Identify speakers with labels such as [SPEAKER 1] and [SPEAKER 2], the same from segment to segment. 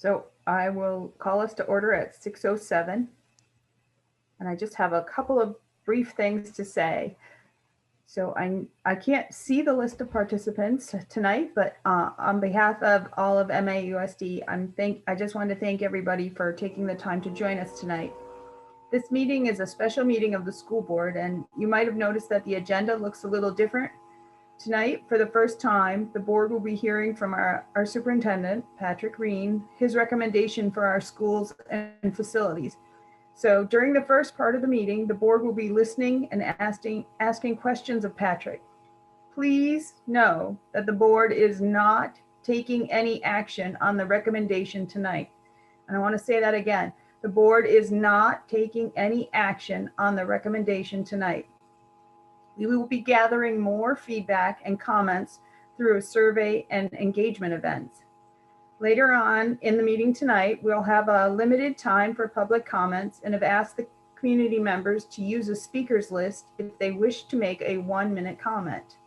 [SPEAKER 1] So I will call us to order at 6:07. And I just have a couple of brief things to say. So I can't see the list of participants tonight, but on behalf of all of MAUSD, I just want to thank everybody for taking the time to join us tonight. This meeting is a special meeting of the school board, and you might have noticed that the agenda looks a little different. Tonight, for the first time, the board will be hearing from our superintendent, Patrick Reen, his recommendation for our schools and facilities. So during the first part of the meeting, the board will be listening and asking questions of Patrick. Please know that the board is not taking any action on the recommendation tonight. And I want to say that again. The board is not taking any action on the recommendation tonight. We will be gathering more feedback and comments through a survey and engagement events. Later on in the meeting tonight, we'll have a limited time for public comments and have asked the community members to use a speakers list if they wish to make a 1-minute comment.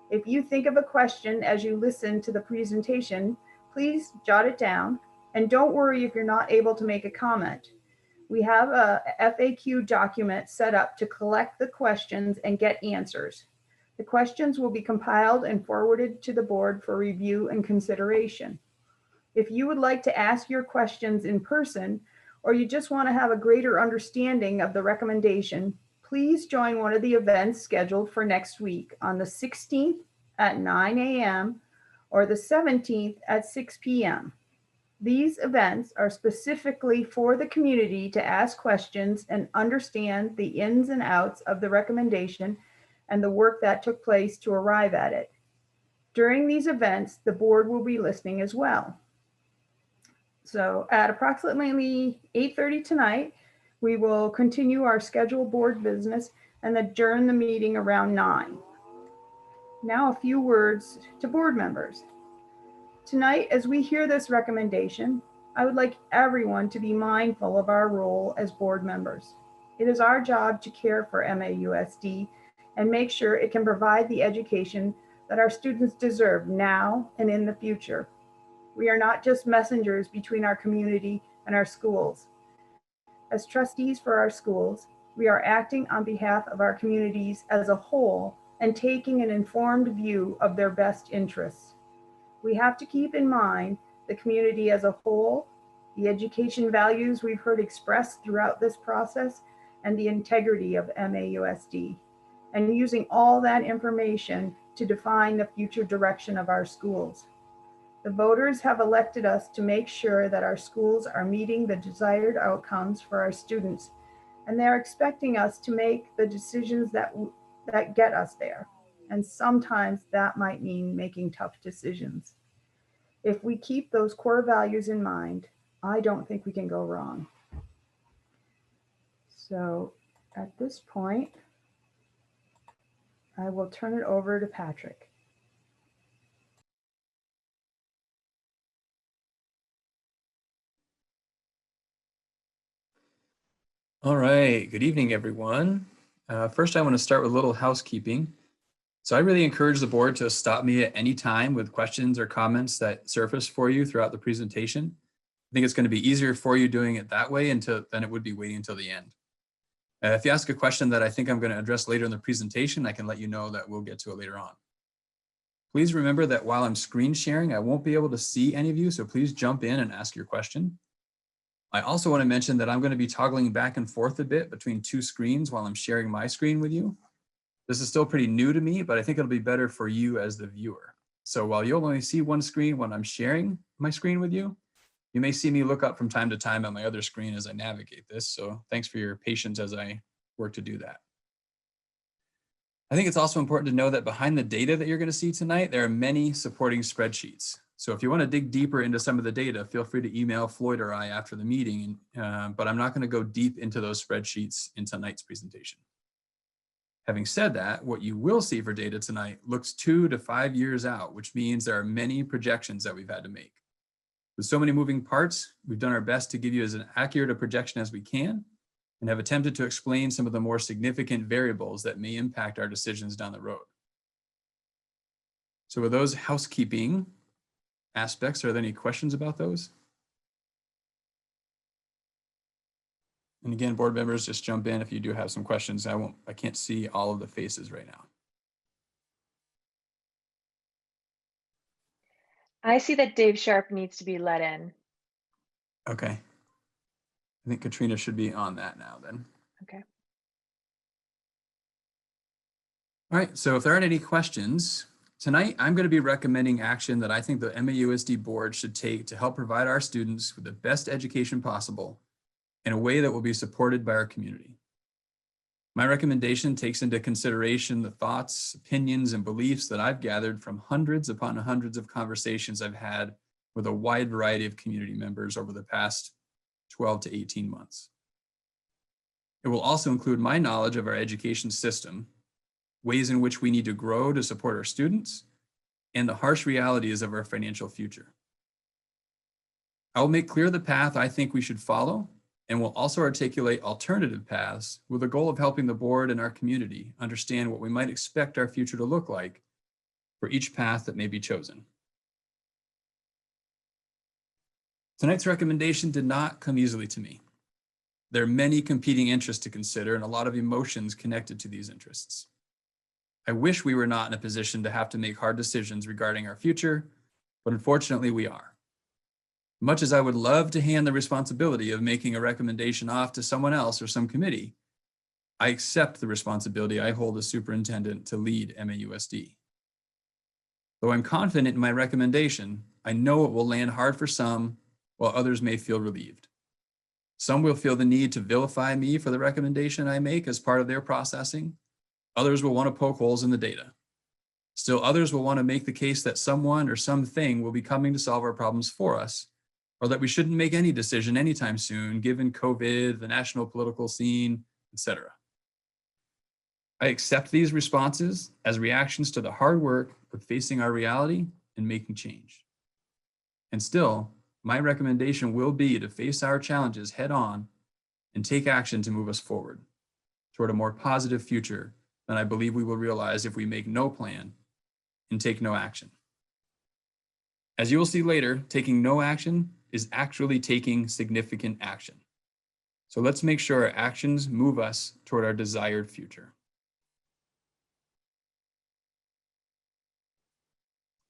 [SPEAKER 1] If you think of a question as you listen to the presentation, please jot it down, and don't worry if you're not able to make a comment. We have a FAQ document set up to collect the questions and get answers. The questions will be compiled and forwarded to the board for review and consideration. If you would like to ask your questions in person, or you just want to have a greater understanding of the recommendation, please join one of the events scheduled for next week on the 16th at 9 a.m. or the 17th at 6 p.m. These events are specifically for the community to ask questions and understand the ins and outs of the recommendation and the work that took place to arrive at it. During these events, the board will be listening as well. So at approximately 8:30 tonight, we will continue our scheduled board business and adjourn the meeting around 9. Now a few words to board members. Tonight, as we hear this recommendation, I would like everyone to be mindful of our role as board members. It is our job to care for MAUSD and make sure it can provide the education that our students deserve now and in the future. We are not just messengers between our community and our schools. As trustees for our schools, we are acting on behalf of our communities as a whole and taking an informed view of their best interests. We have to keep in mind the community as a whole, the education values we've heard expressed throughout this process, and the integrity of MAUSD, and using all that information to define the future direction of our schools. The voters have elected us to make sure that our schools are meeting the desired outcomes for our students, and they're expecting us to make the decisions that get us there. And sometimes that might mean making tough decisions. If we keep those core values in mind, I don't think we can go wrong. So at this point, I will turn it over to Patrick.
[SPEAKER 2] All right, good evening, everyone. First, I want to start with a little housekeeping. So I really encourage the board to stop me at any time with questions or comments that surface for you throughout the presentation. I think it's going to be easier for you doing it that way than it would be waiting until the end. If you ask a question that I think I'm going to address later in the presentation, I can let you know that we'll get to it later on. Please remember that while I'm screen sharing, I won't be able to see any of you, so please jump in and ask your question. I also want to mention that I'm going to be toggling back and forth a bit between two screens while I'm sharing my screen with you. This is still pretty new to me, but I think it'll be better for you as the viewer. So while you'll only see one screen when I'm sharing my screen with you, you may see me look up from time to time at my other screen as I navigate this. So thanks for your patience as I work to do that. I think it's also important to know that behind the data that you're going to see tonight, there are many supporting spreadsheets. So if you want to dig deeper into some of the data, feel free to email Floyd or I after the meeting, but I'm not going to go deep into those spreadsheets in tonight's presentation. Having said that, what you will see for data tonight looks 2 to 5 years out, which means there are many projections that we've had to make. With so many moving parts, we've done our best to give you as accurate a projection as we can and have attempted to explain some of the more significant variables that may impact our decisions down the road. So with those housekeeping aspects, are there any questions about those? And again, board members, just jump in if you do have some questions. I can't see all of the faces right now.
[SPEAKER 3] I see that Dave Sharp needs to be let in.
[SPEAKER 2] Okay. I think Katrina should be on that now then.
[SPEAKER 3] Okay.
[SPEAKER 2] All right, so if there aren't any questions, tonight I'm going to be recommending action that I think the MAUSD board should take to help provide our students with the best education possible in a way that will be supported by our community. My recommendation takes into consideration the thoughts, opinions, and beliefs that I've gathered from hundreds upon hundreds of conversations I've had with a wide variety of community members over the past 12 to 18 months. It will also include my knowledge of our education system, ways in which we need to grow to support our students, and the harsh realities of our financial future. I will make clear the path I think we should follow, and will also articulate alternative paths with the goal of helping the board and our community understand what we might expect our future to look like for each path that may be chosen. Tonight's recommendation did not come easily to me. There are many competing interests to consider and a lot of emotions connected to these interests. I wish we were not in a position to have to make hard decisions regarding our future, but unfortunately we are. Much as I would love to hand the responsibility of making a recommendation off to someone else or some committee, I accept the responsibility I hold as superintendent to lead MAUSD. Though I'm confident in my recommendation, I know it will land hard for some, while others may feel relieved. Some will feel the need to vilify me for the recommendation I make as part of their processing. Others will want to poke holes in the data. Still others will want to make the case that someone or something will be coming to solve our problems for us, or that we shouldn't make any decision anytime soon, given COVID, the national political scene, etc. I accept these responses as reactions to the hard work of facing our reality and making change. And still, my recommendation will be to face our challenges head on and take action to move us forward toward a more positive future than I believe we will realize if we make no plan and take no action. As you will see later, taking no action is actually taking significant action. So let's make sure our actions move us toward our desired future.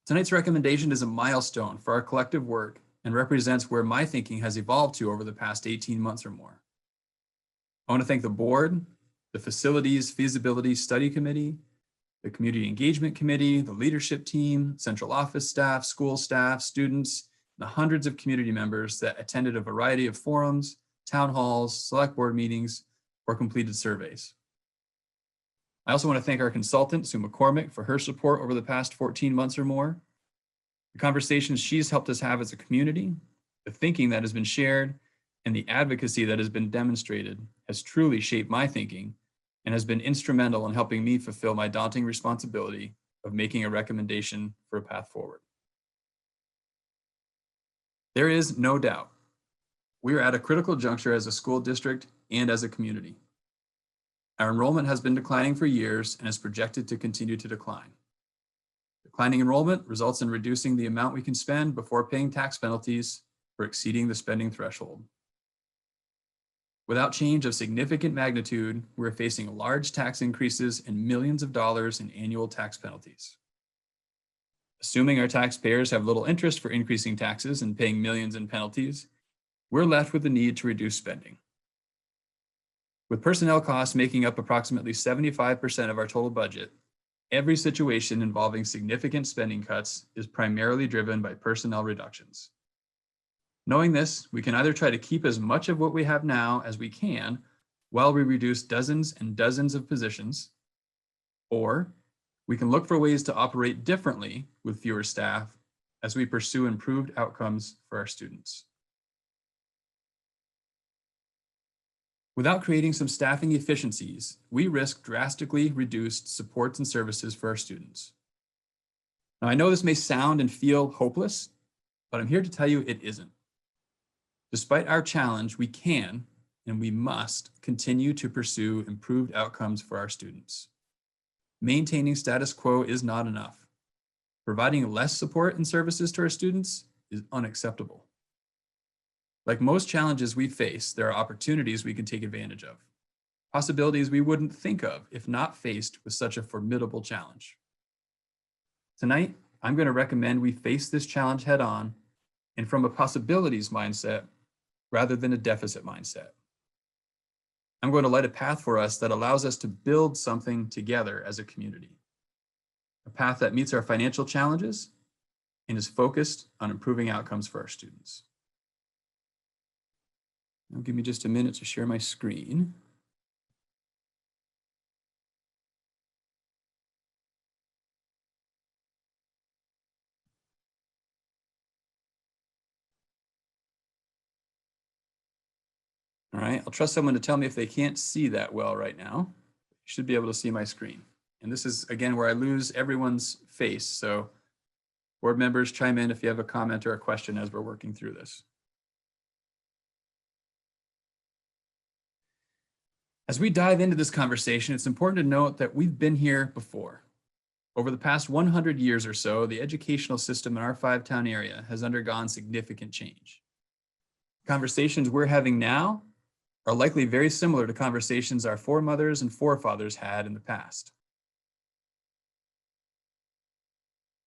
[SPEAKER 2] Tonight's recommendation is a milestone for our collective work and represents where my thinking has evolved to over the past 18 months or more. I want to thank the board, the Facilities Feasibility Study Committee, the Community Engagement Committee, the leadership team, central office staff, school staff, students, and the hundreds of community members that attended a variety of forums, town halls, select board meetings, or completed surveys. I also want to thank our consultant, Sue McCormick, for her support over the past 14 months or more. The conversations she's helped us have as a community, the thinking that has been shared, and the advocacy that has been demonstrated has truly shaped my thinking and has been instrumental in helping me fulfill my daunting responsibility of making a recommendation for a path forward. There is no doubt we are at a critical juncture as a school district and as a community. Our enrollment has been declining for years and is projected to continue to decline. Declining enrollment results in reducing the amount we can spend before paying tax penalties for exceeding the spending threshold. Without change of significant magnitude, we're facing large tax increases and millions of dollars in annual tax penalties. Assuming our taxpayers have little interest for increasing taxes and paying millions in penalties, we're left with the need to reduce spending. With personnel costs making up approximately 75% of our total budget, every situation involving significant spending cuts is primarily driven by personnel reductions. Knowing this, we can either try to keep as much of what we have now as we can while we reduce dozens and dozens of positions, or we can look for ways to operate differently with fewer staff as we pursue improved outcomes for our students. Without creating some staffing efficiencies, we risk drastically reduced supports and services for our students. Now, I know this may sound and feel hopeless, but I'm here to tell you it isn't. Despite our challenge, we can and we must continue to pursue improved outcomes for our students. Maintaining status quo is not enough. Providing less support and services to our students is unacceptable. Like most challenges we face, there are opportunities we can take advantage of, possibilities we wouldn't think of if not faced with such a formidable challenge. Tonight, I'm going to recommend we face this challenge head on and from a possibilities mindset rather than a deficit mindset. I'm going to light a path for us that allows us to build something together as a community. A path that meets our financial challenges and is focused on improving outcomes for our students. Now give me just a minute to share my screen. All right, I'll trust someone to tell me if they can't see that well right now. You should be able to see my screen. And this is, again, where I lose everyone's face. So board members, chime in if you have a comment or a question as we're working through this. As we dive into this conversation, it's important to note that we've been here before. Over the past 100 years or so, the educational system in our five-town area has undergone significant change. Conversations we're having now are likely very similar to conversations our foremothers and forefathers had in the past.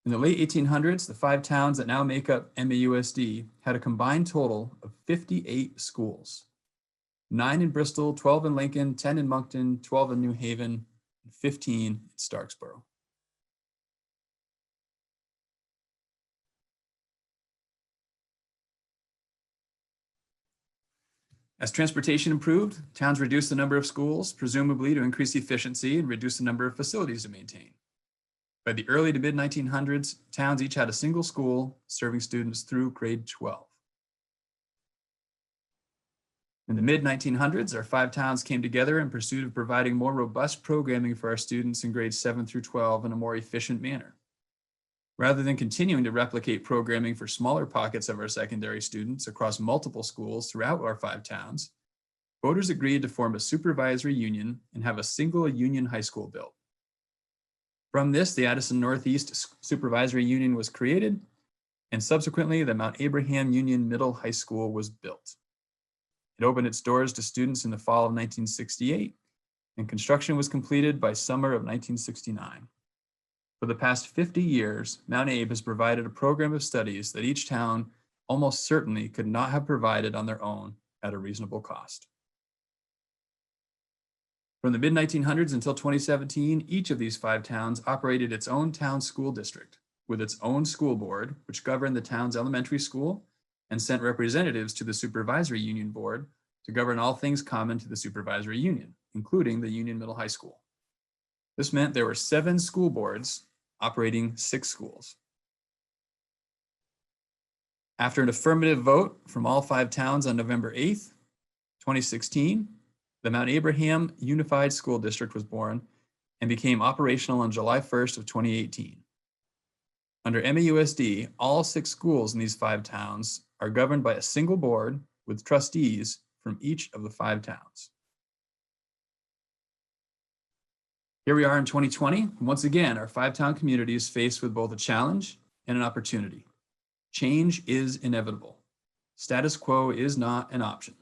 [SPEAKER 2] In the late 1800s, the five towns that now make up MAUSD had a combined total of 58 schools. 9 in Bristol, 12 in Lincoln, 10 in Moncton, 12 in New Haven, and 15 in Starksboro. As transportation improved, towns reduced the number of schools, presumably to increase efficiency and reduce the number of facilities to maintain. By the early to mid-1900s, towns each had a single school serving students through grade 12. In the mid-1900s, our five towns came together in pursuit of providing more robust programming for our students in grades 7 through 12 in a more efficient manner. Rather than continuing to replicate programming for smaller pockets of our secondary students across multiple schools throughout our five towns, voters agreed to form a supervisory union and have a single union high school built. From this, the Addison Northeast Supervisory Union was created, and subsequently the Mount Abraham Union Middle High School was built. It opened its doors to students in the fall of 1968, and construction was completed by summer of 1969. For the past 50 years, Mount Abe has provided a program of studies that each town almost certainly could not have provided on their own at a reasonable cost. From the mid-1900s until 2017, each of these five towns operated its own town school district with its own school board, which governed the town's elementary school and sent representatives to the supervisory union board to govern all things common to the supervisory union, including the Union Middle High School. This meant there were 7 school boards operating 6 schools. After an affirmative vote from all 5 towns on November 8th, 2016, the Mount Abraham Unified School District was born and became operational on July 1st of 2018. Under MAUSD, all 6 schools in these 5 towns are governed by a single board with trustees from each of the 5 towns. Here we are in 2020, and once again, our 5-town community is faced with both a challenge and an opportunity. Change is inevitable. Status quo is not an option.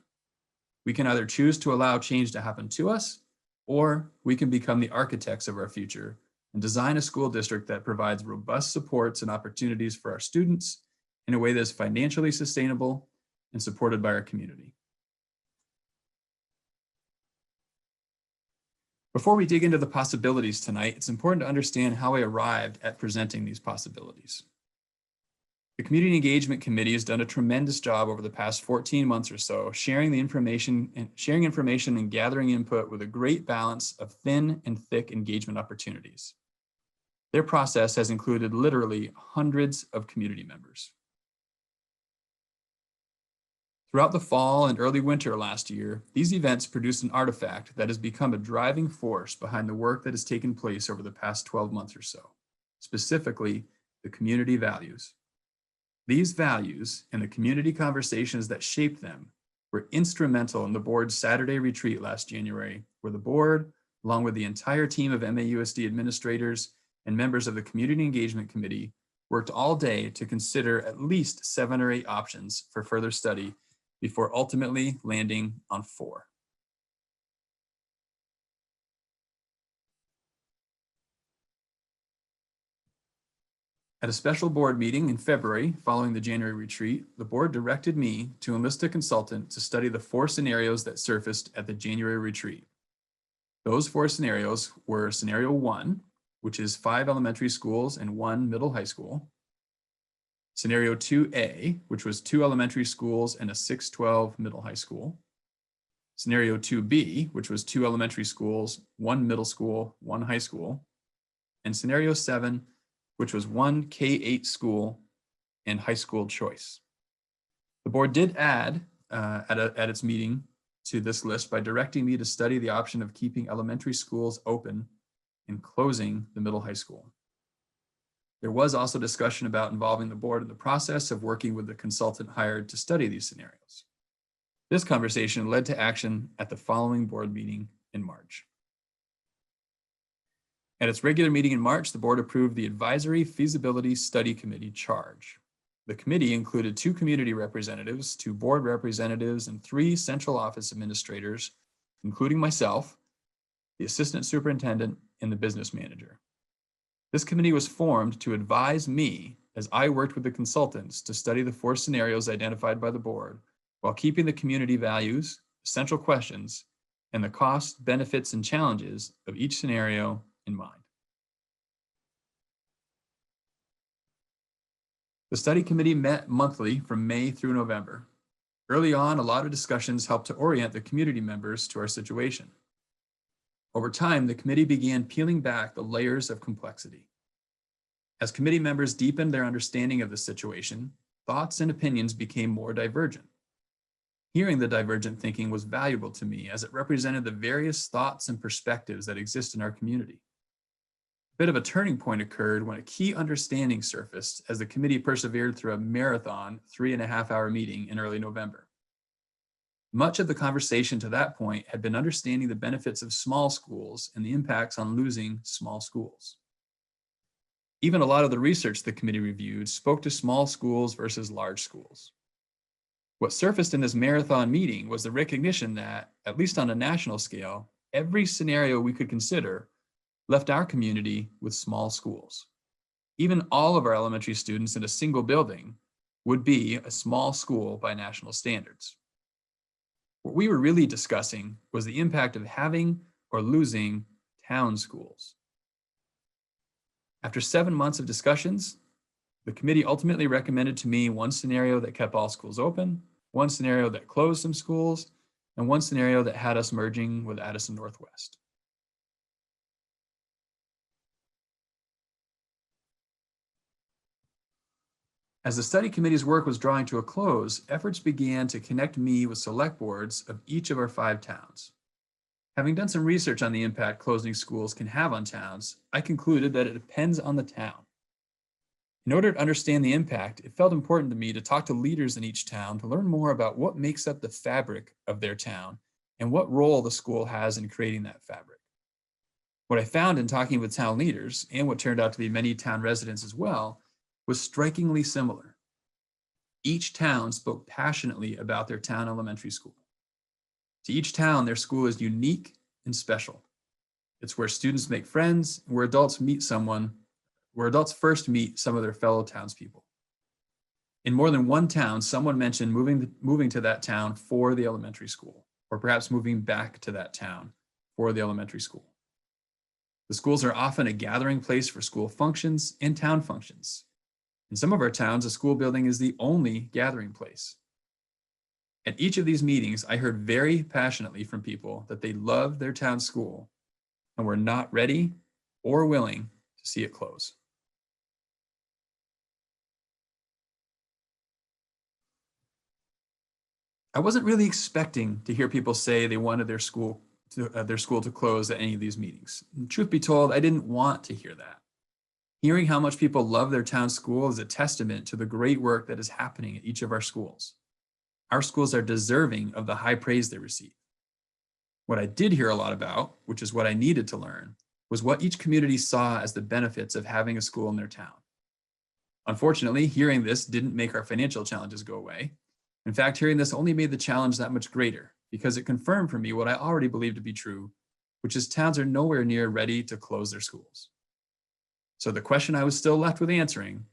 [SPEAKER 2] We can either choose to allow change to happen to us, or we can become the architects of our future and design a school district that provides robust supports and opportunities for our students in a way that is financially sustainable and supported by our community. Before we dig into the possibilities tonight, it's important to understand how I arrived at presenting these possibilities. The Community Engagement Committee has done a tremendous job over the past 14 months or so, sharing information and gathering input with a great balance of thin and thick engagement opportunities. Their process has included literally hundreds of community members. Throughout the fall and early winter last year, these events produced an artifact that has become a driving force behind the work that has taken place over the past 12 months or so, specifically the community values. These values and the community conversations that shaped them were instrumental in the board's Saturday retreat last January, where the board, along with the entire team of MAUSD administrators and members of the Community Engagement Committee, worked all day to consider at least 7 or 8 options for further study before ultimately landing on 4. At a special board meeting in February following the January retreat, the board directed me to enlist a consultant to study the 4 scenarios that surfaced at the January retreat. Those 4 scenarios were scenario 1, which is 5 elementary schools and 1 middle high school. Scenario 2A, which was 2 elementary schools and a 6-12 middle high school. Scenario 2B, which was 2 elementary schools, 1 middle school, 1 high school. And scenario 7, which was 1 K-8 school and high school choice. The board did add at its meeting to this list by directing me to study the option of keeping elementary schools open and closing the middle high school. There was also discussion about involving the board in the process of working with the consultant hired to study these scenarios. This conversation led to action at the following board meeting in March. At its regular meeting in March, the board approved the Advisory Feasibility Study Committee charge. The committee included 2 community representatives, 2 board representatives, and 3 central office administrators, including myself, the assistant superintendent, and the business manager. This committee was formed to advise me as I worked with the consultants to study the 4 scenarios identified by the board while keeping the community values, essential questions, and the costs, benefits, and challenges of each scenario in mind. The study committee met monthly from May through November. Early on, a lot of discussions helped to orient the community members to our situation. Over time, the committee began peeling back the layers of complexity. As committee members deepened their understanding of the situation, thoughts and opinions became more divergent. Hearing the divergent thinking was valuable to me as it represented the various thoughts and perspectives that exist in our community. A bit of a turning point occurred when a key understanding surfaced as the committee persevered through a marathon 3.5-hour meeting in early November. Much of the conversation to that point had been understanding the benefits of small schools and the impacts on losing small schools. Even a lot of the research the committee reviewed spoke to small schools versus large schools. What surfaced in this marathon meeting was the recognition that, at least on a national scale, every scenario we could consider left our community with small schools. Even all of our elementary students in a single building would be a small school by national standards. What we were really discussing was the impact of having or losing town schools. After 7 months of discussions, the committee ultimately recommended to me 1 scenario that kept all schools open, 1 scenario that closed some schools, and 1 scenario that had us merging with Addison Northwest. As the study committee's work was drawing to a close, efforts began to connect me with select boards of each of our 5 towns. Having done some research on the impact closing schools can have on towns, I concluded that it depends on the town. In order to understand the impact, it felt important to me to talk to leaders in each town to learn more about what makes up the fabric of their town and what role the school has in creating that fabric. What I found in talking with town leaders, and what turned out to be many town residents as well, was strikingly similar. Each town spoke passionately about their town elementary school. To each town, their school is unique and special. It's where students make friends, and where adults first meet some of their fellow townspeople. In more than one town, someone mentioned moving to that town for the elementary school, or perhaps moving back to that town for the elementary school. The schools are often a gathering place for school functions and town functions. In some of our towns, a school building is the only gathering place. At each of these meetings, I heard very passionately from people that they loved their town school and were not ready or willing to see it close. I wasn't really expecting to hear people say they wanted their school to close at any of these meetings. And truth be told, I didn't want to hear that. Hearing how much people love their town school is a testament to the great work that is happening at each of our schools. Our schools are deserving of the high praise they receive. What I did hear a lot about, which is what I needed to learn, was what each community saw as the benefits of having a school in their town. Unfortunately, hearing this didn't make our financial challenges go away. In fact, hearing this only made the challenge that much greater because it confirmed for me what I already believed to be true, which is towns are nowhere near ready to close their schools. So the question I was still left with answering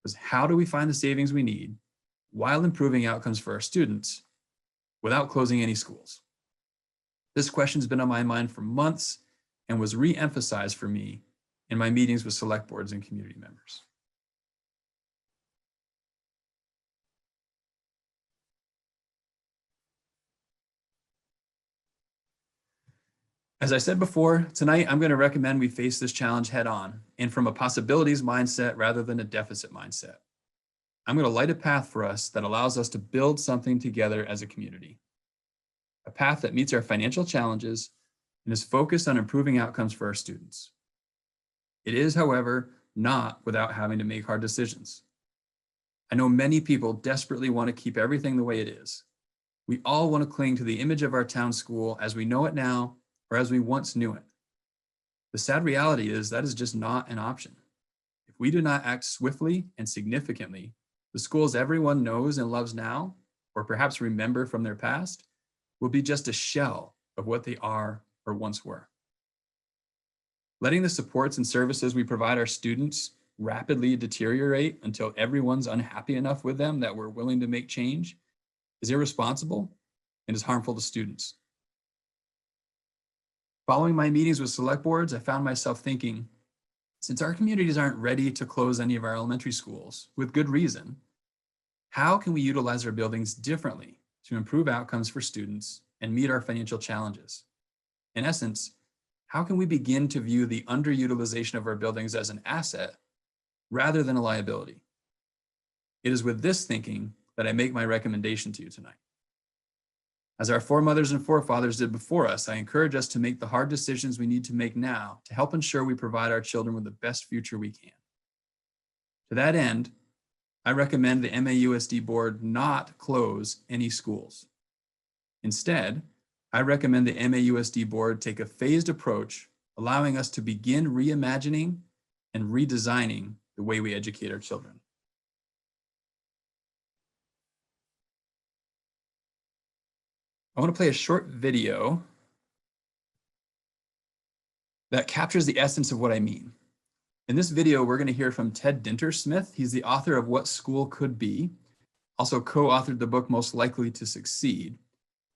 [SPEAKER 2] was, how do we find the savings we need while improving outcomes for our students without closing any schools? This question's been on my mind for months and was re-emphasized for me in my meetings with select boards and community members. As I said before, tonight I'm going to recommend we face this challenge head on and from a possibilities mindset rather than a deficit mindset. I'm going to light a path for us that allows us to build something together as a community. A path that meets our financial challenges and is focused on improving outcomes for our students. It is, however, not without having to make hard decisions. I know many people desperately want to keep everything the way it is. We all want to cling to the image of our town school as we know it now or as we once knew it. The sad reality is that is just not an option. If we do not act swiftly and significantly, the schools everyone knows and loves now, or perhaps remember from their past, will be just a shell of what they are or once were. Letting the supports and services we provide our students rapidly deteriorate until everyone's unhappy enough with them that we're willing to make change is irresponsible and is harmful to students. Following my meetings with select boards, I found myself thinking, since our communities aren't ready to close any of our elementary schools, with good reason, how can we utilize our buildings differently to improve outcomes for students and meet our financial challenges? In essence, how can we begin to view the underutilization of our buildings as an asset rather than a liability? It is with this thinking that I make my recommendation to you tonight. As our foremothers and forefathers did before us, I encourage us to make the hard decisions we need to make now to help ensure we provide our children with the best future we can. To that end, I recommend the MAUSD board not close any schools. Instead, I recommend the MAUSD board take a phased approach, allowing us to begin reimagining and redesigning the way we educate our children. I want to play a short video that captures the essence of what I mean. In this video, we're going to hear from Ted Dintersmith. He's the author of What School Could Be, also co-authored the book Most Likely to Succeed,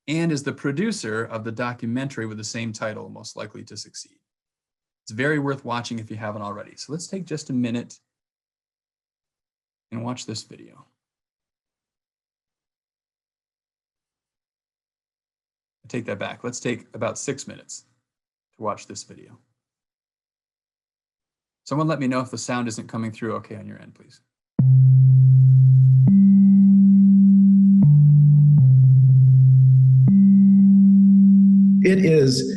[SPEAKER 2] and is the producer of the documentary with the same title, Most Likely to Succeed. It's very worth watching if you haven't already. So let's take just a minute and watch this video. Take that back. Let's take about 6 minutes to watch this video. Someone let me know if the sound isn't coming through okay on your end, please.
[SPEAKER 4] It is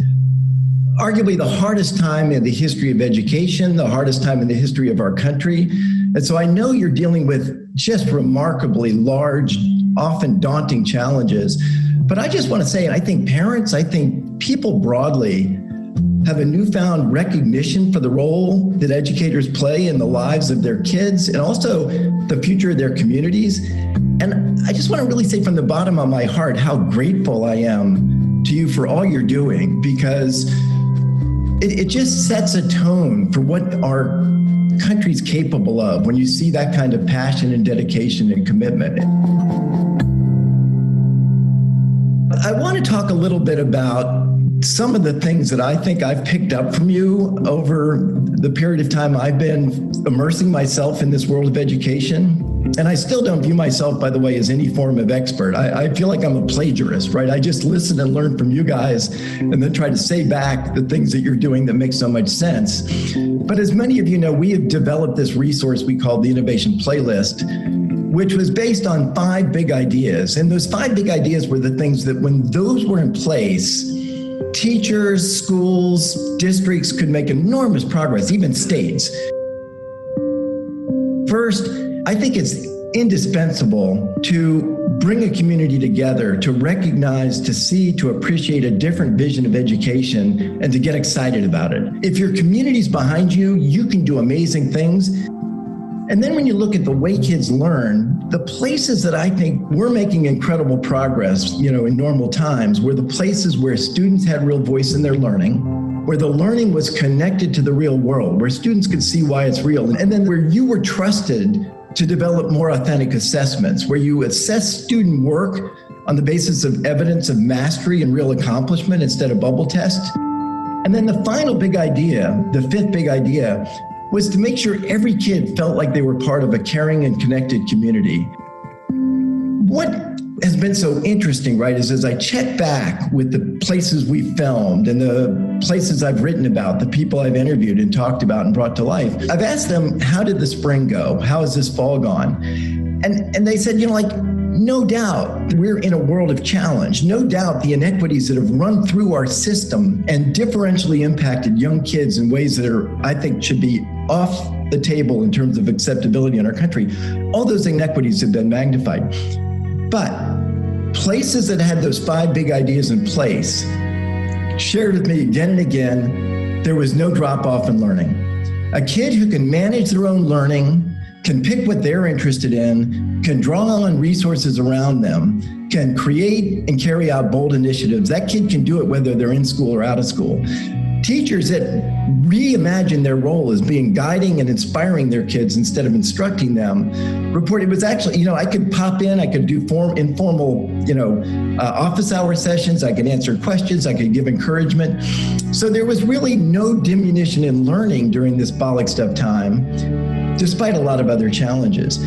[SPEAKER 4] arguably the hardest time in the history of education, the hardest time in the history of our country. And so I know you're dealing with just remarkably large, often daunting challenges. But I just want to say, I think parents, I think people broadly have a newfound recognition for the role that educators play in the lives of their kids and also the future of their communities. And I just want to really say from the bottom of my heart how grateful I am to you for all you're doing, because it just sets a tone for what our country's capable of when you see that kind of passion and dedication and commitment. I want to talk a little bit about some of the things that I think I've picked up from you over the period of time I've been immersing myself in this world of education. And I still don't view myself, by the way, as any form of expert. I feel like I'm a plagiarist, right? I just listen and learn from you guys and then try to say back the things that you're doing that make so much sense. But as many of you know, we have developed this resource we call the Innovation Playlist, which was based on 5 big ideas. And those 5 big ideas were the things that when those were in place, teachers, schools, districts could make enormous progress, even states. First, I think it's indispensable to bring a community together, to recognize, to see, to appreciate a different vision of education, and to get excited about it. If your community's behind you, you can do amazing things. And then when you look at the way kids learn, the places that I think we're making incredible progress, in normal times, were the places where students had real voice in their learning, where the learning was connected to the real world, where students could see why it's real, and then where you were trusted to develop more authentic assessments, where you assess student work on the basis of evidence of mastery and real accomplishment instead of bubble tests. And then the final big idea, the fifth big idea, was to make sure every kid felt like they were part of a caring and connected community. What has been so interesting, right, is as I check back with the places we filmed and the places I've written about, the people I've interviewed and talked about and brought to life, I've asked them, how did the spring go? How has this fall gone? And they said, no doubt we're in a world of challenge. No doubt the inequities that have run through our system and differentially impacted young kids in ways that are, I think, should be off the table in terms of acceptability in our country. All those inequities have been magnified. But places that had those 5 big ideas in place shared with me again and again, there was no drop off in learning. A kid who can manage their own learning, can pick what they're interested in, can draw on resources around them, can create and carry out bold initiatives. That kid can do it whether they're in school or out of school. Teachers that reimagine their role as being guiding and inspiring their kids instead of instructing them report it was actually, I could pop in, I could do informal, office hour sessions, I could answer questions, I could give encouragement. So there was really no diminution in learning during this bollock stuff time, despite a lot of other challenges.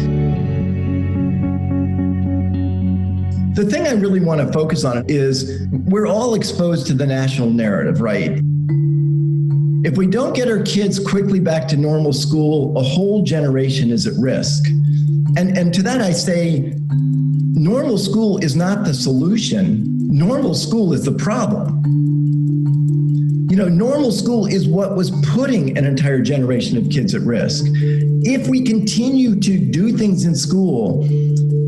[SPEAKER 4] The thing I really want to focus on is we're all exposed to the national narrative, right? If we don't get our kids quickly back to normal school, a whole generation is at risk. And to that I say, normal school is not the solution. Normal school is the problem. Normal school is what was putting an entire generation of kids at risk. If we continue to do things in school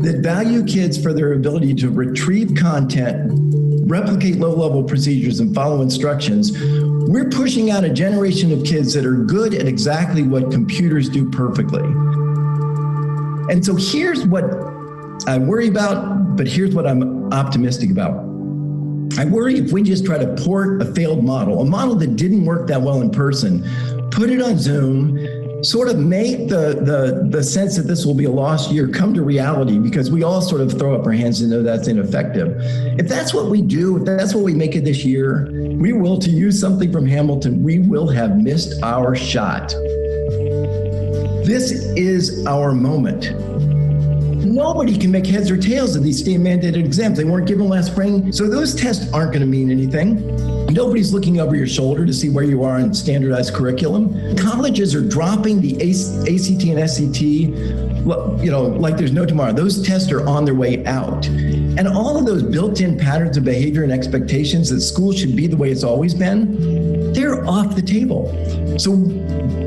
[SPEAKER 4] that value kids for their ability to retrieve content, replicate low-level procedures, and follow instructions, we're pushing out a generation of kids that are good at exactly what computers do perfectly. And so here's what I worry about, but here's what I'm optimistic about. I worry if we just try to port a failed model, a model that didn't work that well in person, put it on Zoom, sort of make the sense that this will be a lost year come to reality, because we all sort of throw up our hands and know that's ineffective. If that's what we do, if that's what we make it this year, we will, to use something from Hamilton, we will have missed our shot. This is our moment. Nobody can make heads or tails of these state mandated exams. They weren't given last spring, so those tests aren't going to mean anything. Nobody's looking over your shoulder to see where you are in standardized curriculum. Colleges are dropping the ACT and SCT, like there's no tomorrow. Those tests are on their way out. And all of those built-in patterns of behavior and expectations that school should be the way it's always been, they're off the table. So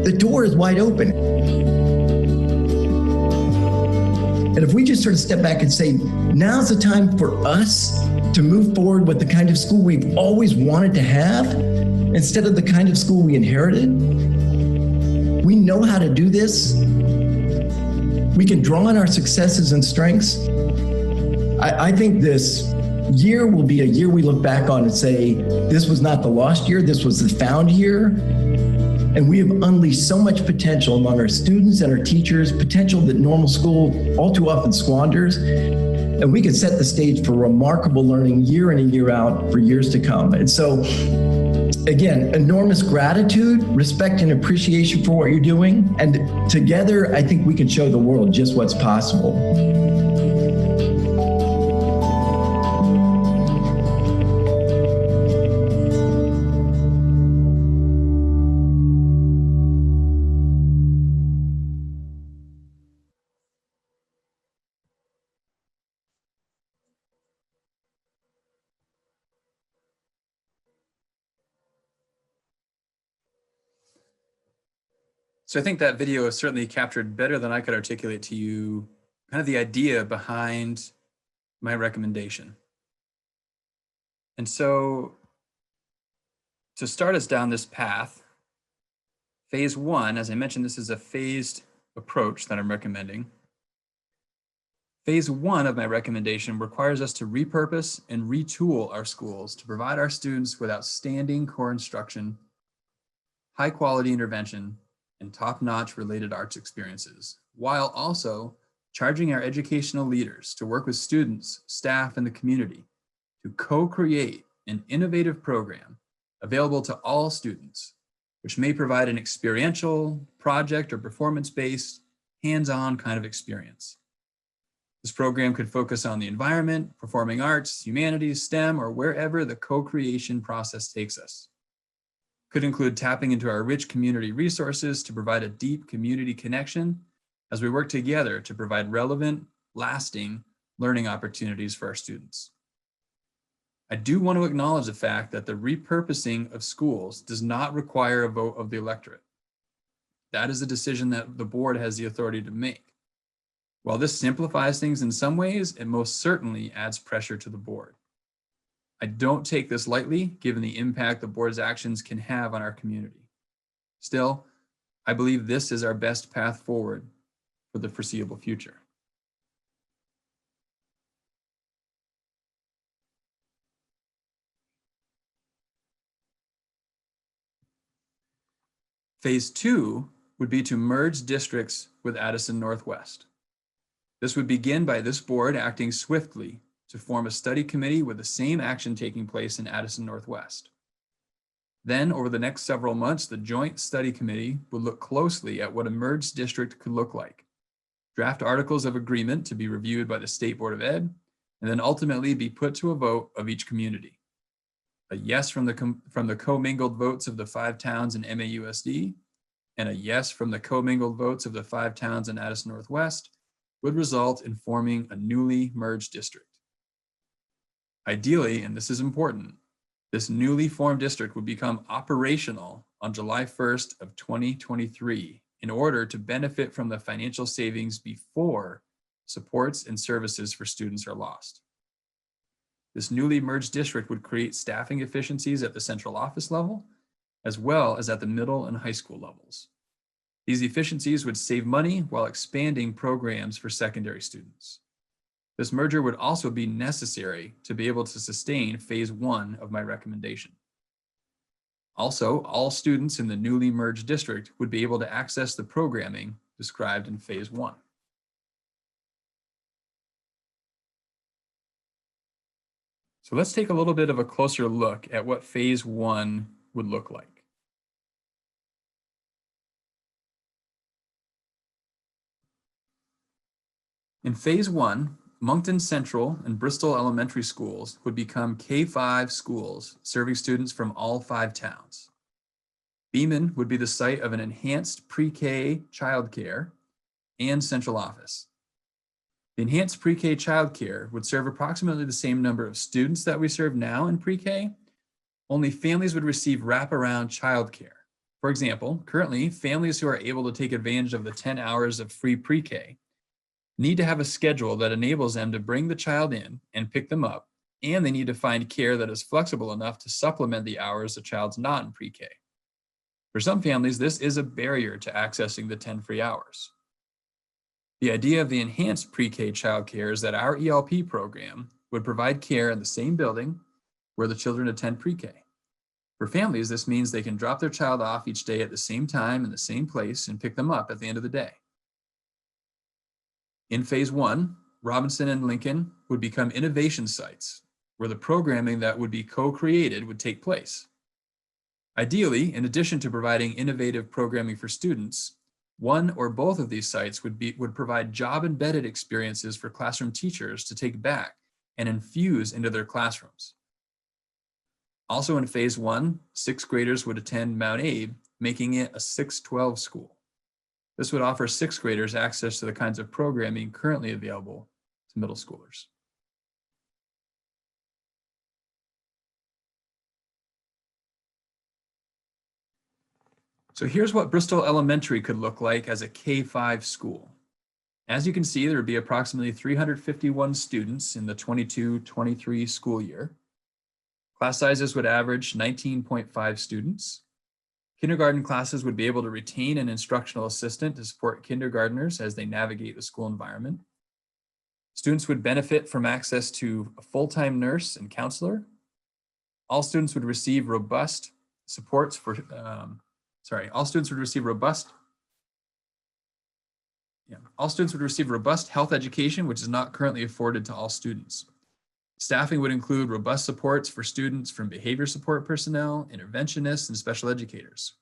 [SPEAKER 4] the door is wide open. And if we just sort of step back and say, now's the time for us to move forward with the kind of school we've always wanted to have, instead of the kind of school we inherited. We know how to do this. We can draw on our successes and strengths. I think this year will be a year we look back on and say, this was not the lost year, this was the found year. And we have unleashed so much potential among our students and our teachers, potential that normal school all too often squanders. And we can set the stage for remarkable learning year in and year out for years to come. And so, again, enormous gratitude, respect, and appreciation for what you're doing. And together, I think we can show the world just what's possible.
[SPEAKER 2] So I think that video has certainly captured better than I could articulate to you kind of the idea behind my recommendation. And so to start us down this path, phase one, as I mentioned, this is a phased approach that I'm recommending. Phase 1 of my recommendation requires us to repurpose and retool our schools to provide our students with outstanding core instruction, high quality intervention, and top-notch related arts experiences, while also charging our educational leaders to work with students, staff, and the community to co-create an innovative program available to all students, which may provide an experiential, project, or performance-based, hands-on kind of experience. This program could focus on the environment, performing arts, humanities, STEM, or wherever the co-creation process takes us. Could include tapping into our rich community resources to provide a deep community connection as we work together to provide relevant, lasting learning opportunities for our students. I do want to acknowledge the fact that the repurposing of schools does not require a vote of the electorate. That is a decision that the board has the authority to make. While this simplifies things in some ways, it most certainly adds pressure to the board. I don't take this lightly, given the impact the board's actions can have on our community. Still, I believe this is our best path forward for the foreseeable future. Phase 2 would be to merge districts with Addison Northwest. This would begin by this board acting swiftly to form a study committee with the same action taking place in Addison Northwest. Then, over the next several months, the joint study committee would look closely at what a merged district could look like, draft articles of agreement to be reviewed by the State Board of Ed, and then ultimately be put to a vote of each community. A yes from the commingled votes of the 5 towns in MAUSD, and a yes from the commingled votes of the 5 towns in Addison Northwest would result in forming a newly merged district. Ideally, and this is important, this newly formed district would become operational on July 1st of 2023 in order to benefit from the financial savings before supports and services for students are lost. This newly merged district would create staffing efficiencies at the central office level, as well as at the middle and high school levels. These efficiencies would save money while expanding programs for secondary students. This merger would also be necessary to be able to sustain phase 1 of my recommendation. Also, all students in the newly merged district would be able to access the programming described in phase 1. So let's take a little bit of a closer look at what phase 1 would look like. In phase 1, Moncton Central and Bristol Elementary Schools would become K-5 schools serving students from all 5 towns. Beeman would be the site of an enhanced pre-K childcare and central office. The enhanced pre-K childcare would serve approximately the same number of students that we serve now in pre-K, only families would receive wraparound childcare. For example, currently, families who are able to take advantage of the 10 hours of free pre-K need to have a schedule that enables them to bring the child in and pick them up, and they need to find care that is flexible enough to supplement the hours the child's not in pre-K. For some families, this is a barrier to accessing the 10 free hours. The idea of the enhanced pre-K childcare is that our ELP program would provide care in the same building where the children attend pre-K. For families, this means they can drop their child off each day at the same time in the same place and pick them up at the end of the day. In phase 1, Robinson and Lincoln would become innovation sites where the programming that would be co-created would take place. Ideally, in addition to providing innovative programming for students, one or both of these sites would provide job-embedded experiences for classroom teachers to take back and infuse into their classrooms. Also in phase 1, 6th graders would attend Mount Abe, making it a 6-12 school. This would offer 6th graders access to the kinds of programming currently available to middle schoolers. So here's what Bristol Elementary could look like as a K-5 school. As you can see, there would be approximately 351 students in the 22-23 school year. Class sizes would average 19.5 students. Kindergarten classes would be able to retain an instructional assistant to support kindergartners as they navigate the school environment. Students would benefit from access to a full-time nurse and counselor. All students would receive robust supports for, all students would receive robust health education, which is not currently afforded to all students. Staffing would include robust supports for students from behavior support personnel, interventionists, and special educators.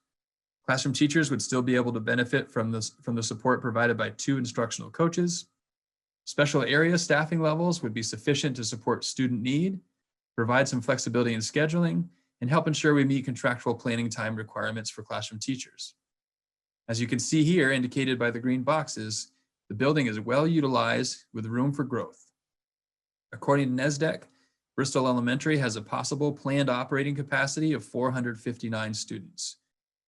[SPEAKER 2] Classroom teachers would still be able to benefit from the support provided by 2 instructional coaches. Special area staffing levels would be sufficient to support student need, provide some flexibility in scheduling, and help ensure we meet contractual planning time requirements for classroom teachers. As you can see here, indicated by the green boxes, the building is well utilized with room for growth. According to NESDEC, Bristol Elementary has a possible planned operating capacity of 459 students.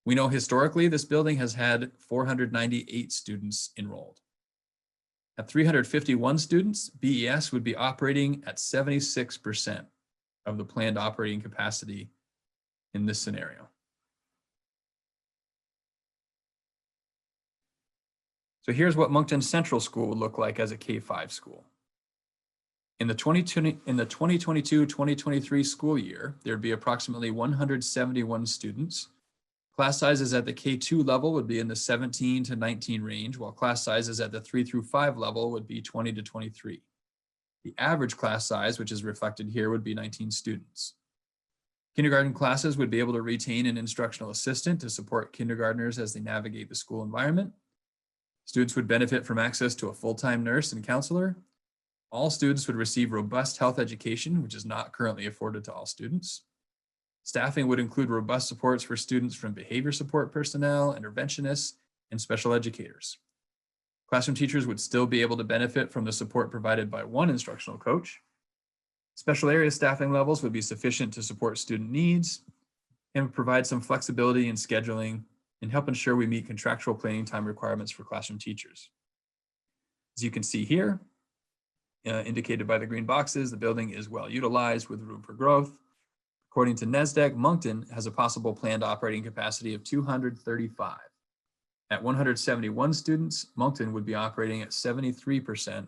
[SPEAKER 2] We know historically this building has had 498 students enrolled. At 351 students, BES would be operating at 76% of the planned operating capacity in this scenario. So here's what Moncton Central School would look like as a K-5 school. In the 2022-2023 school year, there'd be approximately 171 students. Class sizes at the K2 level would be in the 17 to 19 range, while class sizes at the 3 through 5 level would be 20 to 23. The average class size, which is reflected here, would be 19 students. Kindergarten classes would be able to retain an instructional assistant to support kindergartners as they navigate the school environment. Students would benefit from access to a full-time nurse and counselor. All students would receive robust health education, which is not currently afforded to all students. Staffing would include robust supports for students from behavior support personnel, interventionists, and special educators. Classroom teachers would still be able to benefit from the support provided by 1 instructional coach. Special area staffing levels would be sufficient to support student needs and provide some flexibility in scheduling and help ensure we meet contractual planning time requirements for classroom teachers. As you can see here, indicated by the green boxes, the building is well utilized with room for growth. According to NESDEC, Moncton has a possible planned operating capacity of 235. At 171 students, Moncton would be operating at 73%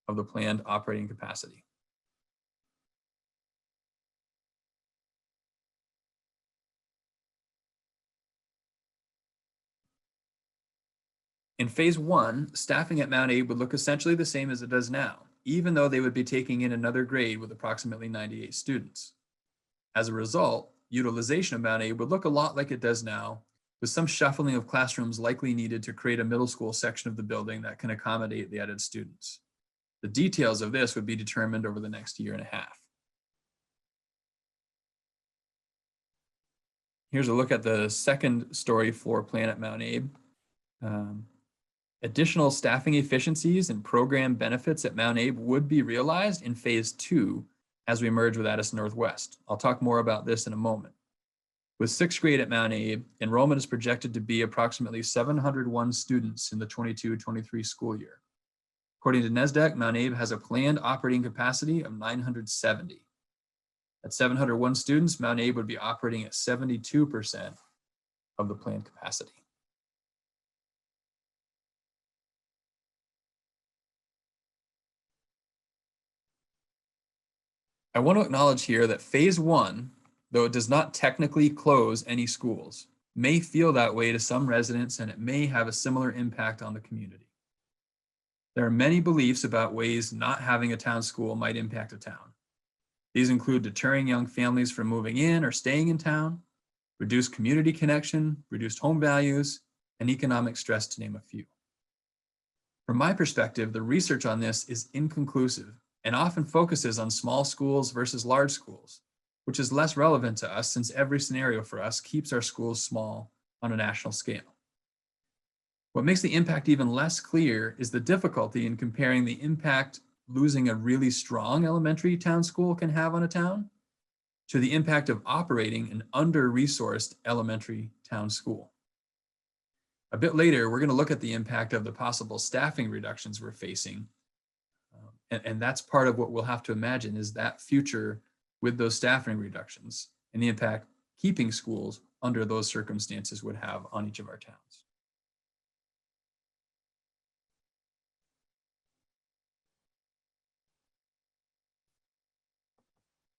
[SPEAKER 2] of the planned operating capacity. In phase 1, staffing at Mount Abe would look essentially the same as it does now, even though they would be taking in another grade with approximately 98 students. As a result, utilization of Mount Abe would look a lot like it does now, with some shuffling of classrooms likely needed to create a middle school section of the building that can accommodate the added students. The details of this would be determined over the next year and a half. Here's a look at the second story floor plan at Mount Abe. Additional staffing efficiencies and program benefits at Mount Abe would be realized in phase 2 as we merge with Addison Northwest. I'll talk more about this in a moment. With 6th grade at Mount Abe, enrollment is projected to be approximately 701 students in the 22-23 school year. According to NESDEC, Mount Abe has a planned operating capacity of 970. At 701 students, Mount Abe would be operating at 72% of the planned capacity. I want to acknowledge here that phase 1, though it does not technically close any schools, may feel that way to some residents, and it may have a similar impact on the community. There are many beliefs about ways not having a town school might impact a town. These include deterring young families from moving in or staying in town, reduced community connection, reduced home values, and economic stress, to name a few. From my perspective, the research on this is inconclusive and often focuses on small schools versus large schools, which is less relevant to us since every scenario for us keeps our schools small on a national scale. What makes the impact even less clear is the difficulty in comparing the impact losing a really strong elementary town school can have on a town to the impact of operating an under-resourced elementary town school. A bit later, we're going to look at the impact of the possible staffing reductions we're facing. And that's part of what we'll have to imagine is that future with those staffing reductions and the impact keeping schools under those circumstances would have on each of our towns.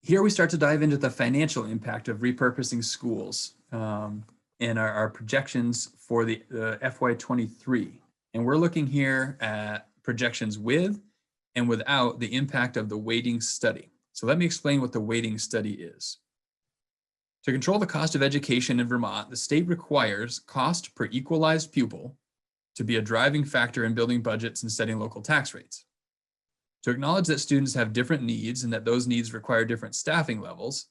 [SPEAKER 2] Here we start to dive into the financial impact of repurposing schools and our projections for the FY23. And we're looking here at projections with and without the impact of the weighting study. So let me explain what the weighting study is. To control the cost of education in Vermont, the state requires cost per equalized pupil to be a driving factor in building budgets and setting local tax rates. To acknowledge that students have different needs and that those needs require different staffing levels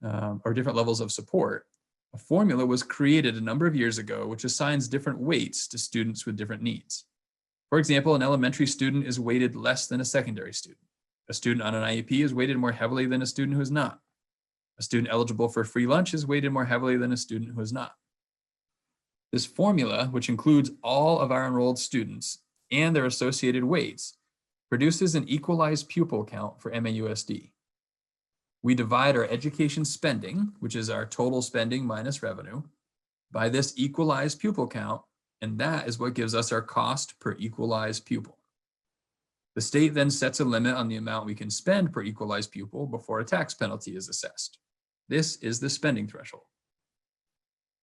[SPEAKER 2] or different levels of support, a formula was created a number of years ago which assigns different weights to students with different needs. For example, an elementary student is weighted less than a secondary student. A student on an IEP is weighted more heavily than a student who is not. A student eligible for free lunch is weighted more heavily than a student who is not. This formula, which includes all of our enrolled students and their associated weights, produces an equalized pupil count for MAUSD. We divide our education spending, which is our total spending minus revenue, by this equalized pupil count, and that is what gives us our cost per equalized pupil. The state then sets a limit on the amount we can spend per equalized pupil before a tax penalty is assessed. This is the spending threshold.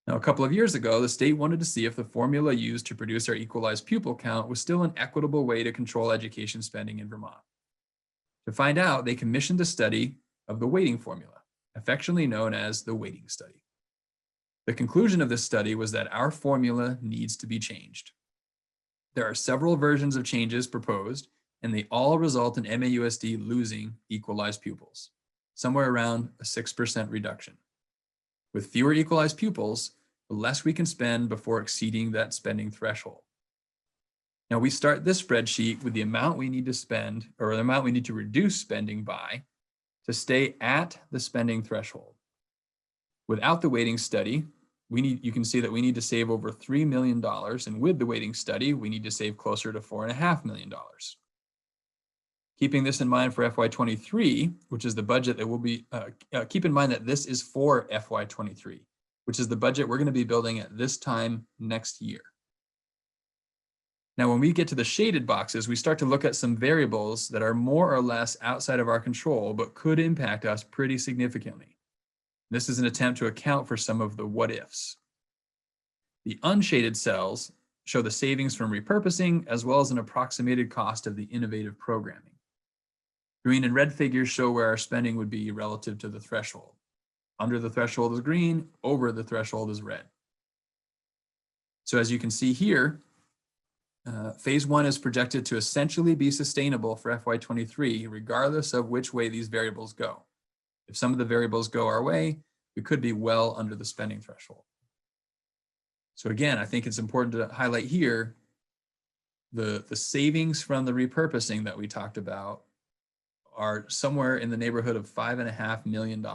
[SPEAKER 2] Now, a couple of years ago, the state wanted to see if the formula used to produce our equalized pupil count was still an equitable way to control education spending in Vermont. To find out, they commissioned a study of the weighting formula, affectionately known as the weighting study. The conclusion of this study was that our formula needs to be changed. There are several versions of changes proposed, and they all result in MAUSD losing equalized pupils, somewhere around a 6% reduction. With fewer equalized pupils, the less we can spend before exceeding that spending threshold. Now we start this spreadsheet with the amount we need to spend, or the amount we need to reduce spending by to stay at the spending threshold. Without the weighting study, you can see that we need to save over $3 million, and with the weighting study, we need to save closer to $4.5 million. Keeping this in mind for FY23, which is the budget that will be, keep in mind that this is for FY23, which is the budget we're going to be building at this time next year. Now, when we get to the shaded boxes, we start to look at some variables that are more or less outside of our control, but could impact us pretty significantly. This is an attempt to account for some of the what ifs. The unshaded cells show the savings from repurposing, as well as an approximated cost of the innovative programming. Green and red figures show where our spending would be relative to the threshold. Under the threshold is green, over the threshold is red. So as you can see here, phase one is projected to essentially be sustainable for FY23, regardless of which way these variables go. If some of the variables go our way, we could be well under the spending threshold. So again, I think it's important to highlight here the savings from the repurposing that we talked about are somewhere in the neighborhood of $5.5 million.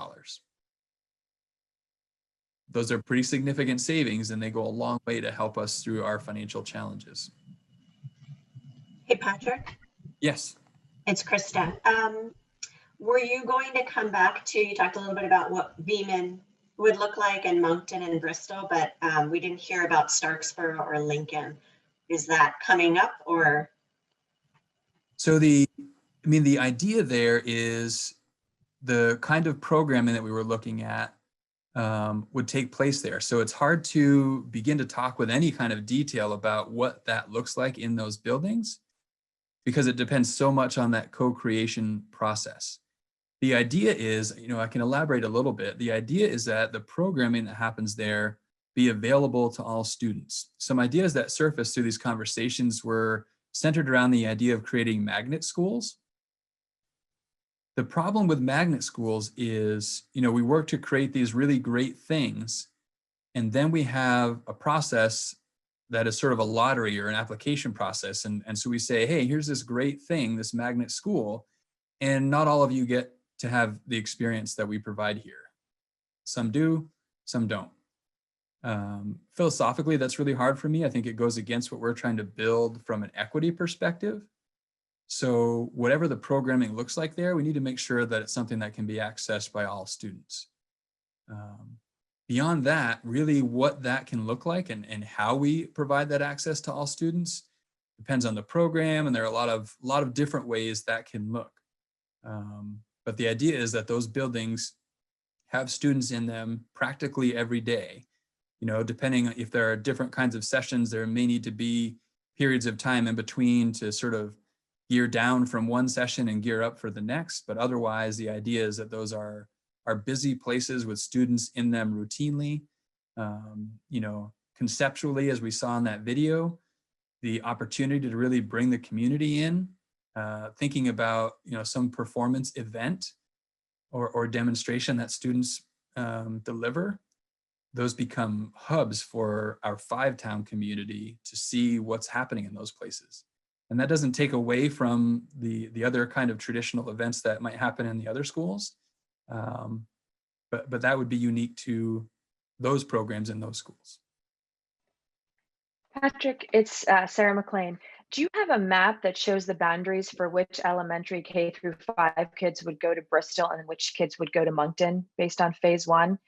[SPEAKER 2] Those are pretty significant savings, and they go a long way to help us through our financial challenges.
[SPEAKER 5] Hey, Patrick.
[SPEAKER 2] Yes.
[SPEAKER 5] It's Krista. Were you going to come back to, you talked a little bit about what Beeman would look like and Moncton and Bristol, but we didn't hear about Starksboro or Lincoln. Is that coming up or?
[SPEAKER 2] So the idea there is the kind of programming that we were looking at would take place there. So it's hard to begin to talk with any kind of detail about what that looks like in those buildings, because it depends so much on that co-creation process. The idea is, I can elaborate a little bit. The idea is that the programming that happens there be available to all students. Some ideas that surfaced through these conversations were centered around the idea of creating magnet schools. The problem with magnet schools is, we work to create these really great things, and then we have a process that is sort of a lottery or an application process. And so we say, hey, here's this great thing, this magnet school, and not all of you get to have the experience that we provide here. Some do, some don't. Philosophically, that's really hard for me. I think it goes against what we're trying to build from an equity perspective. So whatever the programming looks like there, we need to make sure that it's something that can be accessed by all students. beyond that, really what that can look like and how we provide that access to all students depends on the program, and there are a lot of different ways that can look. But the idea is that those buildings have students in them practically every day. You know, depending on if there are different kinds of sessions, there may need to be periods of time in between to sort of gear down from one session and gear up for the next. But otherwise, the idea is that those are busy places with students in them routinely. You know, conceptually, as we saw in that video, the opportunity to really bring the community in, thinking about, you know, some performance event or demonstration that students deliver, those become hubs for our 5-town community to see what's happening in those places. And that doesn't take away from the other kind of traditional events that might happen in the other schools. But that would be unique to those programs in those schools.
[SPEAKER 3] Patrick, it's Sarah McLean. Do you have a map that shows the boundaries for which elementary K through 5 kids would go to Bristol and which kids would go to Moncton based on phase 1?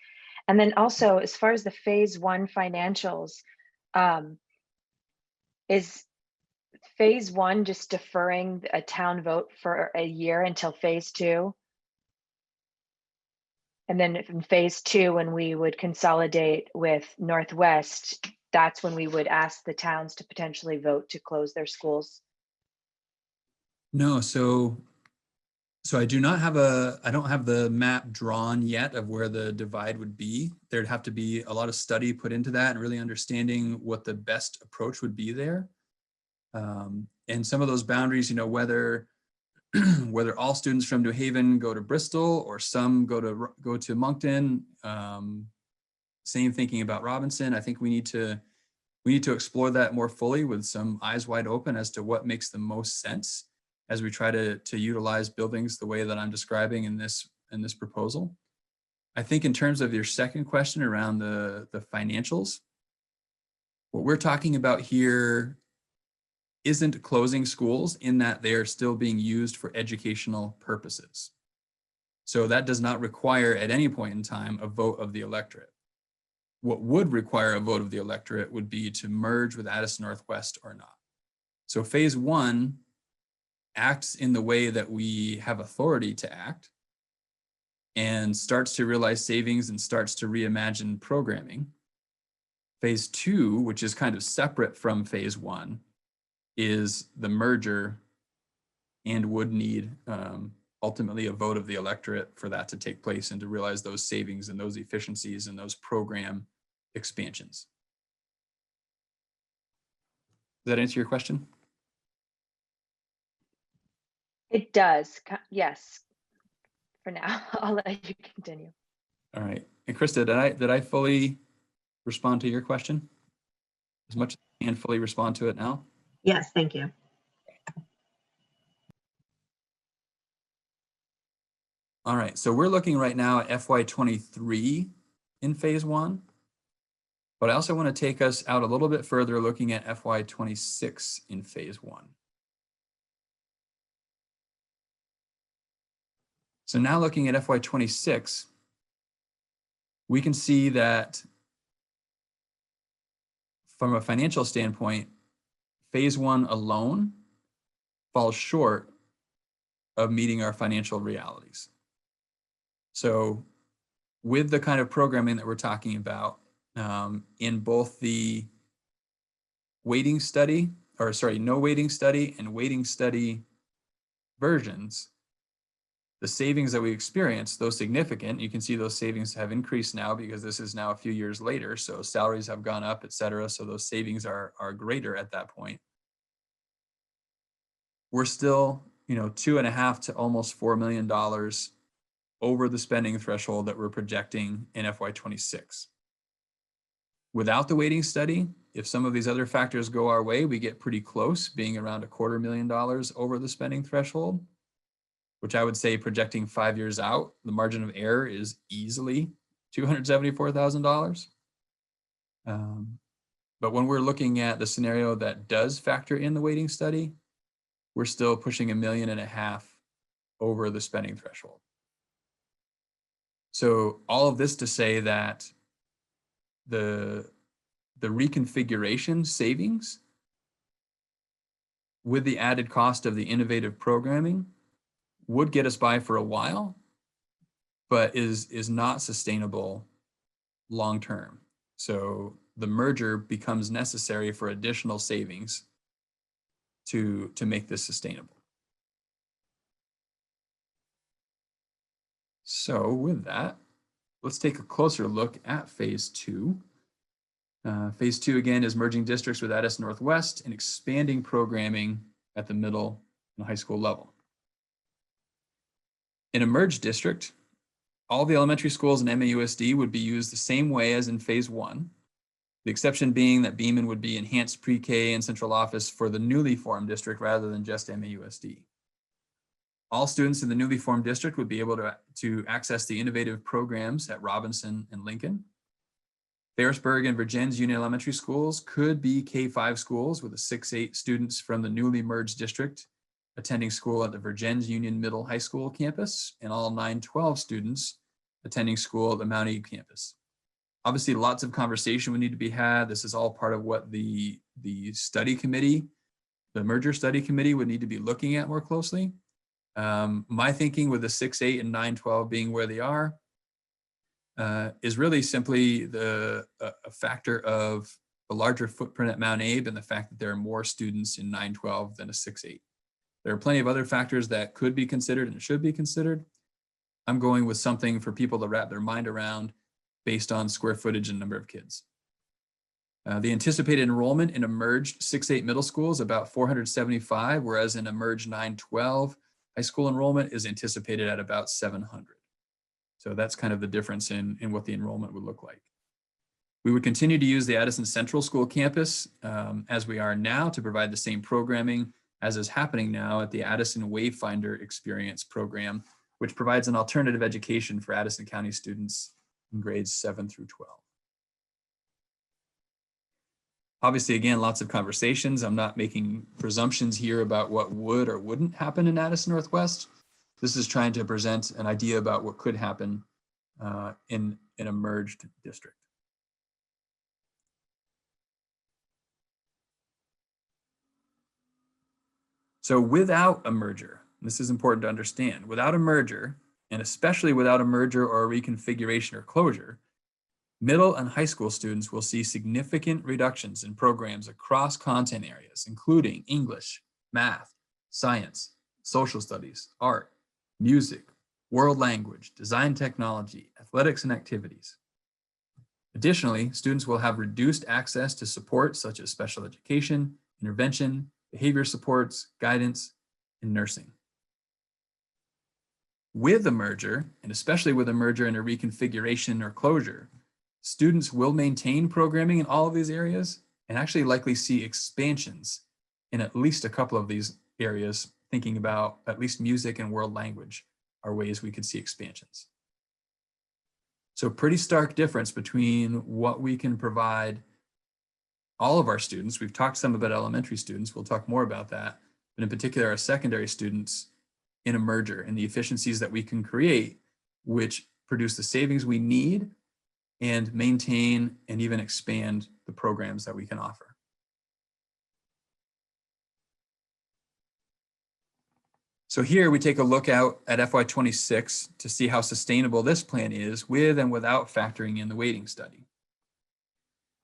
[SPEAKER 3] And then also, as far as the phase 1 financials, is phase 1 just deferring a town vote for a year until phase 2? And then in phase 2, when we would consolidate with Northwest, that's when we would ask the towns to potentially vote to close their schools?
[SPEAKER 2] No, so I do not have I don't have the map drawn yet of where the divide would be. There'd have to be a lot of study put into that and really understanding what the best approach would be there. And some of those boundaries, you know, whether all students from New Haven go to Bristol or some go to Moncton, same thinking about Robinson. I think we need to explore that more fully with some eyes wide open as to what makes the most sense as we try to utilize buildings the way that I'm describing in this proposal. I think in terms of your second question around the financials, what we're talking about here isn't closing schools in that they are still being used for educational purposes. So that does not require at any point in time a vote of the electorate. What would require a vote of the electorate would be to merge with Addison Northwest or not. So phase 1 acts in the way that we have authority to act and starts to realize savings and starts to reimagine programming. Phase 2, which is kind of separate from phase 1, is the merger and would need ultimately a vote of the electorate for that to take place and to realize those savings and those efficiencies and those program expansions. Does that answer your question?
[SPEAKER 3] It does, yes. For now, I'll let you continue.
[SPEAKER 2] All right. And Krista, did I fully respond to your question? As much as I can fully respond to it now?
[SPEAKER 5] Yes, thank you.
[SPEAKER 2] All right, so we're looking right now at FY23 in phase 1, but I also want to take us out a little bit further looking at FY26 in phase 1. So now looking at FY26, we can see that from a financial standpoint, phase 1 alone falls short of meeting our financial realities. So with the kind of programming that we're talking about in both the weighting study, or sorry, no weighting study and weighting study versions, the savings that we experience, though significant, you can see those savings have increased now because this is now a few years later. So salaries have gone up, et cetera. So those savings are greater at that point. We're still, you know, $2.5 to almost $4 million over the spending threshold that we're projecting in FY26. Without the weighting study, if some of these other factors go our way, we get pretty close, being around $250,000 over the spending threshold, which I would say projecting 5 years out, the margin of error is easily $274,000. But when we're looking at the scenario that does factor in the weighting study, we're still pushing $1.5 million over the spending threshold. So all of this to say that the reconfiguration savings with the added cost of the innovative programming would get us by for a while, but is not sustainable long term. So the merger becomes necessary for additional savings to make this sustainable. So with that, let's take a closer look at phase 2. Phase 2 again is merging districts with Addison Northwest and expanding programming at the middle and high school level. In a merged district, all the elementary schools in MAUSD would be used the same way as in phase 1. The exception being that Beeman would be enhanced pre-K and central office for the newly formed district rather than just MAUSD. All students in the newly formed district would be able to access the innovative programs at Robinson and Lincoln. Ferrisburg and Virgins Union Elementary Schools could be K-5 schools with a 6-8 students from the newly merged district attending school at the Virgins Union Middle High School campus, and all 9-12 students attending school at the Mount Aid campus. Obviously, lots of conversation would need to be had. This is all part of what the study committee, the merger study committee, would need to be looking at more closely. My thinking with the 6-8 and 9-12 being where they are is really simply a factor of a larger footprint at Mount Abe and the fact that there are more students in 9-12 than a 6-8. There are plenty of other factors that could be considered and should be considered. I'm going with something for people to wrap their mind around based on square footage and number of kids. The anticipated enrollment in a merged 6-8 middle school is about 475, whereas in a merged 9-12 high school enrollment is anticipated at about 700. So that's kind of the difference in what the enrollment would look like. We would continue to use the Addison Central School campus as we are now to provide the same programming as is happening now at the Addison Wayfinder Experience program, which provides an alternative education for Addison County students in grades 7 through 12. Obviously, again, lots of conversations. I'm not making presumptions here about what would or wouldn't happen in Addison Northwest. This is trying to present an idea about what could happen in a merged district. So without a merger, this is important to understand, without a merger, and especially without a merger or a reconfiguration or closure, middle and high school students will see significant reductions in programs across content areas, including English, math, science, social studies, art, music, world language, design technology, athletics and activities. Additionally, students will have reduced access to support such as special education, intervention, behavior supports, guidance, and nursing. With a merger, and especially with a merger and a reconfiguration or closure, students will maintain programming in all of these areas and actually likely see expansions in at least a couple of these areas, thinking about at least music and world language are ways we could see expansions. So pretty stark difference between what we can provide all of our students. We've talked some about elementary students. We'll talk more about that, but in particular our secondary students in a merger and the efficiencies that we can create, which produce the savings we need and maintain and even expand the programs that we can offer. So here we take a look out at FY26 to see how sustainable this plan is with and without factoring in the weighting study.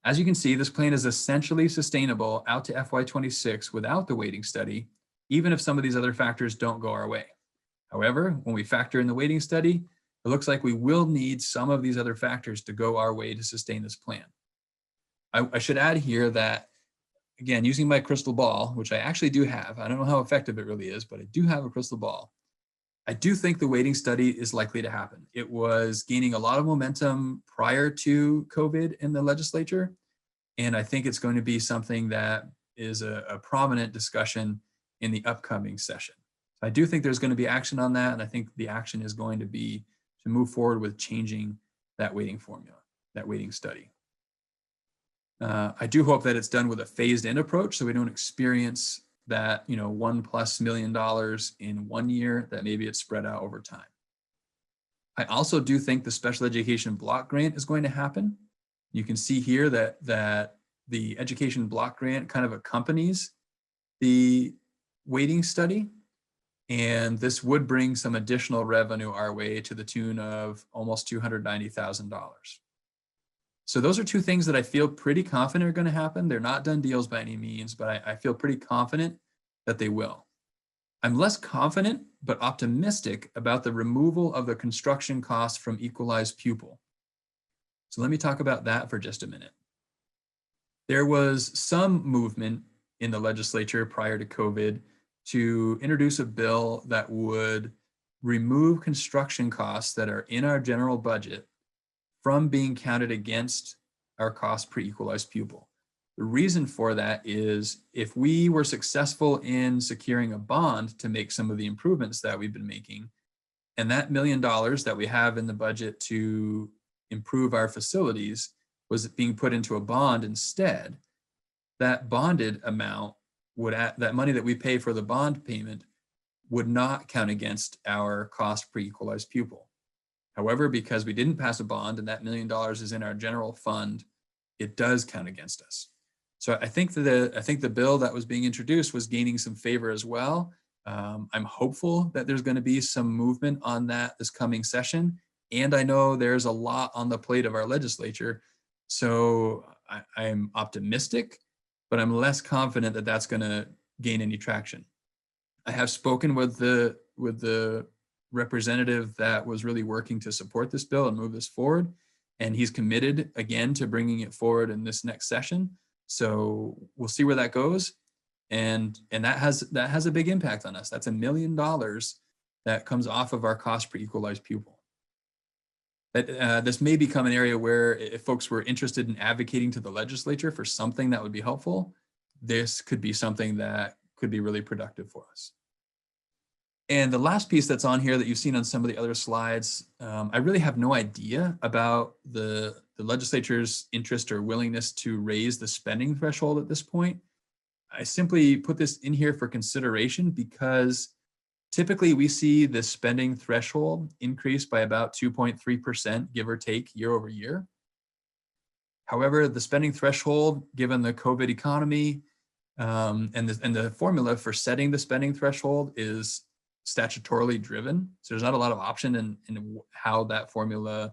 [SPEAKER 2] As you can see, this plan is essentially sustainable out to FY26 without the weighting study, even if some of these other factors don't go our way. However, when we factor in the weighting study, it looks like we will need some of these other factors to go our way to sustain this plan. I should add here that, again, using my crystal ball, which I actually do have, I don't know how effective it really is, but I do have a crystal ball. I do think the weighting study is likely to happen. It was gaining a lot of momentum prior to COVID in the legislature, and I think it's going to be something that is a prominent discussion in the upcoming session. So I do think there's going to be action on that, and I think the action is going to be to move forward with changing that weighting formula, that weighting study. I do hope that it's done with a phased in approach so we don't experience that, $1+ million in 1 year, that maybe it's spread out over time. I also do think the special education block grant is going to happen. You can see here that the education block grant kind of accompanies the weighting study. And this would bring some additional revenue our way to the tune of almost $290,000. So those are two things that I feel pretty confident are going to happen. They're not done deals by any means, but I feel pretty confident that they will. I'm less confident, but optimistic about the removal of the construction costs from equalized pupil. So let me talk about that for just a minute. There was some movement in the legislature prior to COVID to introduce a bill that would remove construction costs that are in our general budget from being counted against our cost per equalized pupil. The reason for that is if we were successful in securing a bond to make some of the improvements that we've been making, and that $1 million that we have in the budget to improve our facilities was being put into a bond instead, that bonded amount would, that money that we pay for the bond payment would not count against our cost per equalized pupil. However, because we didn't pass a bond and that $1 million is in our general fund, it does count against us. So I think the bill that was being introduced was gaining some favor as well. I'm hopeful that there's going to be some movement on that this coming session. And I know there's a lot on the plate of our legislature. So I'm optimistic, but I'm less confident that that's going to gain any traction. I have spoken with the representative that was really working to support this bill and move this forward. And he's committed again to bringing it forward in this next session. So we'll see where that goes. And that has a big impact on us. That's $1 million that comes off of our cost per equalized pupil. This may become an area where if folks were interested in advocating to the legislature for something that would be helpful, this could be something that could be really productive for us. And the last piece that's on here that you've seen on some of the other slides, I really have no idea about the legislature's interest or willingness to raise the spending threshold at this point. I simply put this in here for consideration because typically we see the spending threshold increase by about 2.3%, give or take, year over year. However, the spending threshold, given the COVID economy and the formula for setting the spending threshold is statutorily driven. So there's not a lot of option in how that formula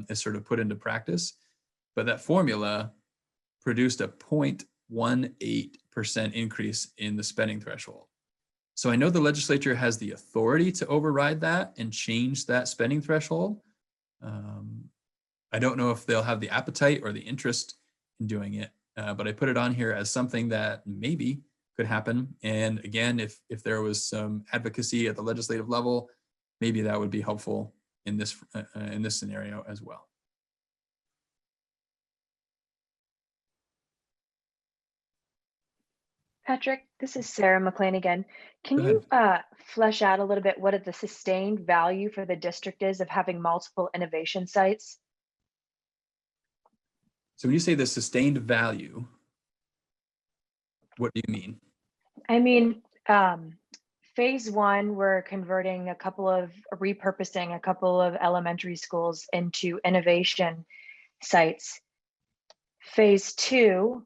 [SPEAKER 2] is sort of put into practice. But that formula produced a 0.18% increase in the spending threshold. So I know the legislature has the authority to override that and change that spending threshold. I don't know if they'll have the appetite or the interest in doing it, but I put it on here as something that maybe could happen. And again, if there was some advocacy at the legislative level, maybe that would be helpful in this scenario as well.
[SPEAKER 3] Patrick, this is Sarah McLean again. Can
[SPEAKER 2] Go
[SPEAKER 3] you flesh out a little bit what the sustained value for the district is of having multiple innovation sites?
[SPEAKER 2] So when you say the sustained value, what do you mean?
[SPEAKER 3] I mean, phase one, we're converting repurposing a couple of elementary schools into innovation sites. Phase two,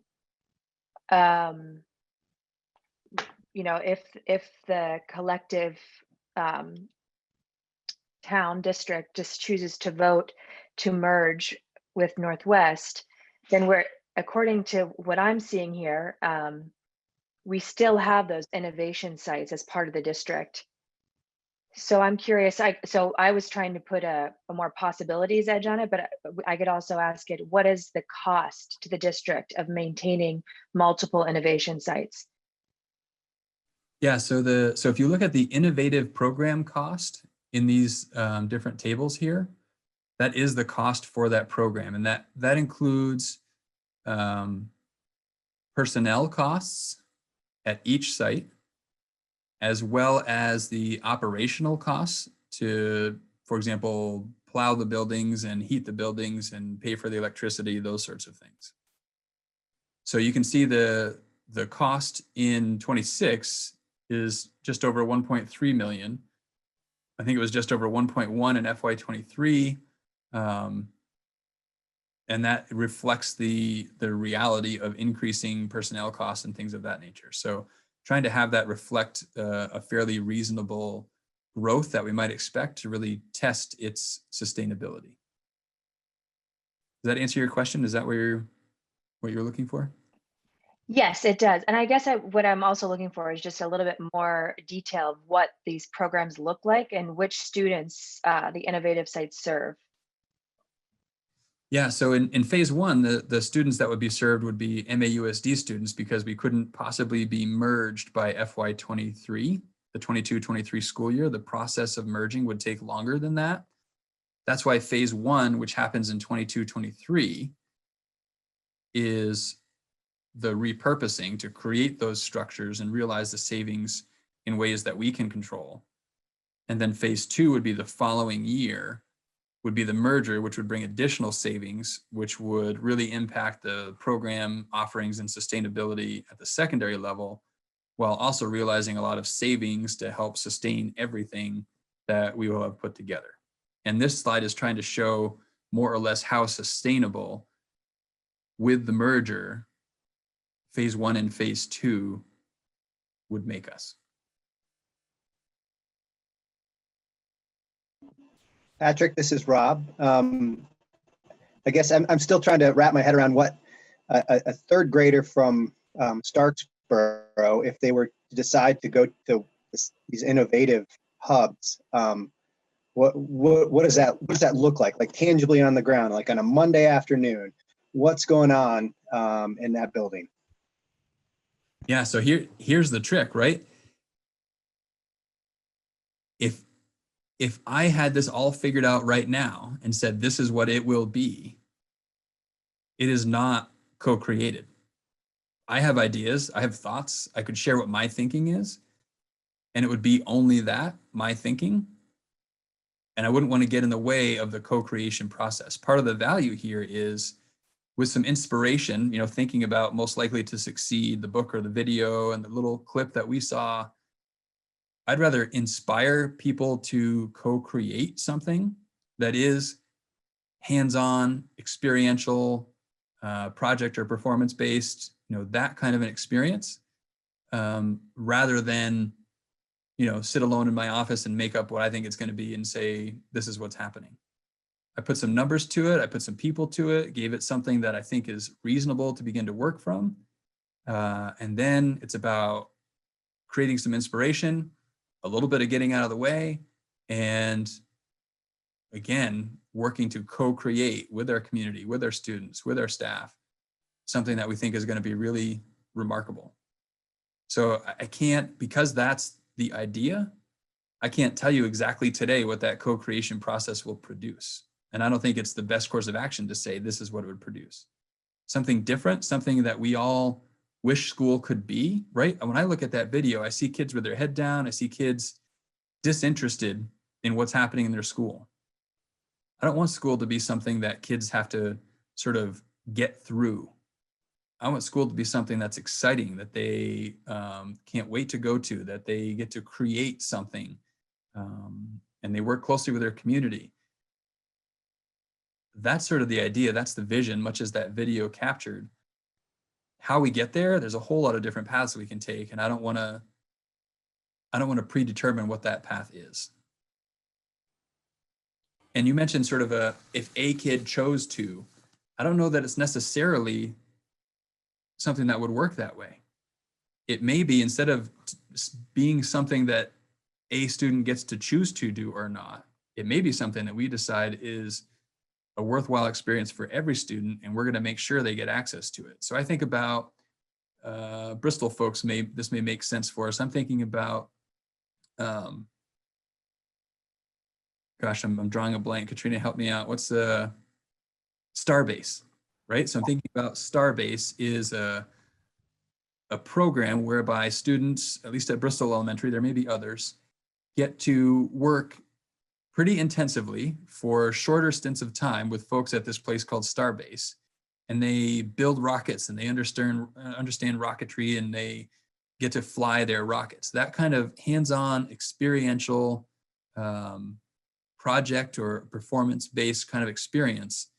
[SPEAKER 3] you know, if the collective town district just chooses to vote to merge with Northwest, then we're, according to what I'm seeing here, we still have those innovation sites as part of the district. So I'm curious, so I was trying to put a more possibilities edge on it, but I could also ask it, what is the cost to the district of maintaining multiple innovation sites?
[SPEAKER 2] Yeah, so if you look at the innovative program cost in these different tables here, that is the cost for that program. And that includes personnel costs at each site, as well as the operational costs to, for example, plow the buildings and heat the buildings and pay for the electricity, those sorts of things. So you can see the cost in 26 is just over 1.3 million. I think it was just over 1.1 in FY23. And that reflects the reality of increasing personnel costs and things of that nature. So trying to have that reflect a fairly reasonable growth that we might expect to really test its sustainability. Does that answer your question? Is that what you're looking for?
[SPEAKER 3] Yes, it does. And I guess what I'm also looking for is just a little bit more detail of what these programs look like and which students the innovative sites serve.
[SPEAKER 2] Yeah, so in phase one, the students that would be served would be MAUSD students because we couldn't possibly be merged by FY23, the 22-23 school year. The process of merging would take longer than that. That's why phase one, which happens in 22-23, is the repurposing to create those structures and realize the savings in ways that we can control. And then phase two would be the following year, would be the merger, which would bring additional savings, which would really impact the program offerings and sustainability at the secondary level, while also realizing a lot of savings to help sustain everything that we will have put together. And this slide is trying to show more or less how sustainable with the merger phase one and phase two would make us.
[SPEAKER 6] Patrick, this is Rob. I guess I'm still trying to wrap my head around what a third grader from Starksboro, if they were to decide to go to these innovative hubs, what does that look like tangibly on the ground, like on a Monday afternoon? What's going on in that building?
[SPEAKER 2] Yeah, so here's the trick, right? If I had this all figured out right now and said, this is what it will be, it is not co-created. I have ideas, I have thoughts, I could share what my thinking is, and it would be only that, my thinking, and I wouldn't want to get in the way of the co-creation process. Part of the value here is with some inspiration, thinking about Most Likely to Succeed, the book or the video and the little clip that we saw, I'd rather inspire people to co-create something that is hands-on, experiential, project or performance-based, that kind of an experience, rather than, sit alone in my office and make up what I think it's going to be and say, this is what's happening. I put some numbers to it. I put some people to it, gave it something that I think is reasonable to begin to work from. And then it's about creating some inspiration, a little bit of getting out of the way, and again, working to co-create with our community, with our students, with our staff, something that we think is going to be really remarkable. So I can't, because that's the idea, I can't tell you exactly today what that co-creation process will produce. And I don't think it's the best course of action to say this is what it would produce. Something different, something that we all wish school could be, right? When I look at that video, I see kids with their head down. I see kids disinterested in what's happening in their school. I don't want school to be something that kids have to sort of get through. I want school to be something that's exciting, that they can't wait to go to, that they get to create something, and they work closely with their community. That's sort of the idea. That's the vision, much as that video captured. How we get there, there's a whole lot of different paths we can take, and I don't want to predetermine what that path is. And you mentioned sort of if a kid chose to, I don't know that it's necessarily something that would work that way. It may be, instead of being something that a student gets to choose to do or not, it may be something that we decide is a worthwhile experience for every student, and we're going to make sure they get access to it. So I think about Bristol folks, this may make sense for us. I'm thinking about, gosh, I'm drawing a blank. Katrina, help me out. What's the Starbase, right? So I'm thinking about Starbase is a program whereby students, at least at Bristol Elementary, there may be others, get to work pretty intensively for shorter stints of time with folks at this place called Starbase. And they build rockets and they understand rocketry, and they get to fly their rockets. That kind of hands-on experiential project or performance-based kind of experience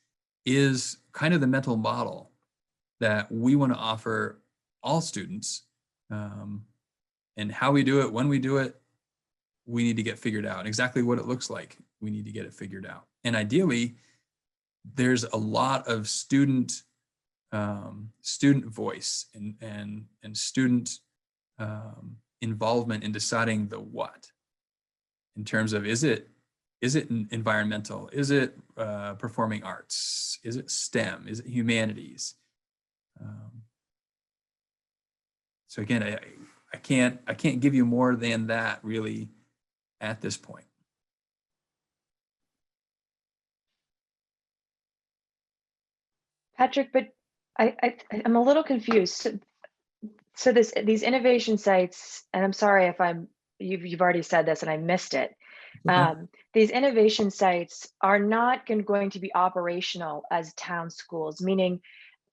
[SPEAKER 2] is kind of the mental model that we want to offer all students. And how we do it, when we do it, we need to get figured out. Exactly what it looks like, we need to get it figured out. And ideally, there's a lot of student voice and student involvement in deciding the what, in terms of, is it environmental, is it performing arts, is it STEM, is it humanities? So again, I can't give you more than that really at this point.
[SPEAKER 3] Patrick, but I'm a little confused. So these innovation sites, and I'm sorry if you've already said this and I missed it.
[SPEAKER 2] Okay.
[SPEAKER 3] These innovation sites are not going to be operational as town schools, meaning,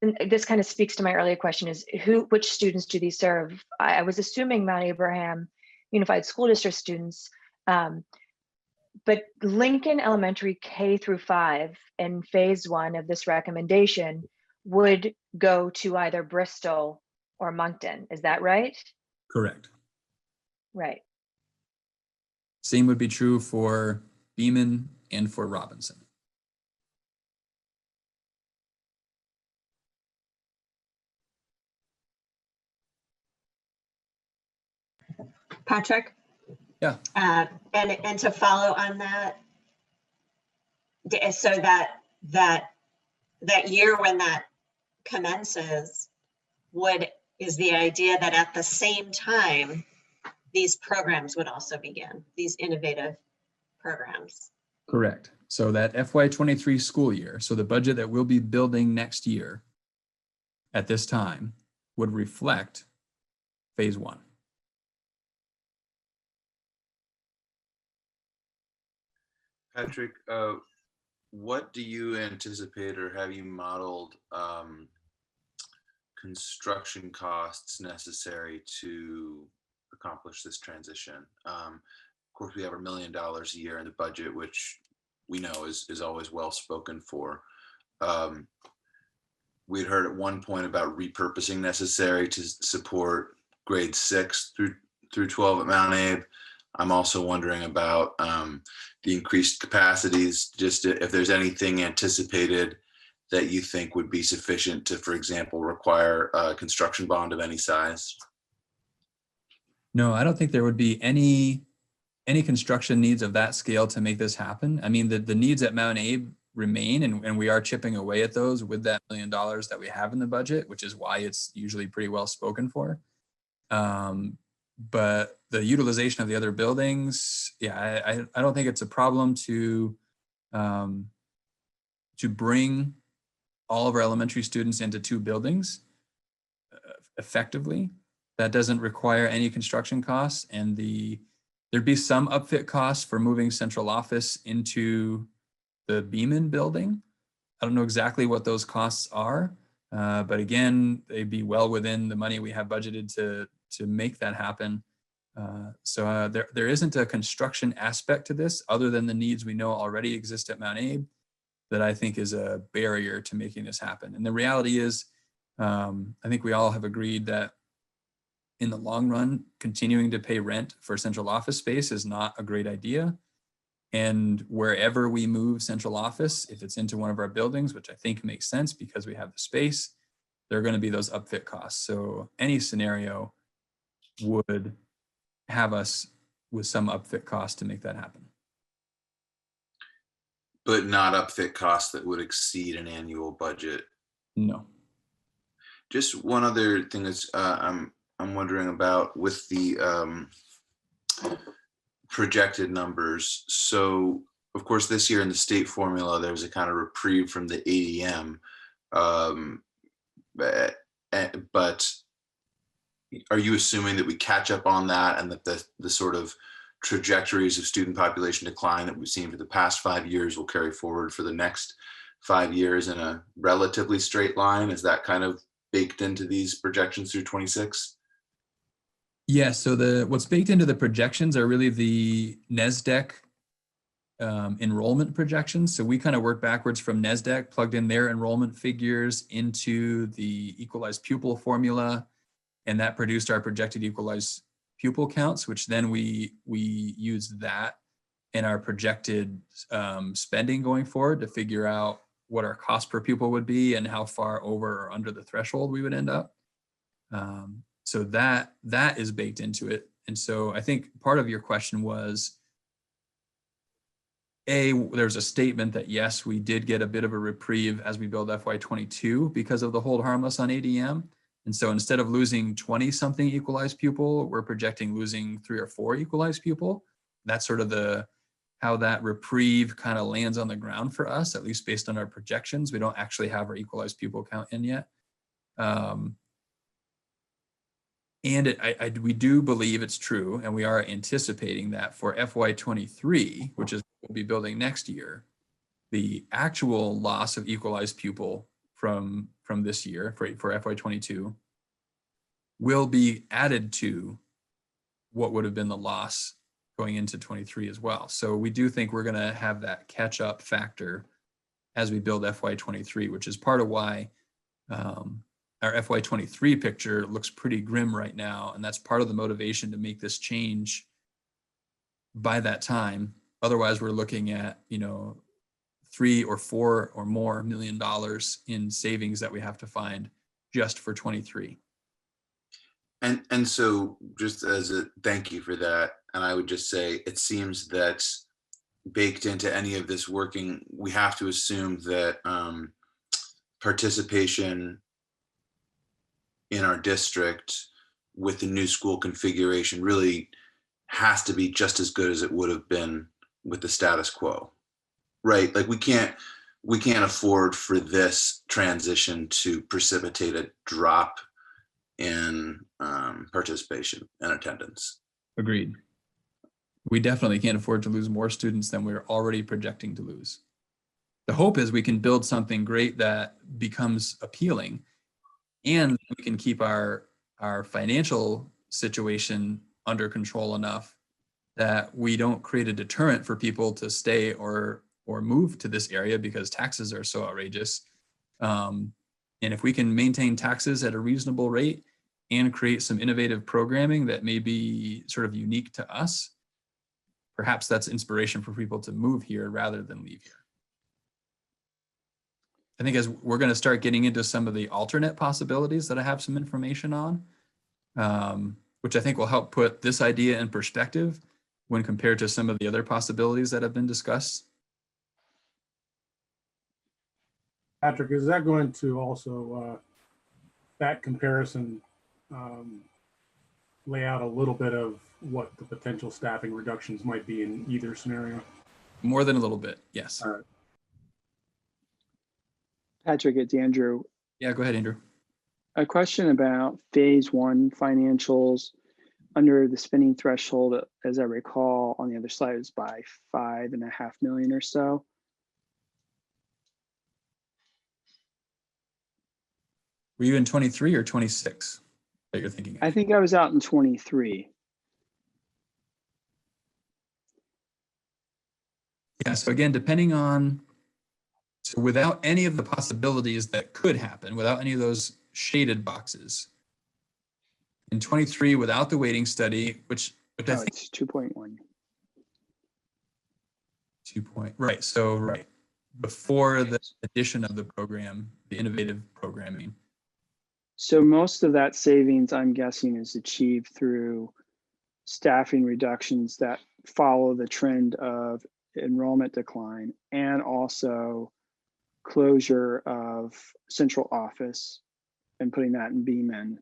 [SPEAKER 3] and this kind of speaks to my earlier question, is which students do these serve? I was assuming Mount Abraham Unified School District students, but Lincoln Elementary K through 5 in phase 1 of this recommendation would go to either Bristol or Moncton. Is that right?
[SPEAKER 2] Correct.
[SPEAKER 3] Right.
[SPEAKER 2] Same would be true for Beeman and for Robinson.
[SPEAKER 5] Patrick?
[SPEAKER 2] Yeah.
[SPEAKER 5] And to follow on that, so that year when that commences, is the idea that at the same time, these programs would also begin, these innovative programs.
[SPEAKER 2] Correct. So that FY23 school year, so the budget that we'll be building next year at this time would reflect phase 1.
[SPEAKER 7] Patrick, what do you anticipate, or have you modeled construction costs necessary to accomplish this transition? Of course, we have $1 million a year in the budget, which we know is always well spoken for. We'd heard at one point about repurposing necessary to support grades 6 through 12 at Mount Abe. I'm also wondering about the increased capacities, just if there's anything anticipated that you think would be sufficient to, for example, require a construction bond of any size.
[SPEAKER 2] No, I don't think there would be any construction needs of that scale to make this happen. I mean, the needs at Mount Abe remain, and we are chipping away at those with that $1 million that we have in the budget, which is why it's usually pretty well spoken for. But the utilization of the other buildings, yeah, I don't think it's a problem to bring all of our elementary students into 2 buildings effectively. That doesn't require any construction costs, and there'd be some upfit costs for moving central office into the Beeman building. I don't know exactly what those costs are, but again, they'd be well within the money we have budgeted to make that happen. So there isn't a construction aspect to this other than the needs we know already exist at Mount Abe that I think is a barrier to making this happen. And the reality is, I think we all have agreed that in the long run, continuing to pay rent for central office space is not a great idea. And wherever we move central office, if it's into one of our buildings, which I think makes sense because we have the space, there are going to be those upfit costs. So any scenario would have us with some upfit cost to make that happen.
[SPEAKER 7] But not upfit costs that would exceed an annual budget.
[SPEAKER 2] No.
[SPEAKER 7] Just one other thing is I'm wondering about with the projected numbers. So of course, this year in the state formula, there's a kind of reprieve from the ADM, but are you assuming that we catch up on that and that the sort of trajectories of student population decline that we've seen for the past 5 years will carry forward for the next 5 years in a relatively straight line? Is that kind of baked into these projections through 26?
[SPEAKER 2] Yeah, so what's baked into the projections are really the NESDEC enrollment projections. So we kind of worked backwards from NESDEC, plugged in their enrollment figures into the equalized pupil formula, and that produced our projected equalized pupil counts, which then we used that in our projected spending going forward to figure out what our cost per pupil would be and how far over or under the threshold we would end up. So that is baked into it. And so I think part of your question was, there's a statement that yes, we did get a bit of a reprieve as we build FY22 because of the hold harmless on ADM. And so instead of losing 20 something equalized pupil, we're projecting losing 3 or 4 equalized pupil. That's sort of how that reprieve kind of lands on the ground for us, at least based on our projections. We don't actually have our equalized pupil count in yet. And we do believe it's true, and we are anticipating that for FY23, which is what we'll be building next year, the actual loss of equalized pupil from this year for FY22 will be added to what would have been the loss going into 23 as well. So we do think we're going to have that catch up factor as we build FY23, which is part of why our FY23 picture looks pretty grim right now. And that's part of the motivation to make this change by that time. Otherwise, we're looking at, $3 or $4 or more million in savings that we have to find just for 23.
[SPEAKER 7] And so just as a thank you for that, and I would just say it seems that baked into any of this working, we have to assume that participation in our district with the new school configuration really has to be just as good as it would have been with the status quo, right? Like we can't afford for this transition to precipitate a drop in participation and attendance.
[SPEAKER 2] Agreed. We definitely can't afford to lose more students than we're already projecting to lose. The hope is we can build something great that becomes appealing, and we can keep our financial situation under control enough that we don't create a deterrent for people to stay or move to this area because taxes are so outrageous. And if we can maintain taxes at a reasonable rate and create some innovative programming that may be sort of unique to us, perhaps that's inspiration for people to move here rather than leave here. I think as we're going to start getting into some of the alternate possibilities that I have some information on, which I think will help put this idea in perspective when compared to some of the other possibilities that have been discussed.
[SPEAKER 8] Patrick, is that going to also, that comparison, lay out a little bit of what the potential staffing reductions might be in either scenario?
[SPEAKER 2] More than a little bit, yes.
[SPEAKER 8] All right.
[SPEAKER 9] Patrick, it's Andrew.
[SPEAKER 2] Yeah, go ahead, Andrew.
[SPEAKER 9] A question about phase 1 financials under the spending threshold, as I recall, on the other slide is by $5.5 million or so.
[SPEAKER 2] Were you in 23 or 26 that you're thinking of?
[SPEAKER 9] I think I was out in 23.
[SPEAKER 2] Yeah, so again, depending on, so without any of the possibilities that could happen, without any of those shaded boxes, in 23, without the weighting study, which I think
[SPEAKER 9] it's 2.1.
[SPEAKER 2] 2 point, right. So, right. Before the addition of the program, the innovative programming.
[SPEAKER 9] So most of that savings, I'm guessing, is achieved through staffing reductions that follow the trend of enrollment decline and also closure of central office and putting that in Beeman.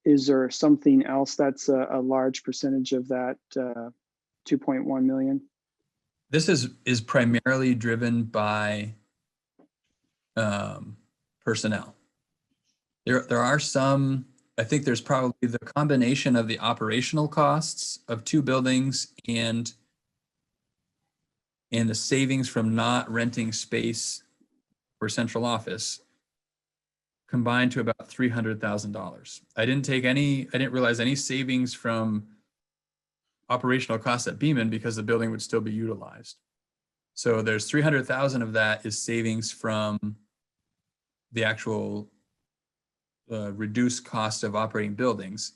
[SPEAKER 9] Is there something else that's a large percentage of that 2.1 million?
[SPEAKER 2] This is primarily driven by personnel. There are some, I think there's probably the combination of the operational costs of 2 buildings and the savings from not renting space for central office combined to about $300,000. I didn't realize any savings from operational costs at Beaman because the building would still be utilized. So there's 300,000 of that is savings from the actual reduced cost of operating buildings.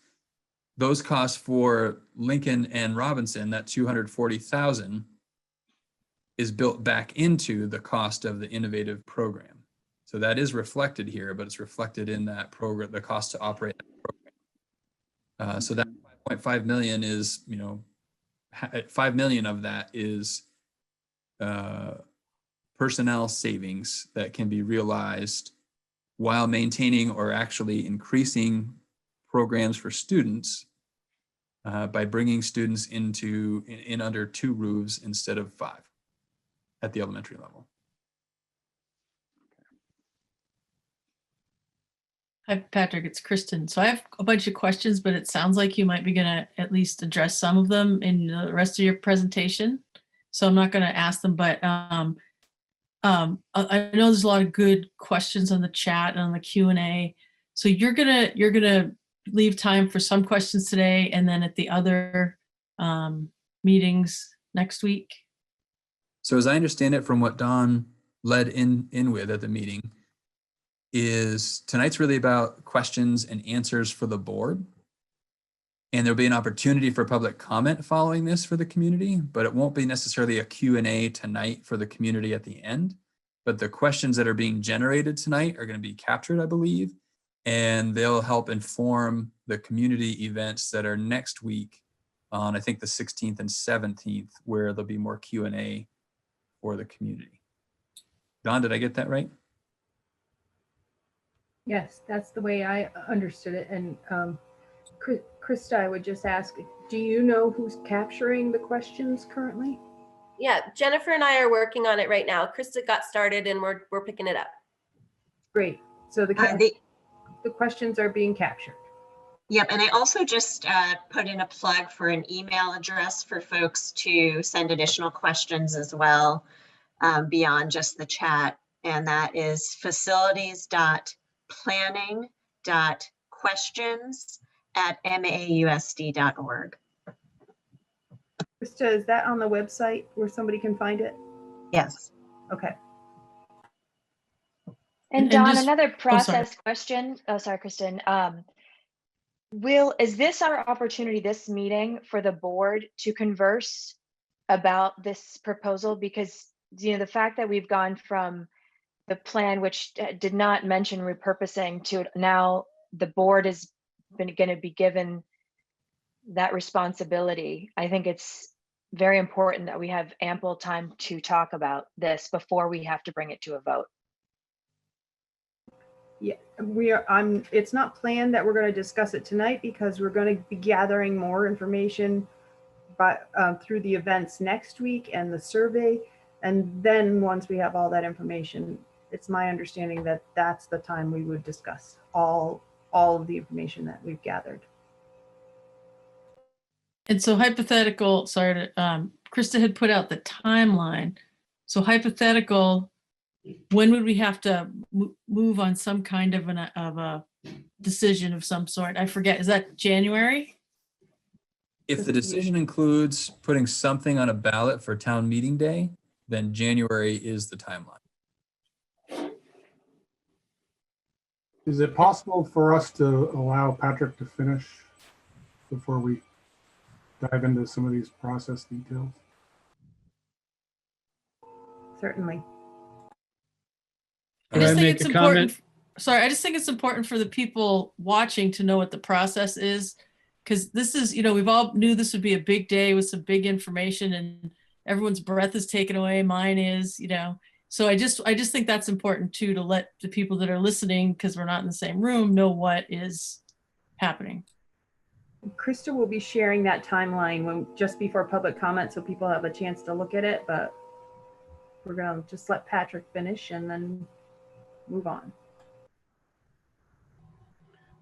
[SPEAKER 2] Those costs for Lincoln and Robinson, that 240,000, is built back into the cost of the innovative program. So that is reflected here, but it's reflected in that program, the cost to operate that program. So that 5.5 million is, 5 million of that is personnel savings that can be realized while maintaining or actually increasing programs for students by bringing students in under 2 roofs instead of 5 at the elementary level.
[SPEAKER 10] Hi, Patrick, it's Kristen. So I have a bunch of questions, but it sounds like you might be going to at least address some of them in the rest of your presentation. So I'm not going to ask them, but I know there's a lot of good questions on the chat and on the Q&A. So you're gonna leave time for some questions today, and then at the other meetings next week.
[SPEAKER 2] So as I understand it from what Don led in with at the meeting, is tonight's really about questions and answers for the board. And there'll be an opportunity for public comment following this for the community, but it won't be necessarily a Q&A tonight for the community at the end. But the questions that are being generated tonight are going to be captured, I believe, and they'll help inform the community events that are next week on, I think, the 16th and 17th, where there'll be more Q&A for the community. Don, did I get that right?
[SPEAKER 1] Yes, that's the way I understood it. And Krista, I would just ask, do you know who's capturing the questions currently?
[SPEAKER 11] Yeah, Jennifer and I are working on it right now. Krista got started and we're picking it up.
[SPEAKER 1] Great. So the questions are being captured.
[SPEAKER 5] Yep, and I also just put in a plug for an email address for folks to send additional questions as well, beyond just the chat. And that is facilities.planning.questions@mausd.org.
[SPEAKER 1] Krista, is that on the website where somebody can find it?
[SPEAKER 5] Yes.
[SPEAKER 1] Okay.
[SPEAKER 3] And Don, another process question. Oh, sorry, Kristen. Is this our opportunity, this meeting, for the board to converse about this proposal? Because the fact that we've gone from the plan, which did not mention repurposing, to now the board is going to be given that responsibility. I think it's very important that we have ample time to talk about this before we have to bring it to a vote.
[SPEAKER 1] Yeah, it's not planned that we're going to discuss it tonight because we're going to be gathering more information through the events next week and the survey. And then once we have all that information, it's my understanding that that's the time we would discuss all of the information that we've gathered.
[SPEAKER 10] And so hypothetical, sorry, Krista had put out the timeline. So hypothetical, when would we have to move on some kind of a decision of some sort? I forget, is that January?
[SPEAKER 2] If the decision includes putting something on a ballot for town meeting day, then January is the timeline.
[SPEAKER 8] Is it possible for us to allow Patrick to finish before we dive into some of these process details?
[SPEAKER 1] Certainly.
[SPEAKER 10] I just think it's important. Sorry, I just think it's important for the people watching to know what the process is, because this is, we've all knew this would be a big day with some big information, and everyone's breath is taken away. Mine is, So I just think that's important too, to let the people that are listening, because we're not in the same room, know what is happening.
[SPEAKER 1] Krista will be sharing that timeline just before public comment, so people have a chance to look at it. But we're gonna just let Patrick finish and then move on.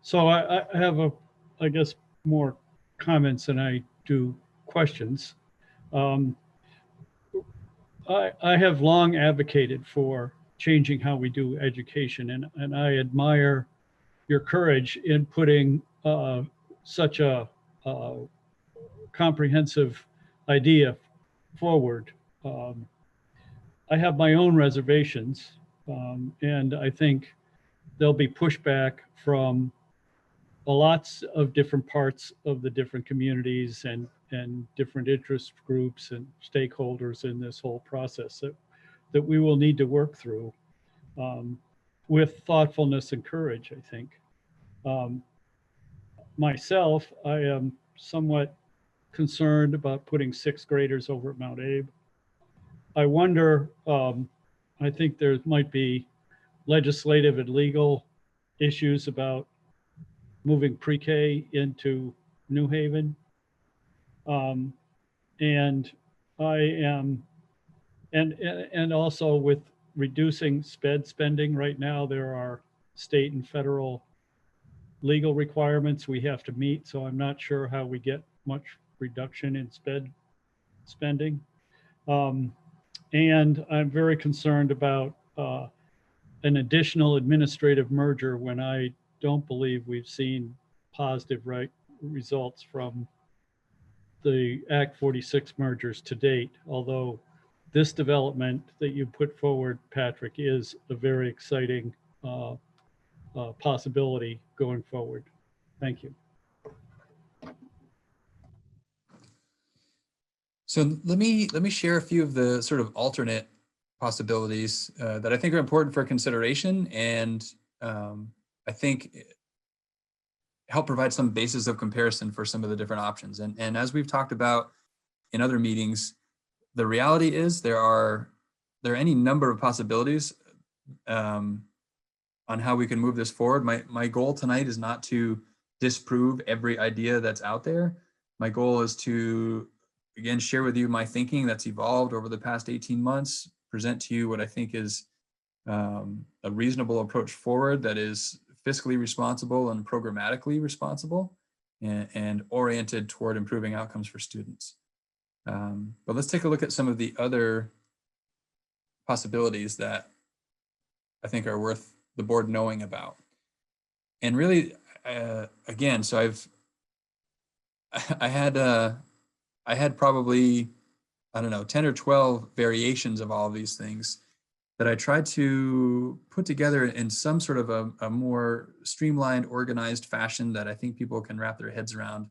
[SPEAKER 12] So I have I guess, more comments than I do questions. I have long advocated for changing how we do education, and I admire your courage in putting such a comprehensive idea forward. I have my own reservations, and I think there'll be pushback from lots of different parts of the different communities and different interest groups and stakeholders in this whole process that we will need to work through with thoughtfulness and courage, I think. Myself, I am somewhat concerned about putting sixth graders over at Mount Abe. I wonder, I think there might be legislative and legal issues about moving pre-K into New Haven. And I am, and also with reducing sped spending right now, there are state and federal legal requirements we have to meet. So I'm not sure how we get much reduction in sped spending. And I'm very concerned about an additional administrative merger when I don't believe we've seen positive results from the Act 46 mergers to date, although this development that you put forward, Patrick, is a very exciting possibility going forward. Thank you.
[SPEAKER 2] So let me share a few of the sort of alternate possibilities that I think are important for consideration, and I think help provide some basis of comparison for some of the different options. And as we've talked about in other meetings, the reality is there are any number of possibilities on how we can move this forward. My goal tonight is not to disprove every idea that's out there. My goal is to, again, share with you my thinking that's evolved over the past 18 months, present to you what I think is a reasonable approach forward that is fiscally responsible and programmatically responsible and oriented toward improving outcomes for students. But let's take a look at some of the other possibilities that I think are worth the board knowing about. And really, again, so I had probably, I don't know, 10 or 12 variations of all of these things that I tried to put together in some sort of a more streamlined, organized fashion that I think people can wrap their heads around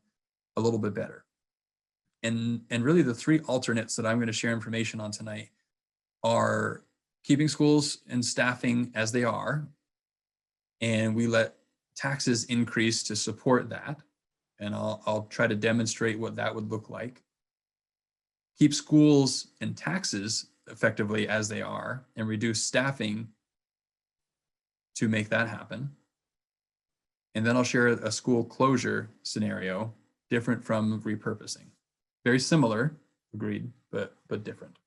[SPEAKER 2] a little bit better. And really the three alternates that I'm going to share information on tonight are keeping schools and staffing as they are, and we let taxes increase to support that. And I'll try to demonstrate what that would look like. Keep schools and taxes effectively as they are and reduce staffing to make that happen. And then I'll share a school closure scenario different from repurposing. Very similar, agreed, but different.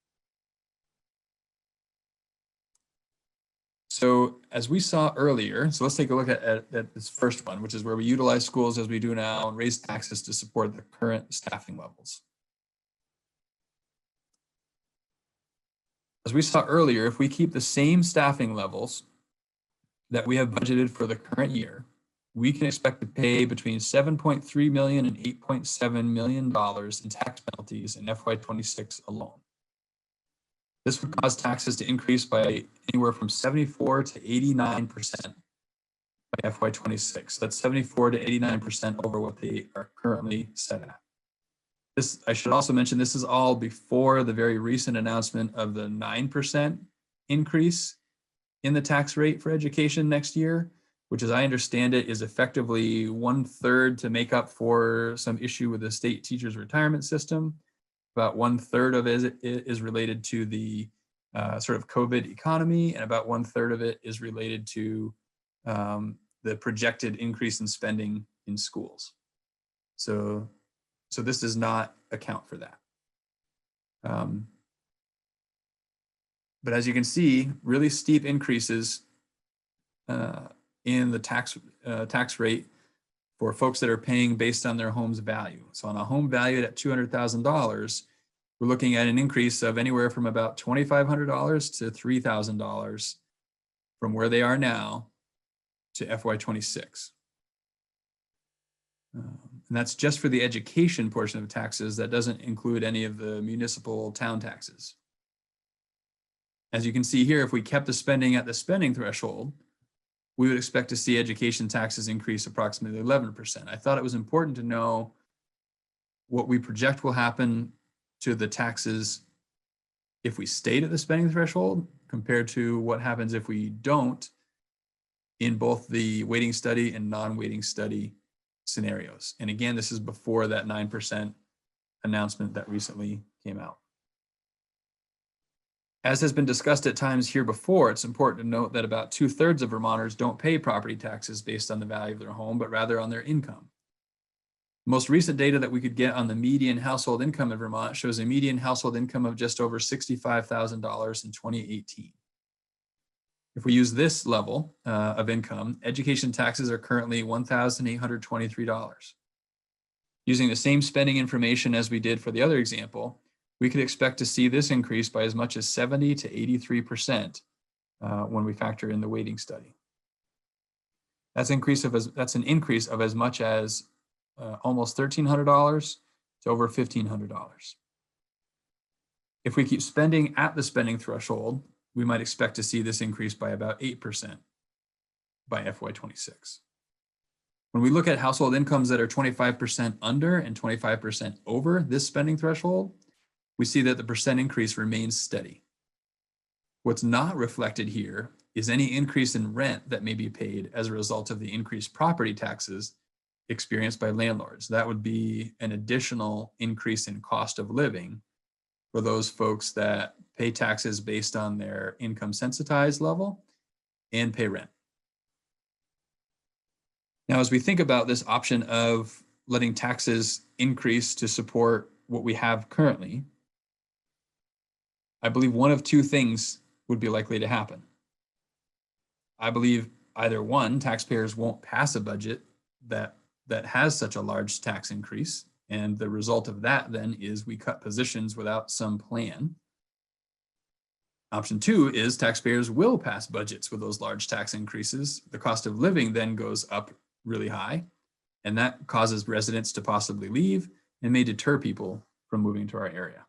[SPEAKER 2] So as we saw earlier, so let's take a look at this first one, which is where we utilize schools as we do now and raise taxes to support the current staffing levels. As we saw earlier, if we keep the same staffing levels that we have budgeted for the current year, we can expect to pay between $7.3 million and $8.7 million in tax penalties in FY26 alone. This would cause taxes to increase by anywhere from 74 to 89% by FY26. That's 74 to 89% over what they are currently set at. This, I should also mention, this is all before the very recent announcement of the 9% increase in the tax rate for education next year, which, as I understand it, is effectively 1/3 to make up for some issue with the state teachers retirement system. About 1/3 of it is related to the sort of COVID economy, and about 1/3 of it is related to the projected increase in spending in schools. So this does not account for that. But as you can see, really steep increases in the tax rate for folks that are paying based on their home's value. So on a home valued at $200,000, we're looking at an increase of anywhere from about $2,500 to $3,000 from where they are now to FY26. And that's just for the education portion of taxes. That doesn't include any of the municipal town taxes. As you can see here, if we kept the spending at the spending threshold, we would expect to see education taxes increase approximately 11%. I thought it was important to know what we project will happen to the taxes if we stayed at the spending threshold compared to what happens if we don't in both the weighting study and non-weighting study scenarios. And again, this is before that 9% announcement that recently came out. As has been discussed at times here before, it's important to note that about 2/3 of Vermonters don't pay property taxes based on the value of their home, but rather on their income. Most recent data that we could get on the median household income in Vermont shows a median household income of just over $65,000 in 2018. If we use this level of income, education taxes are currently $1,823. Using the same spending information as we did for the other example, we could expect to see this increase by as much as 70 to 83% when we factor in the weighting study. That's an increase of as much as almost $1,300 to over $1,500. If we keep spending at the spending threshold, we might expect to see this increase by about 8% by FY26. When we look at household incomes that are 25% under and 25% over this spending threshold, we see that the percent increase remains steady. What's not reflected here is any increase in rent that may be paid as a result of the increased property taxes experienced by landlords. That would be an additional increase in cost of living for those folks that pay taxes based on their income sensitized level and pay rent. Now, as we think about this option of letting taxes increase to support what we have currently, I believe one of two things would be likely to happen. I believe either one, taxpayers won't pass a budget that has such a large tax increase, and the result of that then is we cut positions without some plan. Option two is taxpayers will pass budgets with those large tax increases. The cost of living then goes up really high, and that causes residents to possibly leave and may deter people from moving to our area.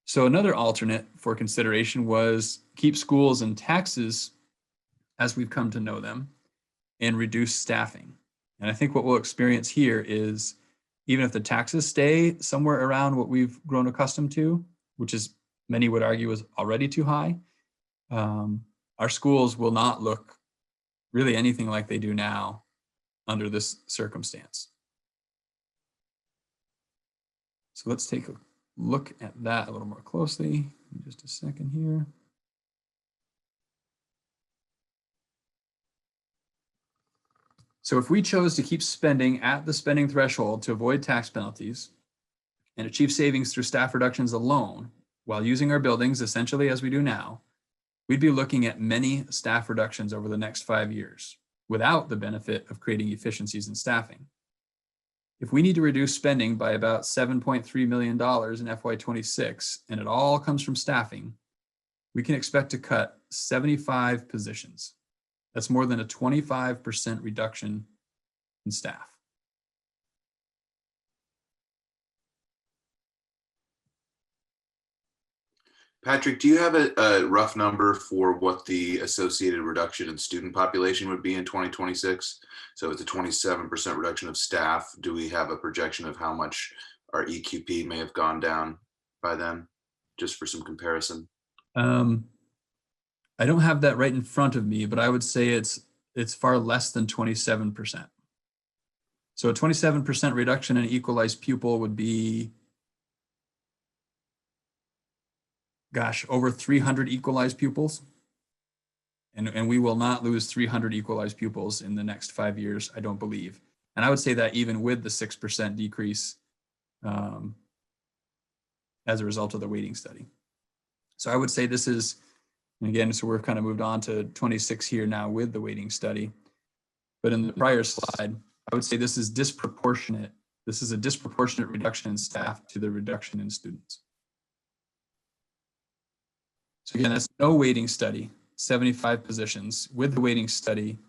[SPEAKER 2] So another alternate for consideration was keep schools and taxes as we've come to know them and reduce staffing. And I think what we'll experience here is even if the taxes stay somewhere around what we've grown accustomed to, which is many would argue is already too high, our schools will not look really anything like they do now under this circumstance. So let's take a look at that a little more closely in just a second here. So if we chose to keep spending at the spending threshold to avoid tax penalties and achieve savings through staff reductions alone, while using our buildings essentially as we do now, we'd be looking at many staff reductions over the next 5 years without the benefit of creating efficiencies in staffing. If we need to reduce spending by about $7.3 million in FY26, and it all comes from staffing, we can expect to cut 75 positions. That's more than a 25% reduction in staff.
[SPEAKER 7] Patrick, do you have a rough number for what the associated reduction in student population would be in 2026? So it's a 27% reduction of staff. Do we have a projection of how much our EQP may have gone down by then, just for some comparison?
[SPEAKER 2] I don't have that right in front of me, but I would say it's far less than 27%. So a 27% reduction in equalized pupil would be, gosh, over 300 equalized pupils. And we will not lose 300 equalized pupils in the next 5 years, I don't believe. And I would say that even with the 6% decrease as a result of the weighting study. So I would say this is, and again, so we've kind of moved on to 26 here now with the weighting study. But in the prior slide, I would say this is disproportionate. This is a disproportionate reduction in staff to the reduction in students. So again, that's no weighting study. 75 positions. With the waiting study,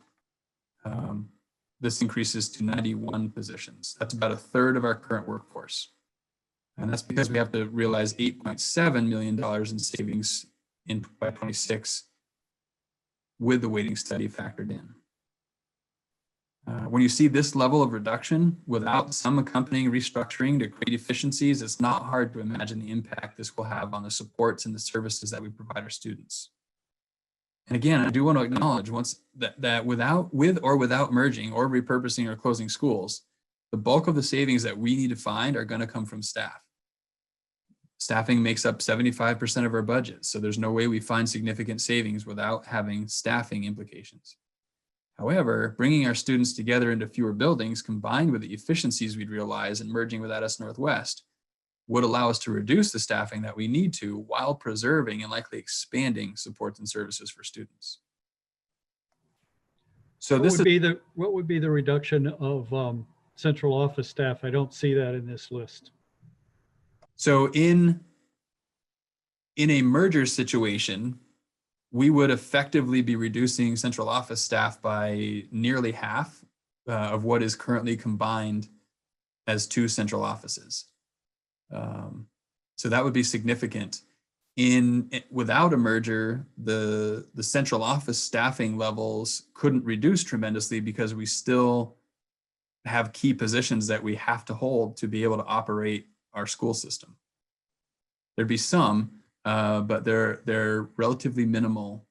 [SPEAKER 2] this increases to 91 positions. That's about a third of our current workforce. And that's because we have to realize $8.7 million in savings by 26 with the waiting study factored in. When you see this level of reduction without some accompanying restructuring to create efficiencies, it's not hard to imagine the impact this will have on the supports and the services that we provide our students. And again, I do want to acknowledge that with or without merging or repurposing or closing schools, the bulk of the savings that we need to find are going to come from staff. Staffing makes up 75% of our budget, so there's no way we find significant savings without having staffing implications. However, bringing our students together into fewer buildings combined with the efficiencies we'd realize in merging with ADS Northwest would allow us to reduce the staffing that we need to while preserving and likely expanding supports and services for students. So
[SPEAKER 12] what would be the reduction of central office staff? I don't see that in this list.
[SPEAKER 2] So in a merger situation, we would effectively be reducing central office staff by nearly half of what is currently combined as 2 central offices. So that would be significant. Without a merger, the central office staffing levels couldn't reduce tremendously because we still have key positions that we have to hold to be able to operate our school system. There'd be some, but they're relatively minimal,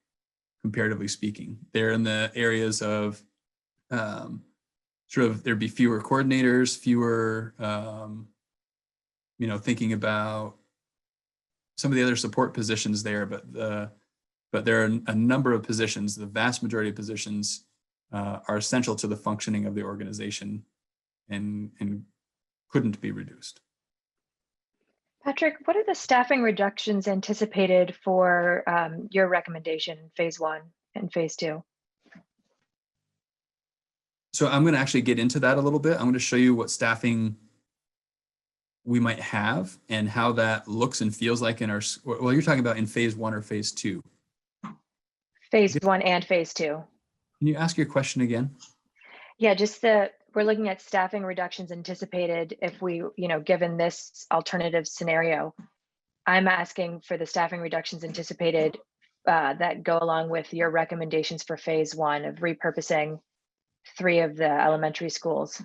[SPEAKER 2] comparatively speaking. They're in the areas of there'd be fewer coordinators, fewer, thinking about some of the other support positions there, but there are a number of positions. The vast majority of positions are essential to the functioning of the organization and couldn't be reduced.
[SPEAKER 3] Patrick, what are the staffing reductions anticipated for your recommendation, phase 1 and phase 2?
[SPEAKER 2] So I'm going to actually get into that a little bit. I'm going to show you what staffing we might have and how that looks and feels like in our, well, you're talking about in phase 1 or phase 2?
[SPEAKER 3] Phase 1 and phase 2.
[SPEAKER 2] Can you ask your question again?
[SPEAKER 3] Yeah, we're looking at staffing reductions anticipated if we, given this alternative scenario. I'm asking for the staffing reductions anticipated that go along with your recommendations for phase 1 of repurposing 3 of the elementary schools.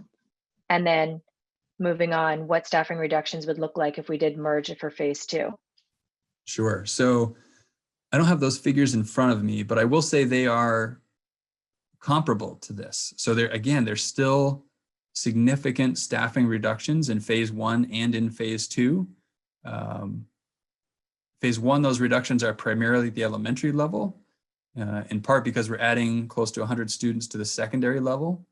[SPEAKER 3] And then moving on, what staffing reductions would look like if we did merge it for phase 2.
[SPEAKER 2] Sure. So I don't have those figures in front of me, but I will say they are comparable to this. So there's still significant staffing reductions in phase 1 and in phase 2. Phase 1, those reductions are primarily at the elementary level, in part because we're adding close to 100 students to the secondary level.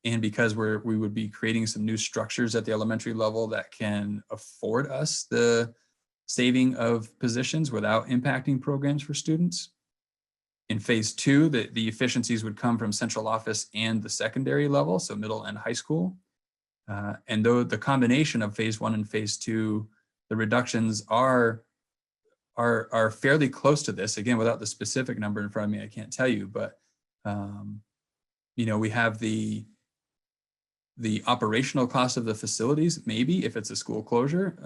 [SPEAKER 2] And because we would be creating some new structures at the elementary level that can afford us the saving of positions without impacting programs for students. In phase 2, the efficiencies would come from central office and the secondary level, so middle and high school. And though the combination of phase 1 and phase 2, the reductions are fairly close to this. Again, without the specific number in front of me, I can't tell you, but we have the operational cost of the facilities, maybe if it's a school closure,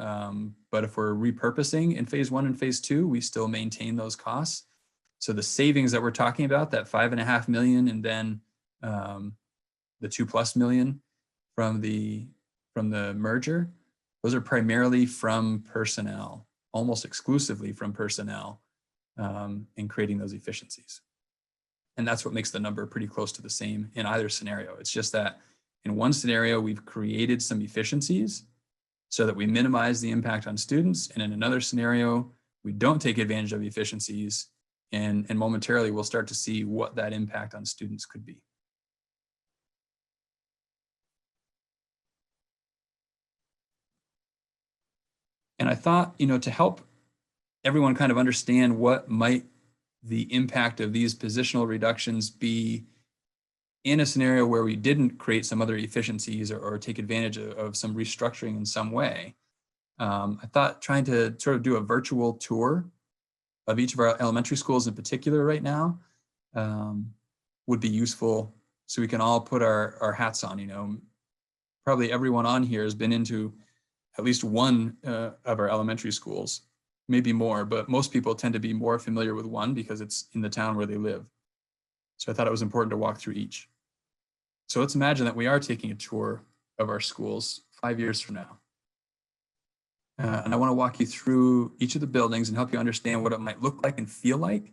[SPEAKER 2] but if we're repurposing in phase 1 and phase 2, we still maintain those costs. So the savings that we're talking about, that $5.5 million, and then the $2+ million from the merger, those are primarily from personnel, almost exclusively from personnel, in creating those efficiencies. And that's what makes the number pretty close to the same in either scenario. It's just that in one scenario, we've created some efficiencies so that we minimize the impact on students. And in another scenario, we don't take advantage of efficiencies, and momentarily we'll start to see what that impact on students could be. And I thought, to help everyone kind of understand what might the impact of these positional reductions be in a scenario where we didn't create some other efficiencies or take advantage of some restructuring in some way, I thought trying to sort of do a virtual tour of each of our elementary schools in particular right now would be useful, so we can all put our hats on. You know, probably everyone on here has been into at least one of our elementary schools, maybe more, but most people tend to be more familiar with one because it's in the town where they live. So I thought it was important to walk through each. So let's imagine that we are taking a tour of our schools 5 years from now. And I want to walk you through each of the buildings and help you understand what it might look like and feel like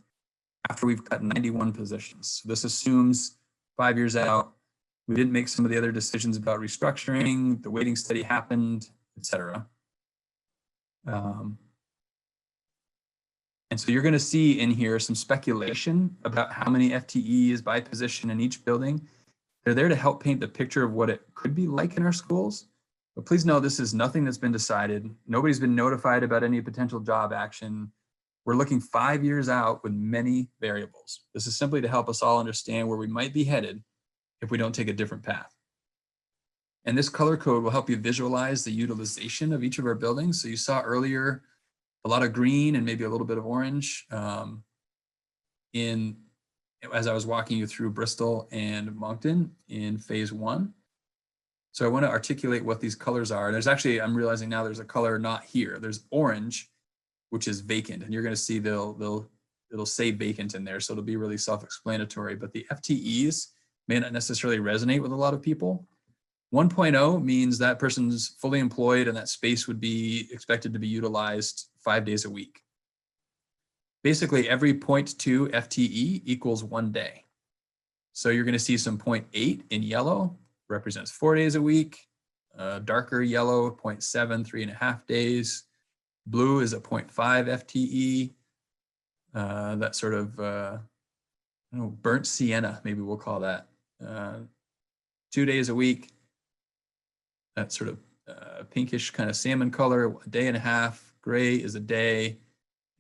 [SPEAKER 2] after we've cut 91 positions. So this assumes 5 years out, we didn't make some of the other decisions about restructuring, the waiting study happened, etc. And so you're going to see in here some speculation about how many FTEs by position in each building. They're there to help paint the picture of what it could be like in our schools. But please know this is nothing that's been decided. Nobody's been notified about any potential job action. We're looking 5 years out with many variables. This is simply to help us all understand where we might be headed if we don't take a different path. And this color code will help you visualize the utilization of each of our buildings. So you saw earlier a lot of green and maybe a little bit of orange as I was walking you through Bristol and Moncton in phase 1. So I want to articulate what these colors are. There's actually, I'm realizing now there's a color not here. There's orange, which is vacant, and you're going to see it'll say vacant in there, so it'll be really self-explanatory. But the FTEs may not necessarily resonate with a lot of people. 1.0 means that person's fully employed and that space would be expected to be utilized 5 days a week. Basically, every 0.2 FTE equals 1 day. So you're going to see some 0.8 in yellow, represents 4 days a week. Darker yellow, 0.7, 3.5 days. Blue is a 0.5 FTE. That sort of burnt sienna, maybe we'll call that. 2 days a week. That sort of pinkish kind of salmon color, a day and a half. Gray is a day.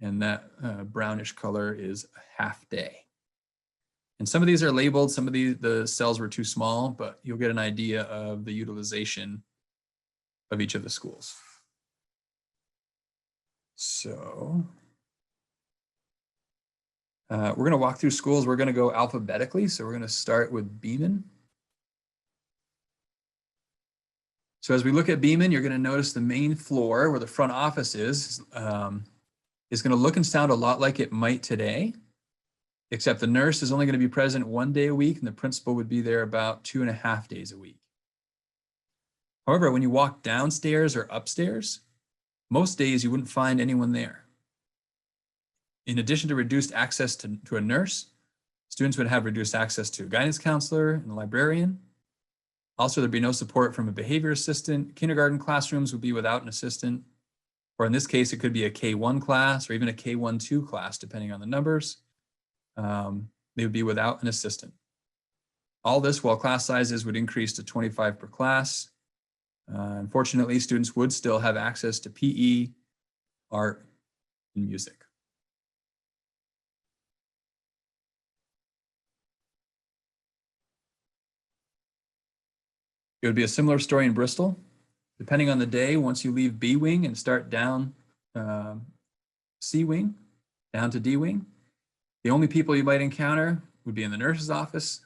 [SPEAKER 2] And that brownish color is a half day. And some of these are labeled, some of the cells were too small, but you'll get an idea of the utilization of each of the schools. So we're going to walk through schools. We're going to go alphabetically. So we're going to start with Beeman. So as we look at Beeman, you're going to notice the main floor where the front office is going to look and sound a lot like it might today, except the nurse is only going to be present 1 day a week and the principal would be there about 2.5 days a week. However, when you walk downstairs or upstairs, most days you wouldn't find anyone there. In addition to reduced access to a nurse, students would have reduced access to a guidance counselor and a librarian. Also, there'd be no support from a behavior assistant. Kindergarten classrooms would be without an assistant. Or in this case, it could be a K1 class or even a K1-2 class, depending on the numbers. They would be without an assistant. All this while class sizes would increase to 25 per class. Unfortunately, students would still have access to PE, art, and music. It would be a similar story in Bristol. Depending on the day, once you leave B wing and start down C wing, down to D wing, the only people you might encounter would be in the nurse's office,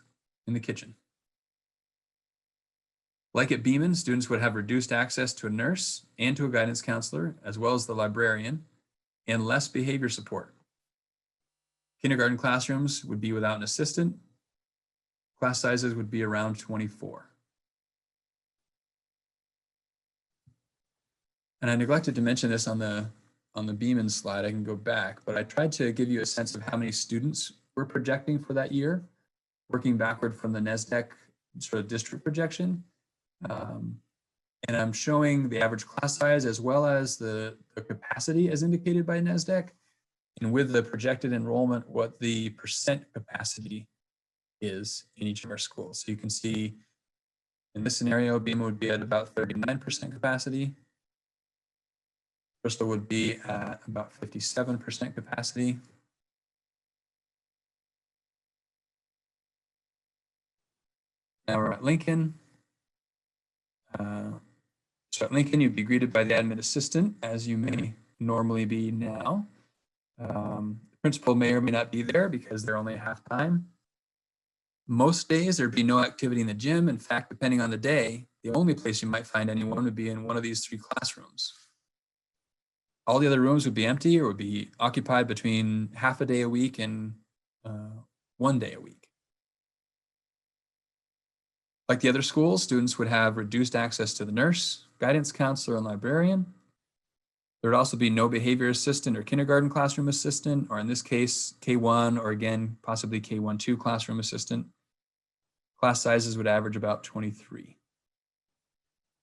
[SPEAKER 2] in the kitchen. Like at Beeman, students would have reduced access to a nurse and to a guidance counselor, as well as the librarian, and less behavior support. Kindergarten classrooms would be without an assistant. Class sizes would be around 24. And I neglected to mention this on the Beeman slide. I can go back, but I tried to give you a sense of how many students we're projecting for that year, working backward from the NESDEC sort of district projection. And I'm showing the average class size as well as the capacity as indicated by NESDEC. And with the projected enrollment, what the percent capacity is in each of our schools. So you can see in this scenario, Beeman would be at about 39% capacity. Bristol would be at about 57% capacity. Now we're at Lincoln. So at Lincoln, you'd be greeted by the admin assistant, as you may normally be now. The principal may or may not be there because they're only half time. Most days there'd be no activity in the gym. In fact, depending on the day, the only place you might find anyone would be in one of these 3 classrooms. All the other rooms would be empty or would be occupied between half a day a week and 1 day a week. Like the other schools, students would have reduced access to the nurse, guidance counselor, and librarian. There would also be no behavior assistant or kindergarten classroom assistant, or in this case, K1, or again, possibly K1-2 classroom assistant. Class sizes would average about 23.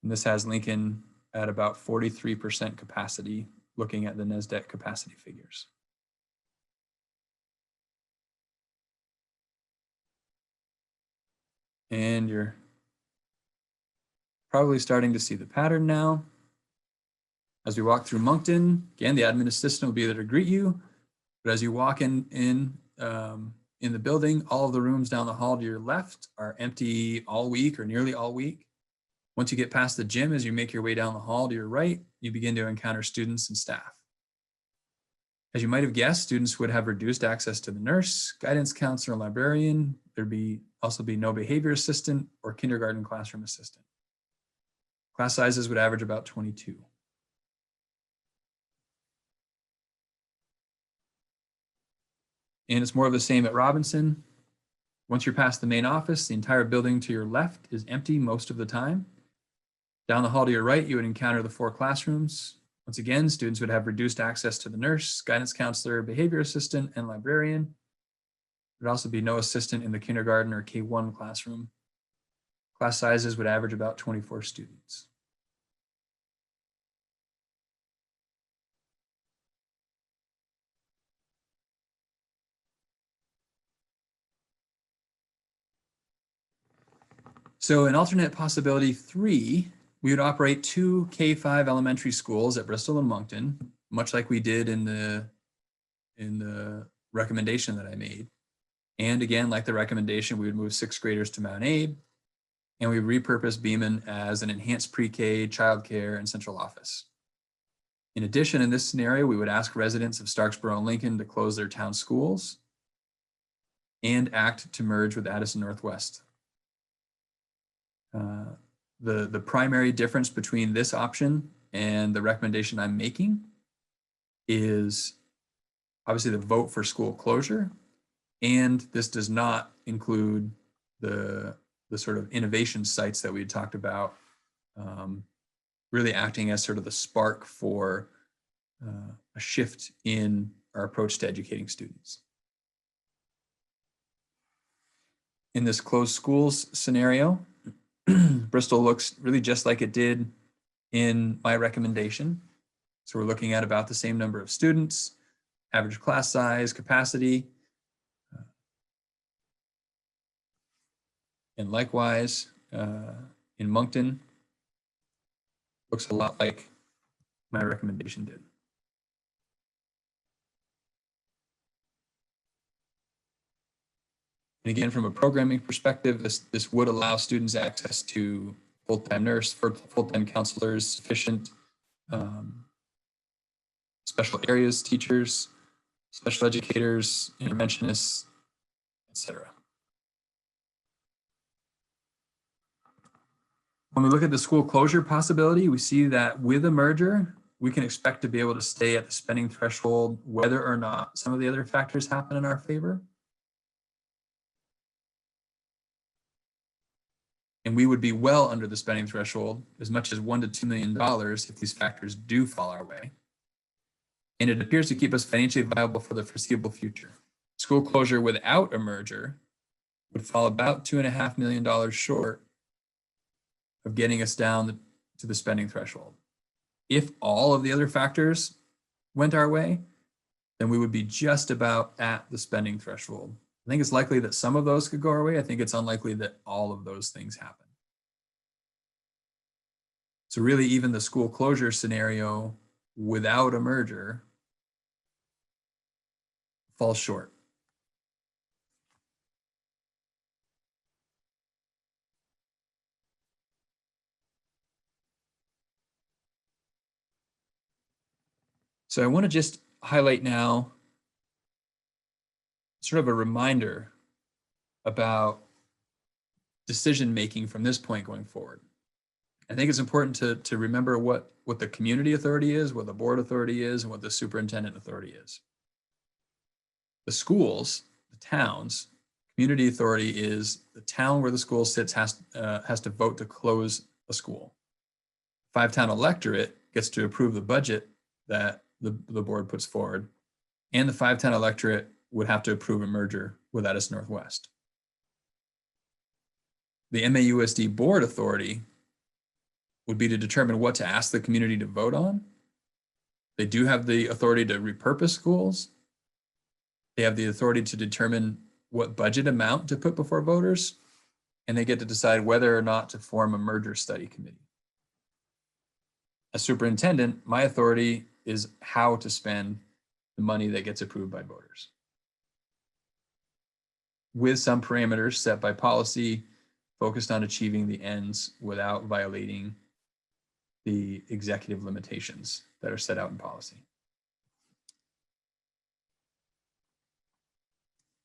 [SPEAKER 2] And this has Lincoln at about 43% capacity, looking at the NSDEC capacity figures. And you're probably starting to see the pattern now. As we walk through Moncton, again, the admin assistant will be there to greet you. But as you walk in the building, all of the rooms down the hall to your left are empty all week or nearly all week. Once you get past the gym, as you make your way down the hall to your right, you begin to encounter students and staff. As you might have guessed, students would have reduced access to the nurse, guidance counselor, and librarian. There'd also be no behavior assistant or kindergarten classroom assistant. Class sizes would average about 22. And it's more of the same at Robinson. Once you're past the main office, the entire building to your left is empty most of the time. Down the hall to your right, you would encounter the 4 classrooms. Once again, students would have reduced access to the nurse, guidance counselor, behavior assistant, and librarian. There would also be no assistant in the kindergarten or K1 classroom. Class sizes would average about 24 students. So in alternate possibility 3, we would operate 2 K-5 elementary schools at Bristol and Moncton, much like we did in the recommendation that I made. And again, like the recommendation, we would move 6th graders to Mount Abe, and we repurpose Beeman as an enhanced pre-K, childcare, and central office. In addition, in this scenario, we would ask residents of Starksboro and Lincoln to close their town schools and act to merge with Addison Northwest. The primary difference between this option and the recommendation I'm making is obviously the vote for school closure, and this does not include the sort of innovation sites that we had talked about, really acting as sort of the spark for a shift in our approach to educating students. In this closed schools scenario, Bristol looks really just like it did in my recommendation. So we're looking at about the same number of students, average class size, capacity. And likewise, in Moncton, looks a lot like my recommendation did. And again, from a programming perspective, this would allow students access to full-time nurse, full-time counselors, sufficient special areas teachers, special educators, interventionists, etc. When we look at the school closure possibility, we see that with a merger, we can expect to be able to stay at the spending threshold whether or not some of the other factors happen in our favor. And we would be well under the spending threshold, as much as $1 to $2 million if these factors do fall our way. And it appears to keep us financially viable for the foreseeable future. School closure without a merger would fall about $2.5 million short of getting us down to the spending threshold. If all of the other factors went our way, then we would be just about at the spending threshold. I think it's likely that some of those could go our way. I think it's unlikely that all of those things happen. So really, even the school closure scenario without a merger falls short. So I want to just highlight now sort of a reminder about decision making from this point going forward. I think it's important to remember what the community authority is, what the board authority is, and what the superintendent authority is. The schools, the towns, community authority is the town where the school sits has to vote to close a school. 5-town electorate gets to approve the budget that the board puts forward, and the 5-town electorate would have to approve a merger with Addis Northwest. The MAUSD board authority would be to determine what to ask the community to vote on. They do have the authority to repurpose schools. They have the authority to determine what budget amount to put before voters, and they get to decide whether or not to form a merger study committee. As superintendent, my authority is how to spend the money that gets approved by voters, with some parameters set by policy focused on achieving the ends without violating the executive limitations that are set out in policy.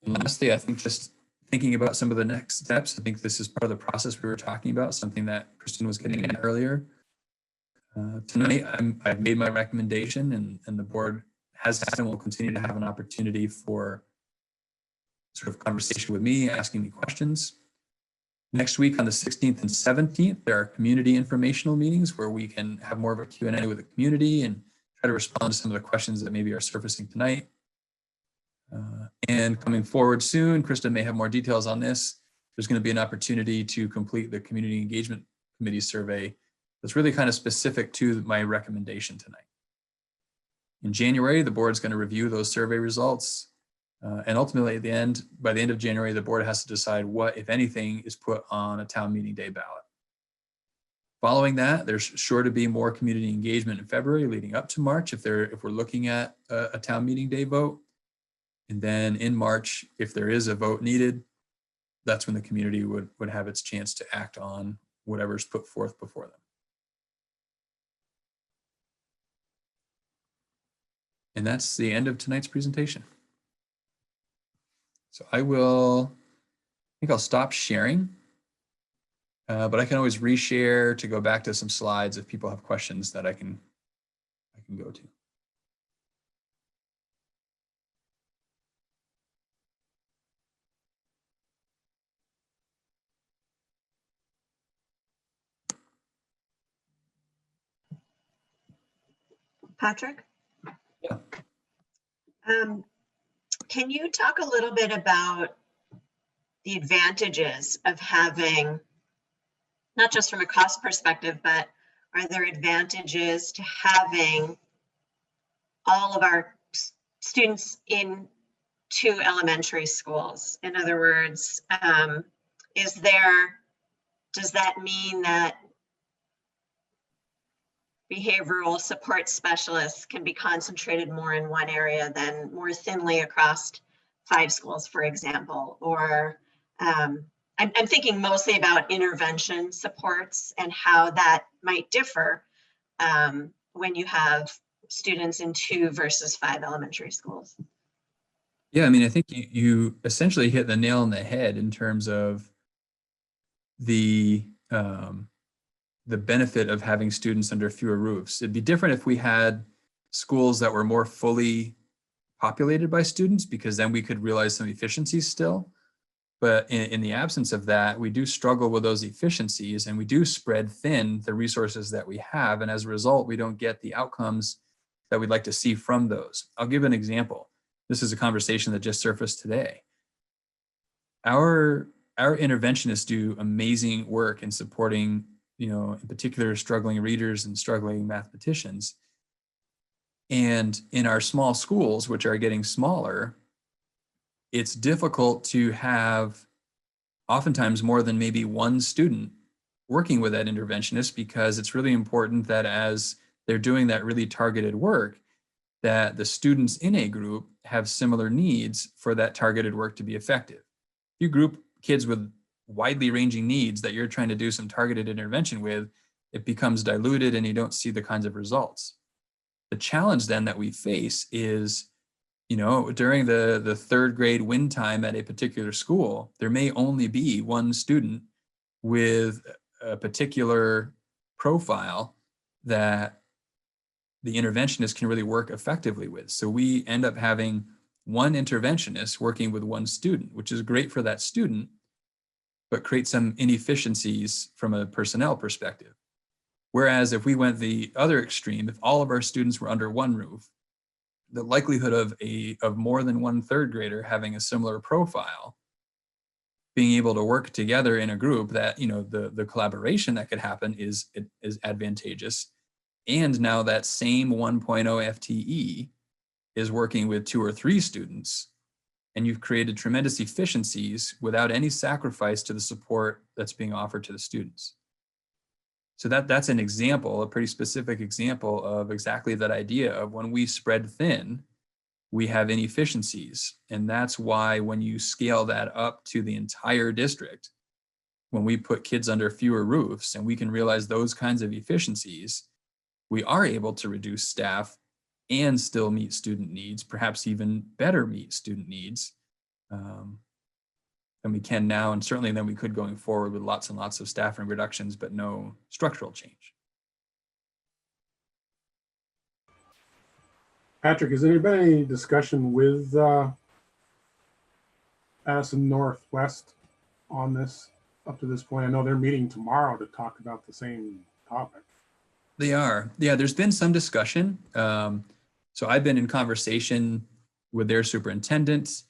[SPEAKER 2] And lastly, I think just thinking about some of the next steps, I think this is part of the process we were talking about, something that Kristen was getting at earlier. Tonight, I've made my recommendation, and the board has had and will continue to have an opportunity for sort of conversation with me, asking me questions. Next week on the 16th and 17th, there are community informational meetings where we can have more of a Q&A with the community and try to respond to some of the questions that maybe are surfacing tonight. And coming forward soon, Krista may have more details on this. There's going to be an opportunity to complete the Community Engagement Committee survey that's really kind of specific to my recommendation tonight. In January, the board's going to review those survey results. And ultimately, by the end of January, the board has to decide what, if anything, is put on a town meeting day ballot. Following that, there's sure to be more community engagement in February leading up to March if we're looking at a town meeting day vote. And then in March, if there is a vote needed, that's when the community would have its chance to act on whatever's put forth before them. And that's the end of tonight's presentation. So I think I'll stop sharing, but I can always reshare to go back to some slides if people have questions that I can go to.
[SPEAKER 5] Patrick?
[SPEAKER 2] Yeah.
[SPEAKER 5] Can you talk a little bit about the advantages of having, not just from a cost perspective, but are there advantages to having all of our students in 2 elementary schools? In other words, does that mean that behavioral support specialists can be concentrated more in one area than more thinly across 5 schools, for example? Or I'm thinking mostly about intervention supports and how that might differ when you have students in 2 versus 5 elementary schools.
[SPEAKER 2] Yeah, I mean, I think you essentially hit the nail on the head in terms of the benefit of having students under fewer roofs. It'd be different if we had schools that were more fully populated by students, because then we could realize some efficiencies still. But in the absence of that, we do struggle with those efficiencies, and we do spread thin the resources that we have. And as a result, we don't get the outcomes that we'd like to see from those. I'll give an example. This is a conversation that just surfaced today. Our interventionists do amazing work in supporting, in particular, struggling readers and struggling mathematicians. And in our small schools, which are getting smaller, it's difficult to have oftentimes more than maybe one student working with that interventionist, because it's really important that as they're doing that really targeted work, that the students in a group have similar needs for that targeted work to be effective. If you group kids with widely ranging needs that you're trying to do some targeted intervention with, it becomes diluted and you don't see the kinds of results. The challenge then that we face is during the third grade win time at a particular school, there may only be one student with a particular profile that the interventionist can really work effectively with. So we end up having one interventionist working with one student, which is great for that student, but creates some inefficiencies from a personnel perspective. Whereas if we went the other extreme, if all of our students were under one roof, the likelihood of more than one third grader having a similar profile, being able to work together in a group, that the collaboration that could happen is advantageous. And now that same 1.0 FTE is working with 2 or 3 students, and you've created tremendous efficiencies without any sacrifice to the support that's being offered to the students. So that's an example, a pretty specific example of exactly that idea of when we spread thin, we have inefficiencies. And that's why when you scale that up to the entire district, when we put kids under fewer roofs and we can realize those kinds of efficiencies, we are able to reduce staff and still meet student needs, perhaps even better meet student needs than we can now, and certainly than we could going forward with lots and lots of staffing reductions, but no structural change.
[SPEAKER 8] Patrick, has there been any discussion with Addison Northwest on this up to this point? I know they're meeting tomorrow to talk about the same topic.
[SPEAKER 2] They are. Yeah, there's been some discussion. So I've been in conversation with their superintendents.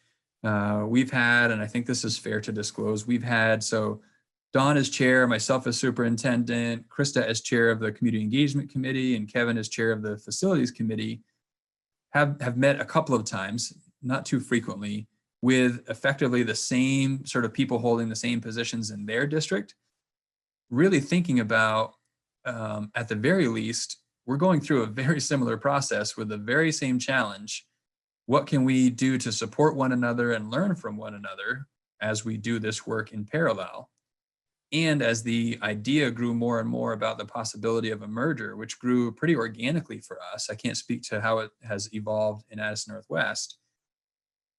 [SPEAKER 2] We've had, and I think this is fair to disclose, we've had, so Dawn as chair, myself as superintendent, Krista as chair of the community engagement committee, and Kevin as chair of the facilities committee, have met a couple of times, not too frequently, with effectively the same sort of people holding the same positions in their district, really thinking about, at the very least, we're going through a very similar process with the very same challenge. What can we do to support one another and learn from one another as we do this work in parallel? And as the idea grew more and more about the possibility of a merger, which grew pretty organically for us, I can't speak to how it has evolved in Addison Northwest,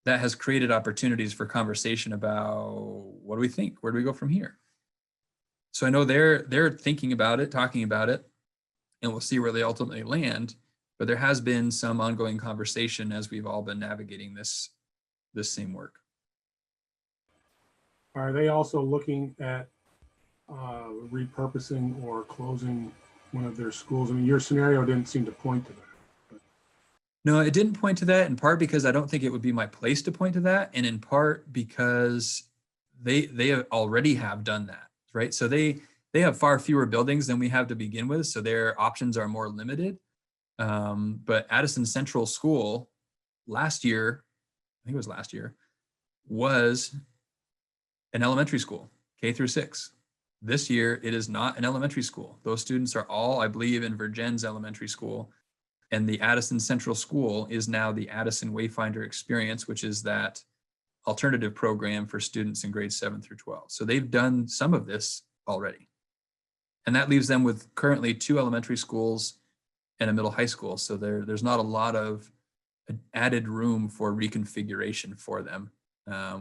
[SPEAKER 2] that has created opportunities for conversation about what do we think? Where do we go from here? So I know they're thinking about it, talking about it, and we'll see where they ultimately land. But there has been some ongoing conversation as we've all been navigating this same work.
[SPEAKER 8] Are they also looking at repurposing or closing one of their schools? I mean, your scenario didn't seem to point to that. But.
[SPEAKER 2] No, it didn't point to that, in part because I don't think it would be my place to point to that, and in part because they already have done that, right? So they have far fewer buildings than we have to begin with, so their options are more limited. But Addison Central School last year, I think it was last year, was an elementary school, K through 6. This year, it is not an elementary school. Those students are all, I believe, in Virgin's elementary school. And the Addison Central School is now the Addison Wayfinder Experience, which is that alternative program for students in grades 7 through 12. So they've done some of this already. And that leaves them with currently 2 elementary schools and a middle high school. So there's not a lot of added room for reconfiguration for them.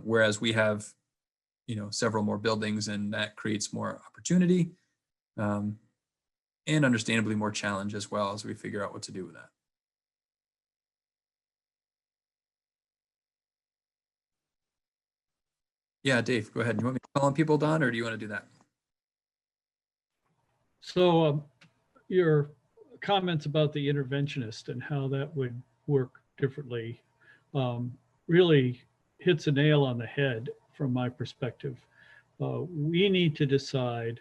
[SPEAKER 2] Whereas we have, several more buildings, and that creates more opportunity and understandably more challenge as well as we figure out what to do with that. Yeah, Dave, go ahead. You want me to call on people, Don, or do you want to do that?
[SPEAKER 12] So your comments about the interventionist and how that would work differently really hits a nail on the head from my perspective. We need to decide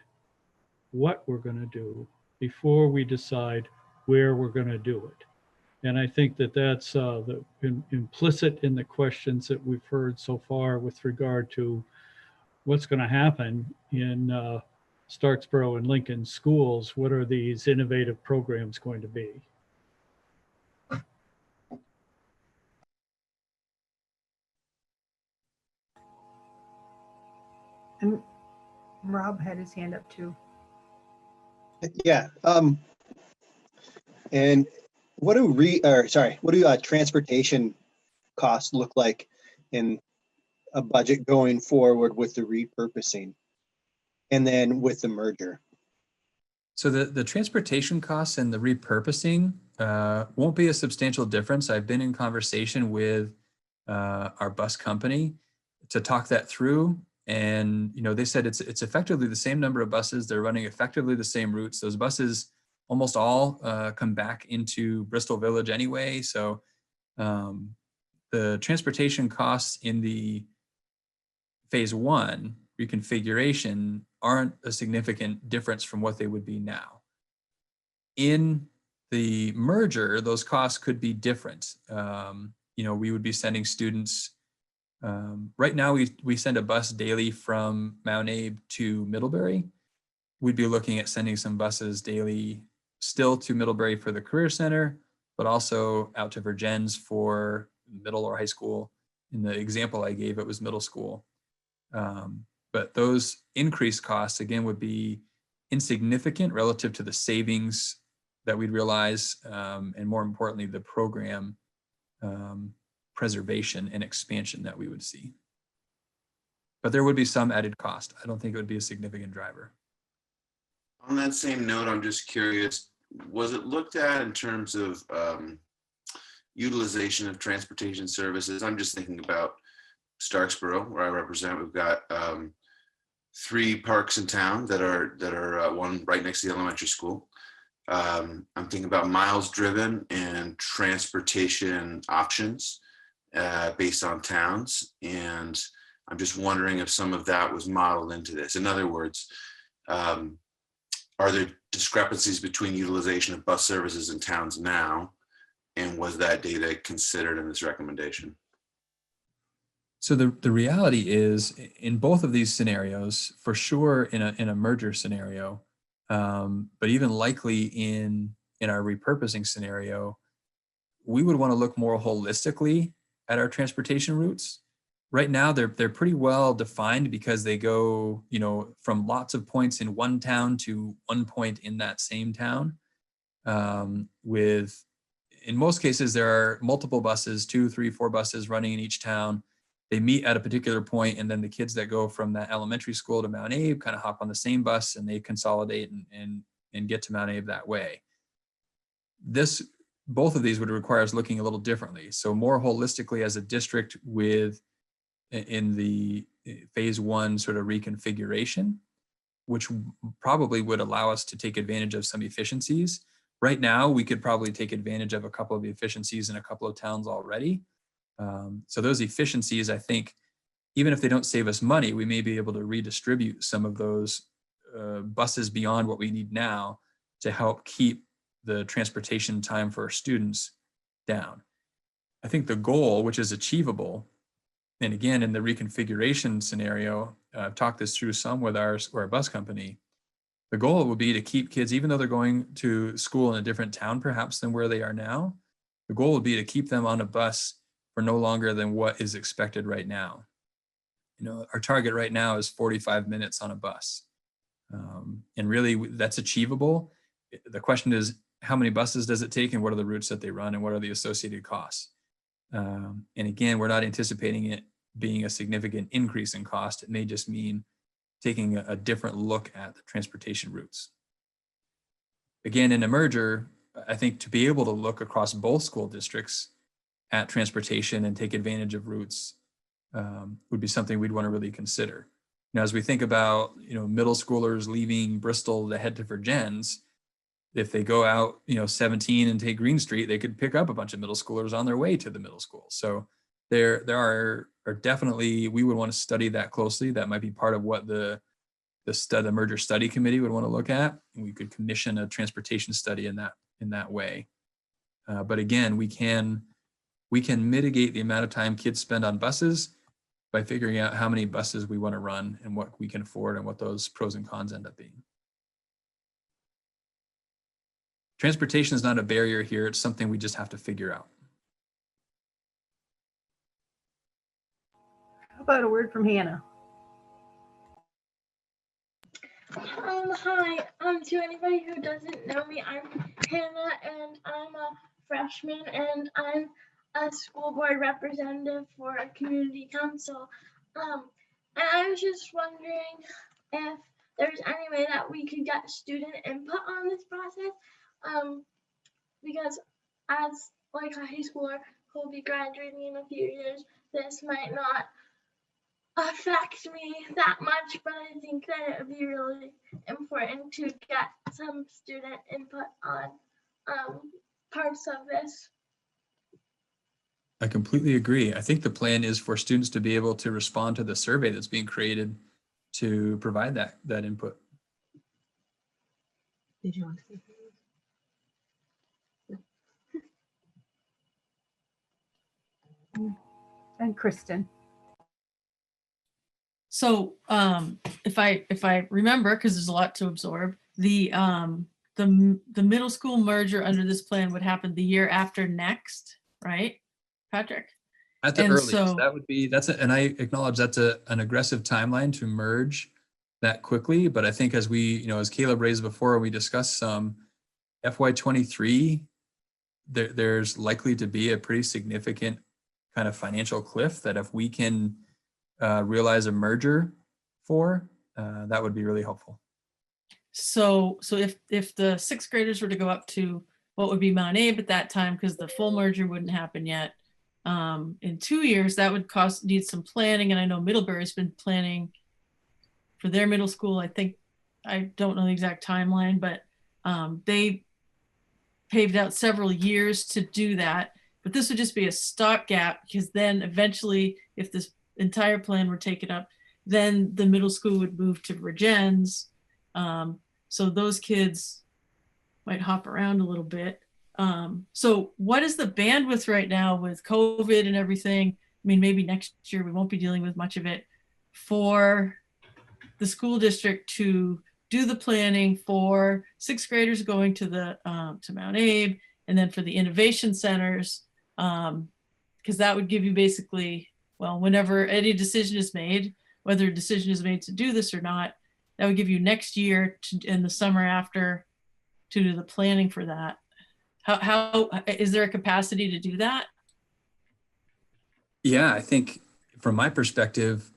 [SPEAKER 12] what we're going to do before we decide where we're going to do it. And I think that that's implicit in the questions that we've heard so far with regard to what's going to happen in Starksboro and Lincoln schools. What are these innovative programs going to be?
[SPEAKER 1] And Rob had his hand up too.
[SPEAKER 6] Yeah. And what do transportation costs look like in a budget going forward with the repurposing and then with the merger?
[SPEAKER 2] So the transportation costs and the repurposing won't be a substantial difference. I've been in conversation with our bus company to talk that through. And, you know, they said it's effectively the same number of buses. They're running effectively the same routes. Those buses almost all come back into Bristol Village anyway. So the transportation costs in the phase one reconfiguration aren't a significant difference from what they would be now. In the merger, those costs could be different. You know, we would be sending students. Right now, we send a bus daily from Mount Abe to Middlebury. We'd be looking at sending some buses daily still to Middlebury for the Career Center, but also out to Virgins for middle or high school. In the example I gave, it was middle school. But those increased costs, again, would be insignificant relative to the savings that we'd realize, and more importantly, the program preservation and expansion that we would see. But there would be some added cost. I don't think it would be a significant driver.
[SPEAKER 7] On that same note, I'm just curious, was it looked at in terms of utilization of transportation services? I'm just thinking about Starksboro, where I represent. We've got 3 parks in town that are one right next to the elementary school. I'm thinking about miles driven and transportation options based on towns. And I'm just wondering if some of that was modeled into this. In other words, are there discrepancies between utilization of bus services in towns now? And was that data considered in this recommendation?
[SPEAKER 2] So the reality is, in both of these scenarios, for sure in a merger scenario, but even likely in our repurposing scenario, we would want to look more holistically at our transportation routes. Right now, they're pretty well defined because they go, you know, from lots of points in one town to one point in that same town. With, in most cases, there are multiple buses, 2, 3, 4 buses running in each town. They meet at a particular point, and then the kids that go from that elementary school to Mount Abe kind of hop on the same bus and they consolidate and get to Mount Abe that way. Both of these would require us looking a little differently. So more holistically as a district in the phase one sort of reconfiguration, which probably would allow us to take advantage of some efficiencies. Right now, we could probably take advantage of a couple of the efficiencies in a couple of towns already. So those efficiencies, I think, even if they don't save us money, we may be able to redistribute some of those buses beyond what we need now to help keep the transportation time for our students down. I think the goal, which is achievable, and again, in the reconfiguration scenario, I've talked this through some with our bus company. The goal would be to keep kids, even though they're going to school in a different town perhaps than where they are now, the goal would be to keep them on a bus for no longer than what is expected right now. You know, our target right now is 45 minutes on a bus. And really that's achievable. The question is, how many buses does it take and what are the routes that they run and what are the associated costs? And again, we're not anticipating it being a significant increase in cost. It may just mean taking a different look at the transportation routes. Again, in a merger, I think to be able to look across both school districts at transportation and take advantage of routes would be something we'd want to really consider. Now, as we think about, you know, middle schoolers leaving Bristol to head to Virgins, if they go out, you know, 17 and take Green Street, they could pick up a bunch of middle schoolers on their way to the middle school. So there are definitely, we would want to study that closely. That might be part of what the merger study committee would want to look at. And we could commission a transportation study in that way. But again, we can mitigate the amount of time kids spend on buses by figuring out how many buses we want to run and what we can afford and what those pros and cons end up being. Transportation is not a barrier here. It's something we just have to figure out.
[SPEAKER 1] How about a word from Hannah?
[SPEAKER 13] Hi, to anybody who doesn't know me, I'm Hannah and I'm a freshman and I'm a school board representative for a community council. And I was just wondering if there's any way that we could get student input on this process. Because as like a high schooler who will be graduating in a few years, this might not affect me that much, but I think that it would be really important to get some student input on parts of this.
[SPEAKER 2] I completely agree. I think the plan is for students to be able to respond to the survey that's being created to provide that input.
[SPEAKER 5] Did you want to say
[SPEAKER 1] And Kristen.
[SPEAKER 10] So if I remember, because there's a lot to absorb, the middle school merger under this plan would happen the year after next, right, Patrick?
[SPEAKER 2] At the
[SPEAKER 10] And
[SPEAKER 2] earliest,
[SPEAKER 10] so-
[SPEAKER 2] and I acknowledge that's an aggressive timeline to merge that quickly. But I think as we, as Caleb raised before, we discussed some FY23, there's likely to be a pretty significant kind of financial cliff that if we can realize a merger for, that would be really helpful.
[SPEAKER 10] So if the sixth graders were to go up to what would be Mount Abe at that time, because the full merger wouldn't happen yet, in 2 years, that would need some planning. And I know Middlebury's been planning for their middle school. I don't know the exact timeline, but they paved out several years to do that. But this would just be a stopgap, because then eventually, if this entire plan were taken up, then the middle school would move to Virgins. So those kids might hop around a little bit. So what is the bandwidth right now with COVID and everything? I mean, maybe next year we won't be dealing with much of it, for the school district to do the planning for sixth graders going to to Mount Abe, and then for the innovation centers, because that would give you basically, well, whenever any decision is made, whether a decision is made to do this or not, that would give you next year in the summer after to do the planning for that. How is there a capacity to do that?
[SPEAKER 2] Yeah, I think from my perspective,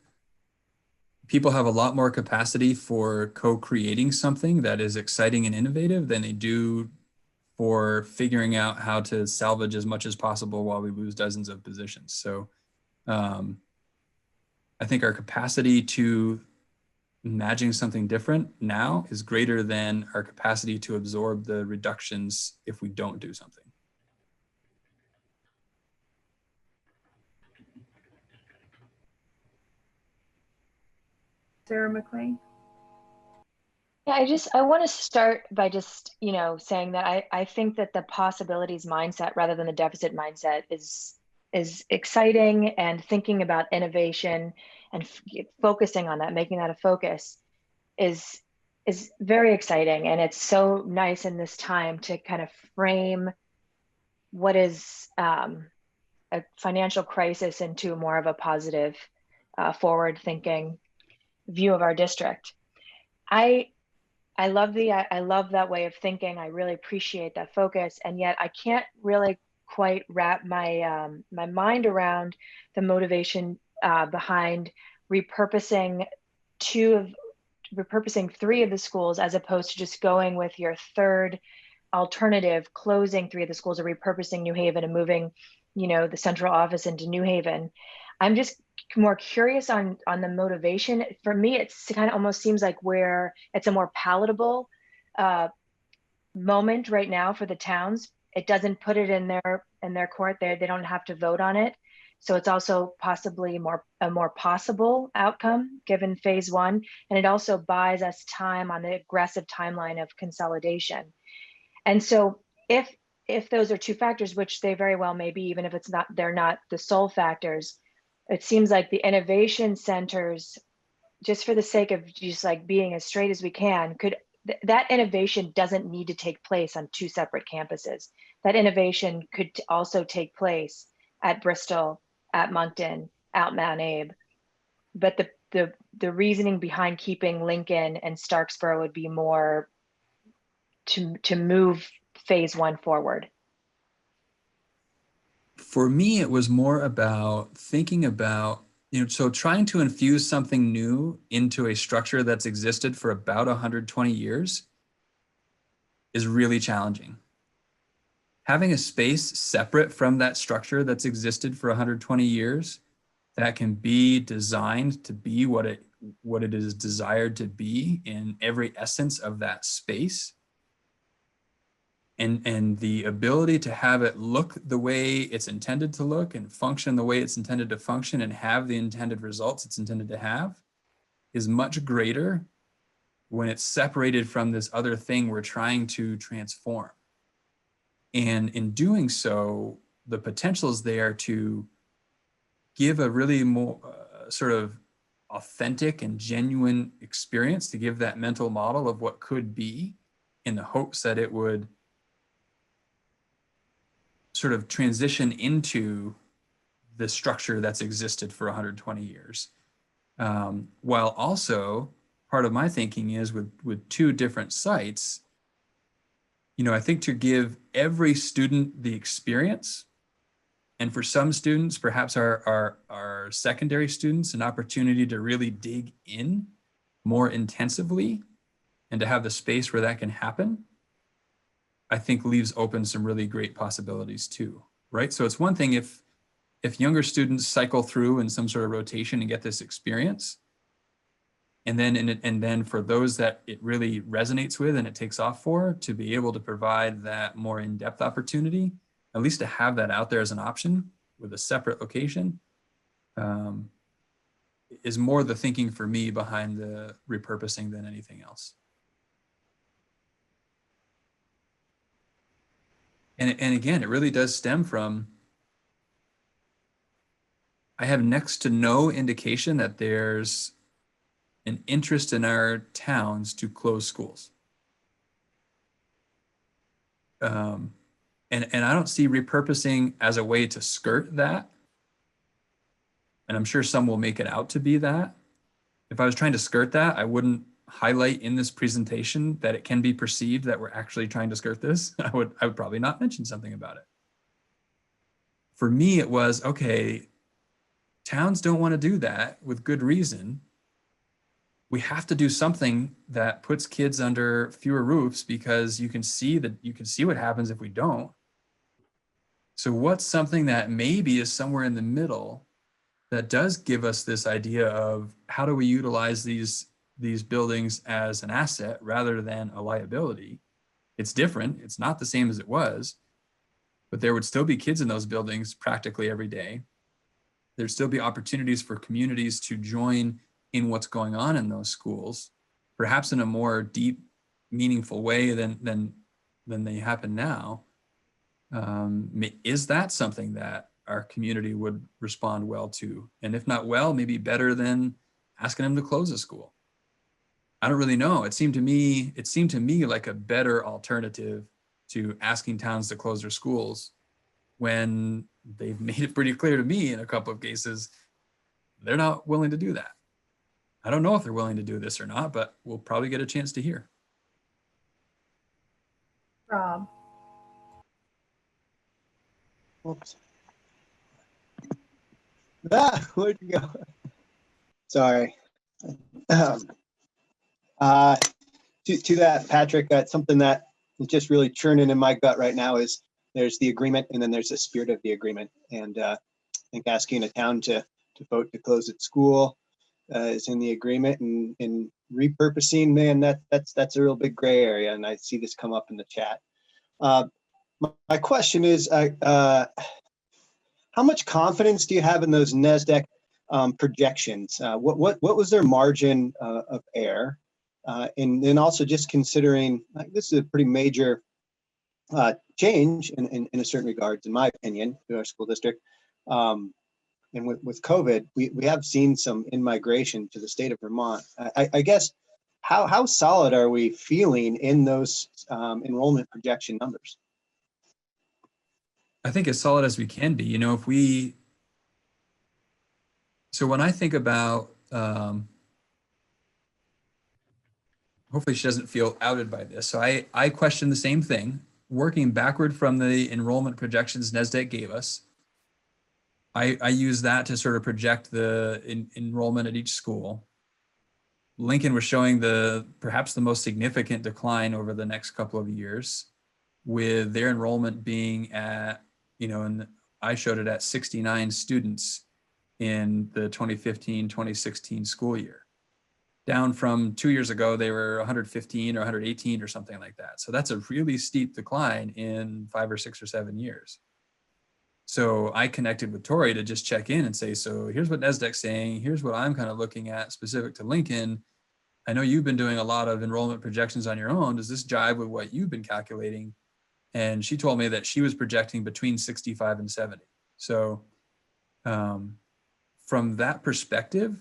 [SPEAKER 2] people have a lot more capacity for co-creating something that is exciting and innovative than they do for figuring out how to salvage as much as possible while we lose dozens of positions. So I think our capacity to imagine something different now is greater than our capacity to absorb the reductions if we don't do something.
[SPEAKER 1] Sarah McLean.
[SPEAKER 3] Yeah, I want to start by just, saying that I think that the possibilities mindset rather than the deficit mindset is exciting, and thinking about innovation and focusing on that, making that a focus is very exciting. And it's so nice in this time to kind of frame what is a financial crisis into more of a positive, forward thinking view of our district. I love that way of thinking. I really appreciate that focus, and yet I can't really quite wrap my my mind around the motivation behind repurposing 3 of the schools, as opposed to just going with your third alternative, closing 3 of the schools, or repurposing New Haven and moving, the central office into New Haven. I'm just more curious on the motivation. For me, it's kind of almost seems like where it's a more palatable moment right now for the towns. It doesn't put it in their court. They don't have to vote on it. So it's also possibly a more possible outcome given phase 1. And it also buys us time on the aggressive timeline of consolidation. And so if those are 2 factors, which they very well may be, even if they're not the sole factors, it seems like the innovation centers, just for the sake of just like being as straight as we can, that innovation doesn't need to take place on 2 separate campuses. That innovation could also take place at Bristol, at Moncton, at Mount Abe. But the reasoning behind keeping Lincoln and Starksboro would be more to move phase 1 forward.
[SPEAKER 2] for me, it was more about thinking about, so trying to infuse something new into a structure that's existed for about 120 years is really challenging. Having a space separate from that structure that's existed for 120 years that can be designed to be what it is desired to be in every essence of that space, and the ability to have it look the way it's intended to look and function the way it's intended to function and have the intended results it's intended to have is much greater when it's separated from this other thing we're trying to transform. And in doing so, the potential is there to give a really more sort of authentic and genuine experience, to give that mental model of what could be, in the hopes that it would sort of transition into the structure that's existed for 120 years. While also, part of my thinking is with two different sites, I think to give every student the experience, and for some students, perhaps our secondary students, an opportunity to really dig in more intensively and to have the space where that can happen, I think leaves open some really great possibilities too, right? So it's one thing if younger students cycle through in some sort of rotation and get this experience, and then for those that it really resonates with and it takes off for, to be able to provide that more in-depth opportunity, at least to have that out there as an option with a separate location, is more the thinking for me behind the repurposing than anything else. And again, it really does stem from, I have next to no indication that there's an interest in our towns to close schools. And I don't see repurposing as a way to skirt that. And I'm sure some will make it out to be that. If I was trying to skirt that, I wouldn't highlight in this presentation that it can be perceived that we're actually trying to skirt this. I would probably not mention something about it. For me, it was, okay, towns don't want to do that with good reason. We have to do something that puts kids under fewer roofs, because you can see what happens if we don't. So what's something that maybe is somewhere in the middle that does give us this idea of how do we utilize these buildings as an asset rather than a liability? It's different. It's not the same as it was, but there would still be kids in those buildings practically every day. There'd still be opportunities for communities to join in what's going on in those schools, perhaps in a more deep, meaningful way than they happen now. Is that something that our community would respond well to? And if not well, maybe better than asking them to close a school. I don't really know. It seemed to me like a better alternative to asking towns to close their schools, when they've made it pretty clear to me in a couple of cases they're not willing to do that. I don't know if they're willing to do this or not, but we'll probably get a chance to hear.
[SPEAKER 1] Rob.
[SPEAKER 6] Oops. Where'd you go? Sorry. To that, Patrick, something that is just really churning in my gut right now is there's the agreement, and then there's the spirit of the agreement. And I think asking a town to vote to close its school is in the agreement, and repurposing, man, that's a real big gray area. And I see this come up in the chat. My question is, how much confidence do you have in those NASDAQ projections? What was their margin of error? And then also just considering, like, this is a pretty major change in a certain regards, in my opinion, to our school district. And with COVID, we have seen some in-migration to the state of Vermont. I guess, how solid are we feeling in those enrollment projection numbers?
[SPEAKER 2] I think as solid as we can be. So when I think about, hopefully she doesn't feel outed by this. So I question the same thing, working backward from the enrollment projections NASDAQ gave us. I use that to sort of project the enrollment at each school. Lincoln was showing perhaps the most significant decline over the next couple of years, with their enrollment being at, and I showed it at 69 students in the 2015-2016 school year. Down from 2 years ago, they were 115 or 118 or something like that. So that's a really steep decline in 5 or 6 or 7 years. So I connected with Tori to just check in and say, so here's what NESDEC's saying. Here's what I'm kind of looking at specific to Lincoln. I know you've been doing a lot of enrollment projections on your own. Does this jive with what you've been calculating? And she told me that she was projecting between 65 and 70. So from that perspective,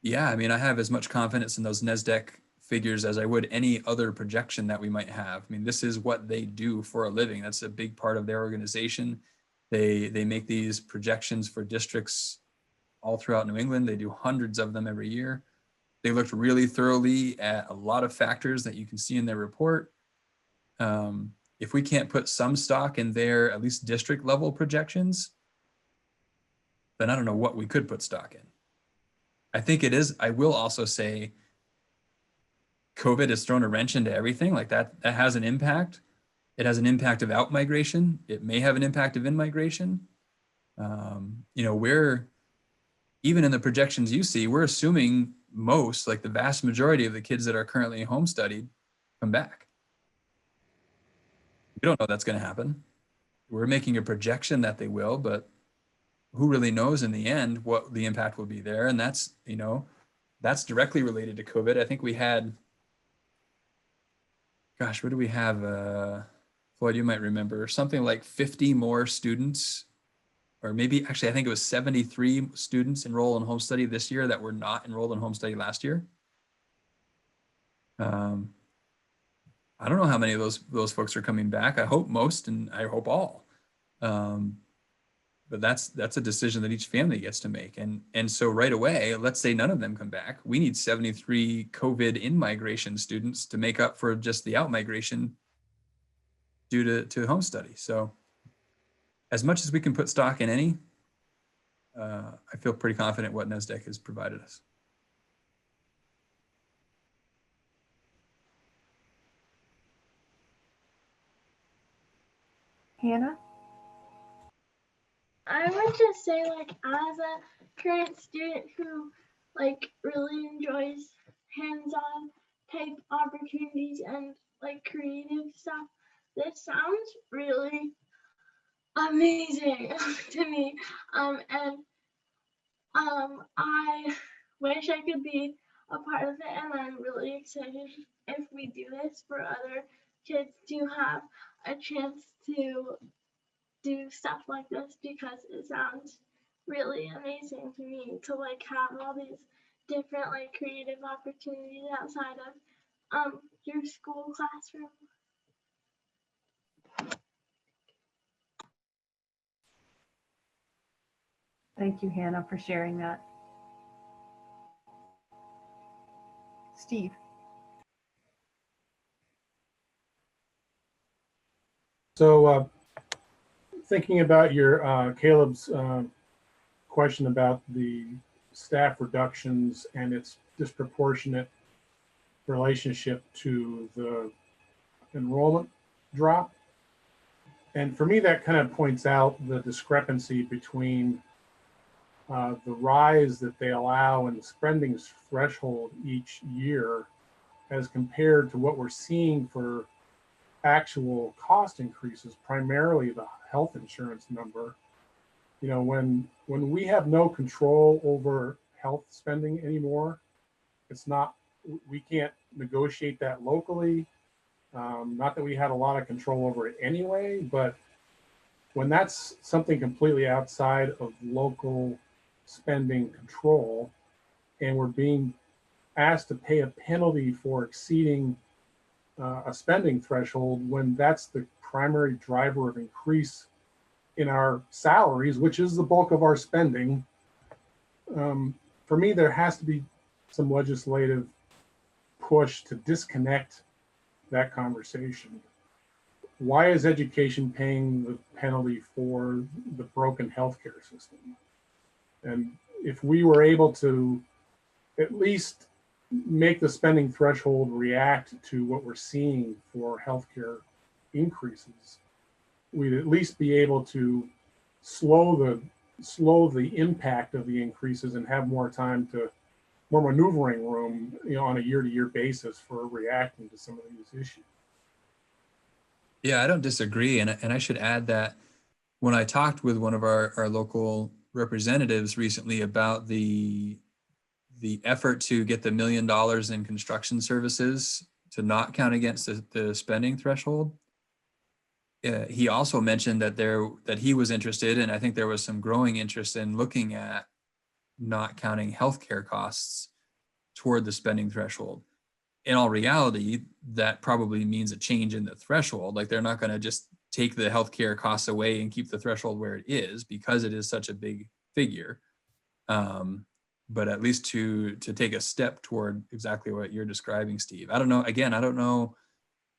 [SPEAKER 2] yeah, I mean, I have as much confidence in those NESDEC figures as I would any other projection that we might have. I mean, this is what they do for a living. That's a big part of their organization. They make these projections for districts all throughout New England. They do hundreds of them every year. They looked really thoroughly at a lot of factors that you can see in their report. If we can't put some stock in their at least district level projections, then I don't know what we could put stock in. I think it is, I will also say, COVID has thrown a wrench into everything. Like that has an impact. It has an impact of out migration. It may have an impact of in migration. We're, even in the projections you see, we're assuming most, like the vast majority of the kids that are currently home studied come back. We don't know that's going to happen. We're making a projection that they will, but who really knows in the end what the impact will be there? And that's, that's directly related to COVID. I think we had, gosh, what do we have? Floyd, you might remember something like 50 more students, or maybe actually, I think it was 73 students enrolled in home study this year that were not enrolled in home study last year. I don't know how many of those folks are coming back. I hope most, and I hope all. But that's a decision that each family gets to make. And so right away, let's say none of them come back. We need 73 COVID in-migration students to make up for just the out-migration due to home study. So as much as we can put stock in any, I feel pretty confident what NESDEC has provided us.
[SPEAKER 1] Hannah?
[SPEAKER 13] I would just say, like, as a current student who, like, really enjoys hands-on type opportunities and, like, creative stuff, this sounds really amazing to me. I wish I could be a part of it, and I'm really excited if we do this for other kids to have a chance to do stuff like this, because it sounds really amazing to me to like have all these different like creative opportunities outside of your school classroom.
[SPEAKER 1] Thank you, Hannah, for sharing that. Steve.
[SPEAKER 8] So thinking about your Caleb's question about the staff reductions and its disproportionate relationship to the enrollment drop. And for me, that kind of points out the discrepancy between the rise that they allow in the spending threshold each year as compared to what we're seeing for actual cost increases, primarily the health insurance number. When we have no control over health spending anymore, we can't negotiate that locally. Not that we had a lot of control over it anyway, but when that's something completely outside of local spending control, and we're being asked to pay a penalty for exceeding a spending threshold, when that's the primary driver of increase in our salaries, which is the bulk of our spending, for me, there has to be some legislative push to disconnect that conversation. why is education paying the penalty for the broken healthcare system? And if we were able to at least make the spending threshold react to what we're seeing for healthcare increases, we'd at least be able to slow the impact of the increases and have more maneuvering room, on a year-to-year basis for reacting to some of these issues.
[SPEAKER 2] Yeah, I don't disagree. And I should add that when I talked with one of our local representatives recently about the effort to get the $1 million in construction services to not count against the spending threshold, he also mentioned that he was interested, and I think there was some growing interest in looking at not counting healthcare costs toward the spending threshold. In all reality, that probably means a change in the threshold. Like, they're not going to just take the healthcare costs away and keep the threshold where it is, because it is such a big figure. But at least to take a step toward exactly what you're describing, Steve. I don't know. Again, I don't know,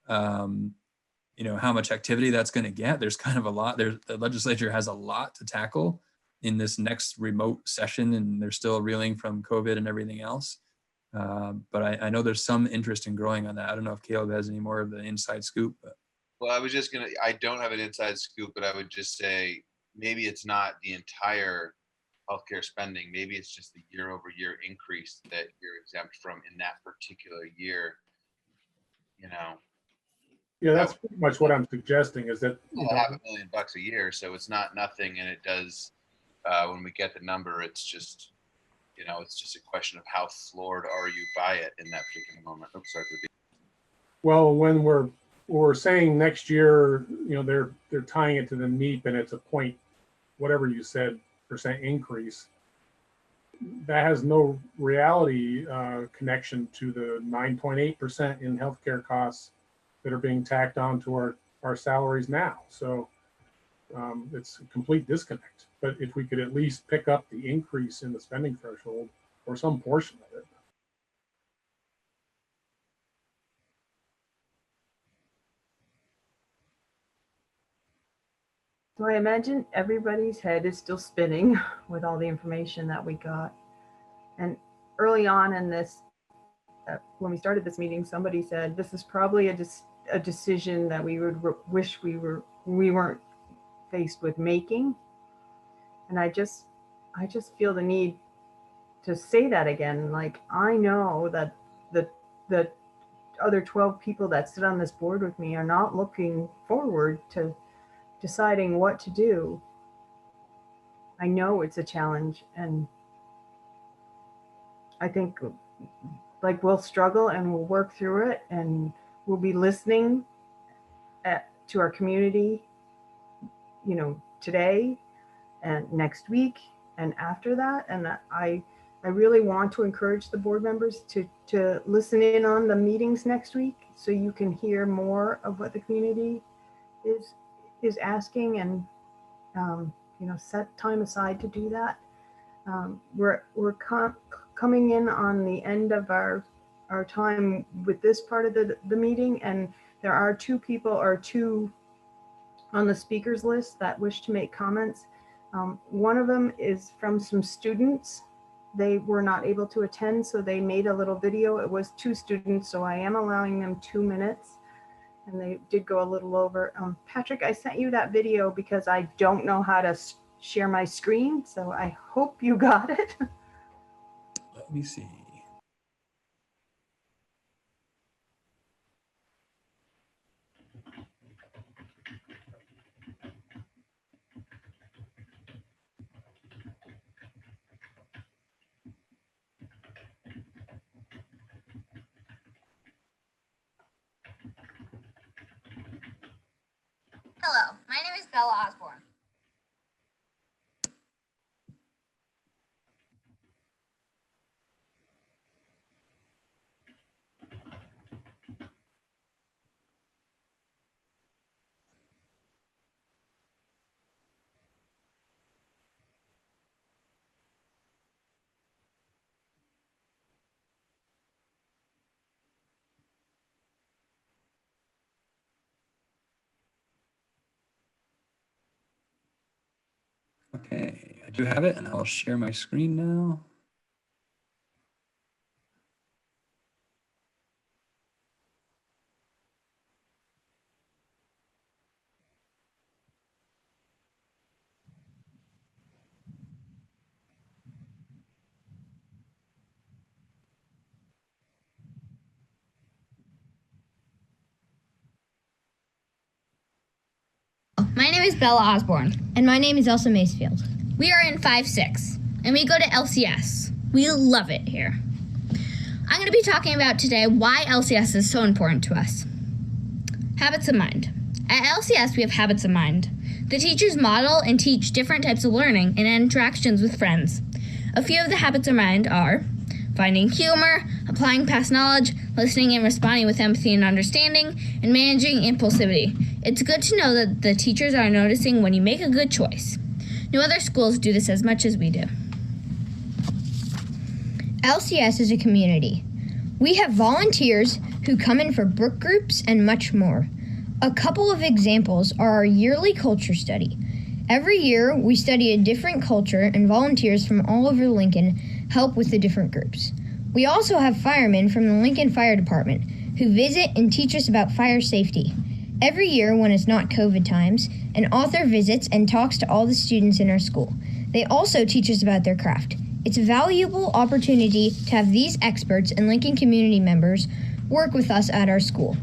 [SPEAKER 2] how much activity that's going to get. There's kind of a lot. The legislature has a lot to tackle in this next remote session, and they're still reeling from COVID and everything else. But I know there's some interest in growing on that. I don't know if Caleb has any more of the inside scoop. But.
[SPEAKER 7] Well, I don't have an inside scoop, but I would just say maybe it's not the entire healthcare spending. Maybe it's just the year-over-year increase that you're exempt from in that particular year.
[SPEAKER 8] Yeah, that's pretty much what I'm suggesting, is that
[SPEAKER 7] $500,000 a year, so it's not nothing, and it does. When we get the number, it's just a question of how floored are you by it in that particular moment. Oops, sorry for the.
[SPEAKER 8] Well, when we're saying next year, they're tying it to the NEEP, and it's a point, whatever you said, percent increase. That has no reality connection to the 9.8% in healthcare costs that are being tacked on to our salaries now. So it's a complete disconnect. But if we could at least pick up the increase in the spending threshold or some portion of it.
[SPEAKER 1] So I imagine everybody's head is still spinning with all the information that we got. And early on in this, when we started this meeting, somebody said this is probably a decision that we would wish we weren't faced with making. And I just feel the need to say that again. Like, I know that the other 12 people that sit on this board with me are not looking forward to deciding what to do. I know it's a challenge, and I think we'll struggle and we'll work through it, and we'll be listening to our community, today and next week and after that. And I really want to encourage the board members to listen in on the meetings next week, so you can hear more of what the community is asking, and set time aside to do that. We're coming in on the end of our time with this part of the meeting, and there are two on the speakers list that wish to make comments. One of them is from some students. They were not able to attend, so they made a little video. It was 2 students, so I am allowing them 2 minutes, and they did go a little over. Patrick, I sent you that video because I don't know how to share my screen, so I hope you got it.
[SPEAKER 2] Let me see.
[SPEAKER 14] Hello, my name is Bella Osborne.
[SPEAKER 2] Okay, I do have it, and I'll share my screen now.
[SPEAKER 14] My name is Bella Osborne. And my name is Elsa Macefield. We are in 5-6, and we go to LCS. We love it here. I'm going to be talking about today why LCS is so important to us. Habits of mind. At LCS, we have habits of mind. The teachers model and teach different types of learning and interactions with friends. A few of the habits of mind are finding humor, applying past knowledge, listening and responding with empathy and understanding, and managing impulsivity. It's good to know that the teachers are noticing when you make a good choice. No other schools do this as much as we do. LCS is a community. We have volunteers who come in for book groups and much more. A couple of examples are our yearly culture study. Every year, we study a different culture, and volunteers from all over Lincoln help with the different groups. We also have firemen from the Lincoln Fire Department who visit and teach us about fire safety. Every year, when it's not COVID times, an author visits and talks to all the students in our school. They also teach us about their craft. It's a valuable opportunity to have these experts and Lincoln community members work with us at our school.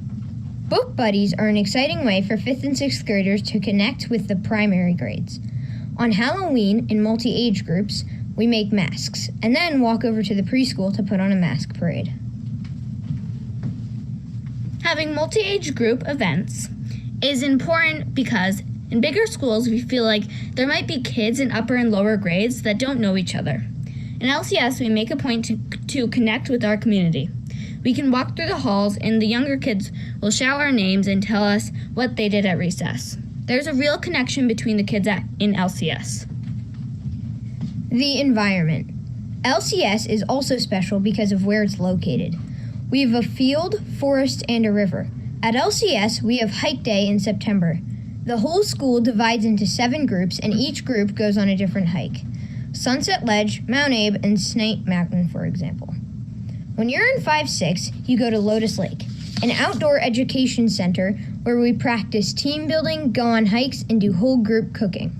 [SPEAKER 14] Book buddies are an exciting way for 5th and 6th graders to connect with the primary grades. On Halloween, in multi-age groups, we make masks and then walk over to the preschool to put on a mask parade. Having multi-age group events is important because in bigger schools, we feel like there might be kids in upper and lower grades that don't know each other. In LCS, we make a point to connect with our community. We can walk through the halls and the younger kids will shout our names and tell us what they did at recess. There's a real connection between the kids in LCS. The environment. LCS is also special because of where it's located. We have a field, forest, and a river. At LCS, we have hike day in September. The whole school divides into 7 groups, and each group goes on a different hike. Sunset Ledge, Mount Abe, and Snake Mountain, for example. When you're in 5-6, you go to Lotus Lake, an outdoor education center where we practice team building, go on hikes, and do whole group cooking.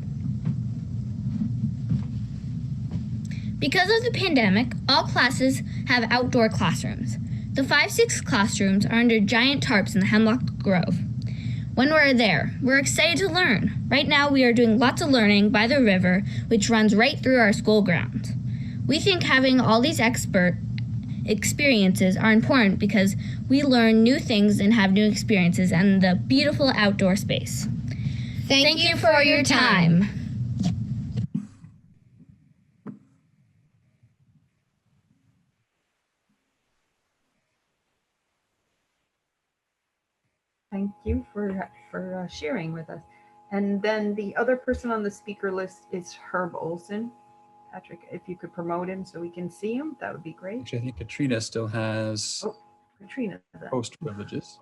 [SPEAKER 14] Because of the pandemic, all classes have outdoor classrooms. The 5-6 classrooms are under giant tarps in the Hemlock Grove. When we're there, we're excited to learn. Right now, we are doing lots of learning by the river, which runs right through our school grounds. We think having all these experiences are important because we learn new things and have new experiences in the beautiful outdoor space. Thank you for your time.
[SPEAKER 1] Thank you for sharing with us. And then the other person on the speaker list is Herb Olson. Patrick, if you could promote him so we can see him, that would be great.
[SPEAKER 2] Actually, I think Katrina still has
[SPEAKER 1] Katrina,
[SPEAKER 2] host privileges.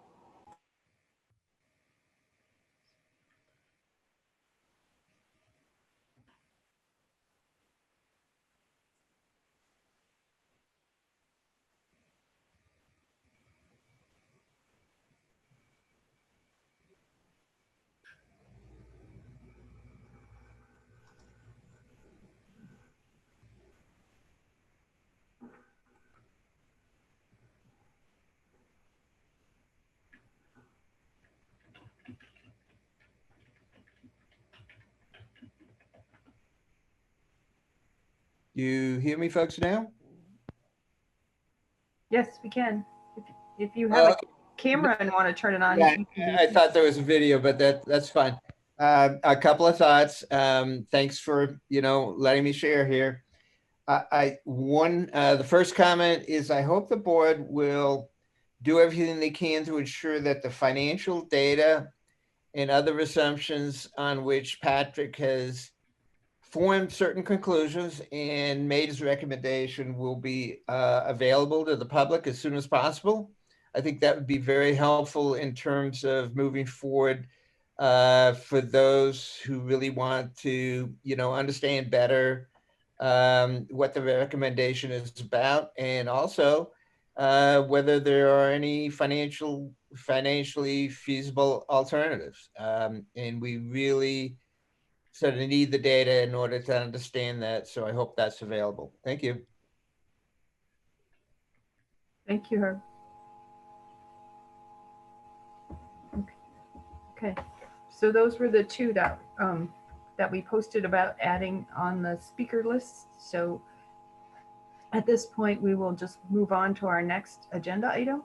[SPEAKER 15] You hear me, folks, now?
[SPEAKER 1] Yes, we can. If you have a camera and want to turn it on.
[SPEAKER 15] Yeah, I thought there was a video, but that's fine. A couple of thoughts. Thanks for letting me share here. The first comment is I hope the board will do everything they can to ensure that the financial data and other assumptions on which Patrick has formed certain conclusions and made his recommendation will be available to the public as soon as possible. I think that would be very helpful in terms of moving forward for those who really want to, understand better what the recommendation is about, and also whether there are any financially feasible alternatives. And we really sort of need the data in order to understand that. So I hope that's available. Thank you.
[SPEAKER 1] Thank you, Herb. Okay, so those were the two that that we posted about adding on the speaker list. So at this point, we will just move on to our next agenda item.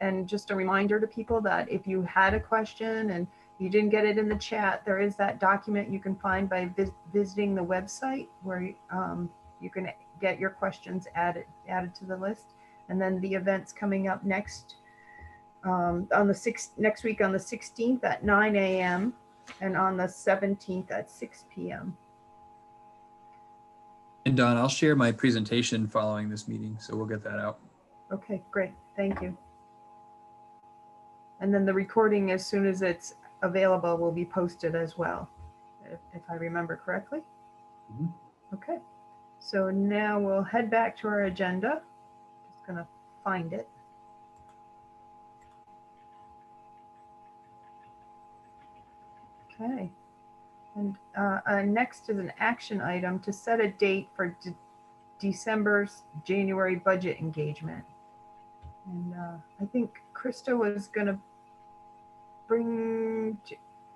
[SPEAKER 1] And just a reminder to people that if you had a question and you didn't get it in the chat, there is that document you can find by visiting the website where you can get your questions added to the list. And then the events coming up next next week on the 16th at 9 a.m. and on the 17th at 6 p.m.
[SPEAKER 2] And Don, I'll share my presentation following this meeting, so we'll get that out.
[SPEAKER 1] Okay, great. Thank you. And then the recording, as soon as it's available, will be posted as well, if I remember correctly.
[SPEAKER 2] Mm-hmm.
[SPEAKER 1] Okay, so now we'll head back to our agenda. Just gonna find it. Okay, and next is an action item to set a date for December's January budget engagement. And I think Krista was gonna bring,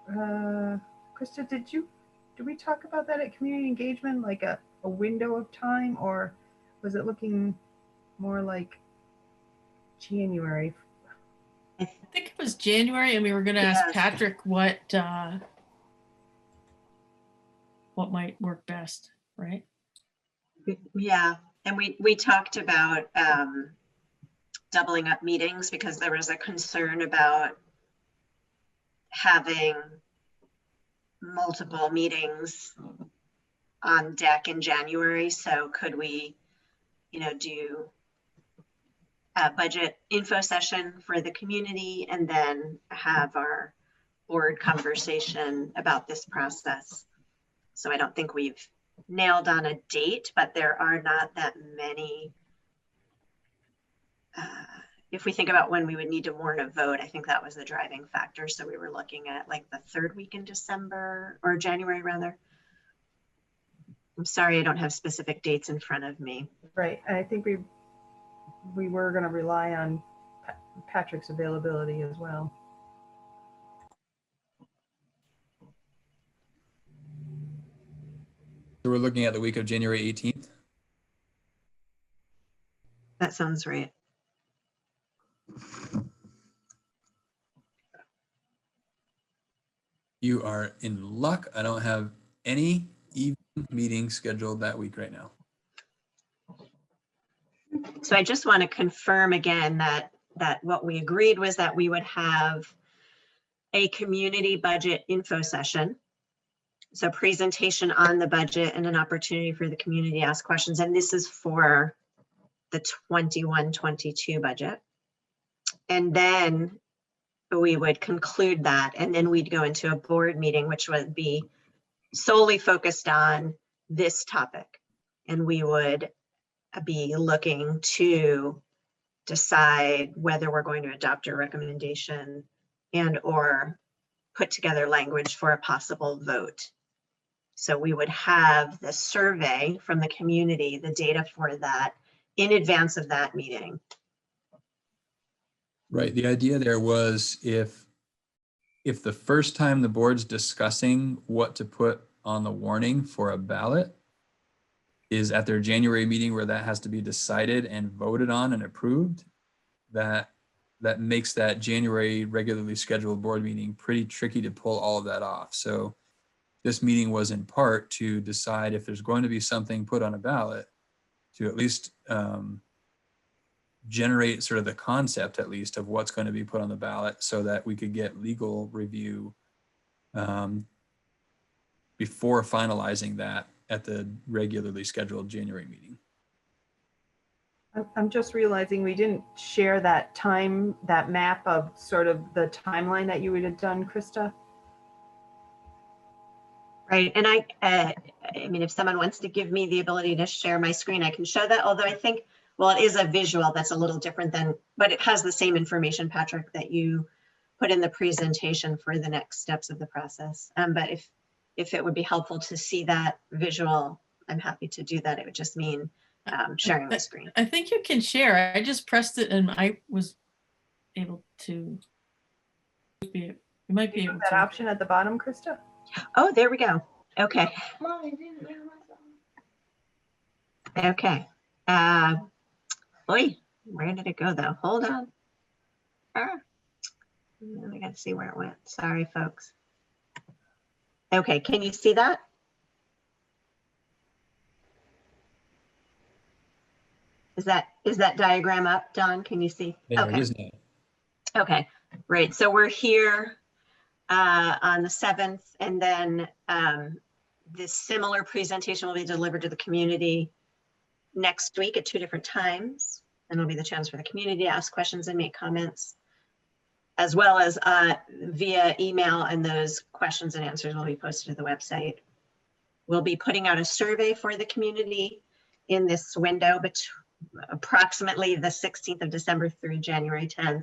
[SPEAKER 1] Krista, did we talk about that at community engagement, like a window of time, or was it looking more like January?
[SPEAKER 10] I think it was January, and we were going to ask Patrick what might work best, right?
[SPEAKER 5] Yeah, and we talked about doubling up meetings because there was a concern about having multiple meetings on deck in January. So could we, do a budget info session for the community and then have our board conversation about this process? So I don't think we've nailed on a date, but there are not that many. If we think about when we would need to warn a vote, I think that was the driving factor. So we were looking at like the third week in December, or January rather. I'm sorry, I don't have specific dates in front of me.
[SPEAKER 1] Right, I think we were going to rely on Patrick's availability as well.
[SPEAKER 2] So we're looking at the week of January 18th.
[SPEAKER 5] That sounds right.
[SPEAKER 2] You are in luck. I don't have any evening meetings scheduled that week right now.
[SPEAKER 5] So I just want to confirm again that what we agreed was that we would have a community budget info session. So presentation on the budget and an opportunity for the community to ask questions. And this is for the 21-22 budget. And then we would conclude that, and then we'd go into a board meeting, which would be solely focused on this topic. And we would be looking to decide whether we're going to adopt your recommendation and or put together language for a possible vote. So we would have the survey from the community, the data for that, in advance of that meeting.
[SPEAKER 2] Right. The idea there was if the first time the board's discussing what to put on the warning for a ballot is at their January meeting where that has to be decided and voted on and approved, that makes that January regularly scheduled board meeting pretty tricky to pull all of that off. So this meeting was in part to decide if there's going to be something put on a ballot, to at least generate sort of the concept, at least, of what's going to be put on the ballot so that we could get legal review before finalizing that at the regularly scheduled January meeting.
[SPEAKER 1] I'm just realizing we didn't share that that map of sort of the timeline that you would have done, Krista.
[SPEAKER 5] Right, and I mean, if someone wants to give me the ability to share my screen, I can show that, although I think, well, it is a visual that's a little different than, but it has the same information, Patrick, that you put in the presentation for the next steps of the process. But if it would be helpful to see that visual, I'm happy to do that. It would just mean sharing my screen.
[SPEAKER 10] I think you can share. I just pressed it and I was able to. You might be able
[SPEAKER 1] that
[SPEAKER 10] to.
[SPEAKER 1] option at the bottom, Krista.
[SPEAKER 5] Oh, there we go. Okay.
[SPEAKER 13] Mom, I didn't hear myself.
[SPEAKER 5] Okay. Oi, where did it go though? Hold on. I got to see where it went. Sorry, folks. Okay, can you see that? Is that diagram up, Don? Can you see?
[SPEAKER 2] There
[SPEAKER 5] okay.
[SPEAKER 2] it is now.
[SPEAKER 5] Okay, right. So we're here on the 7th, and then this similar presentation will be delivered to the community next week at 2 different times. And it'll be the chance for the community to ask questions and make comments, as well as via email, and those questions and answers will be posted to the website. We'll be putting out a survey for the community in this window, but approximately the 16th of December through January 10th.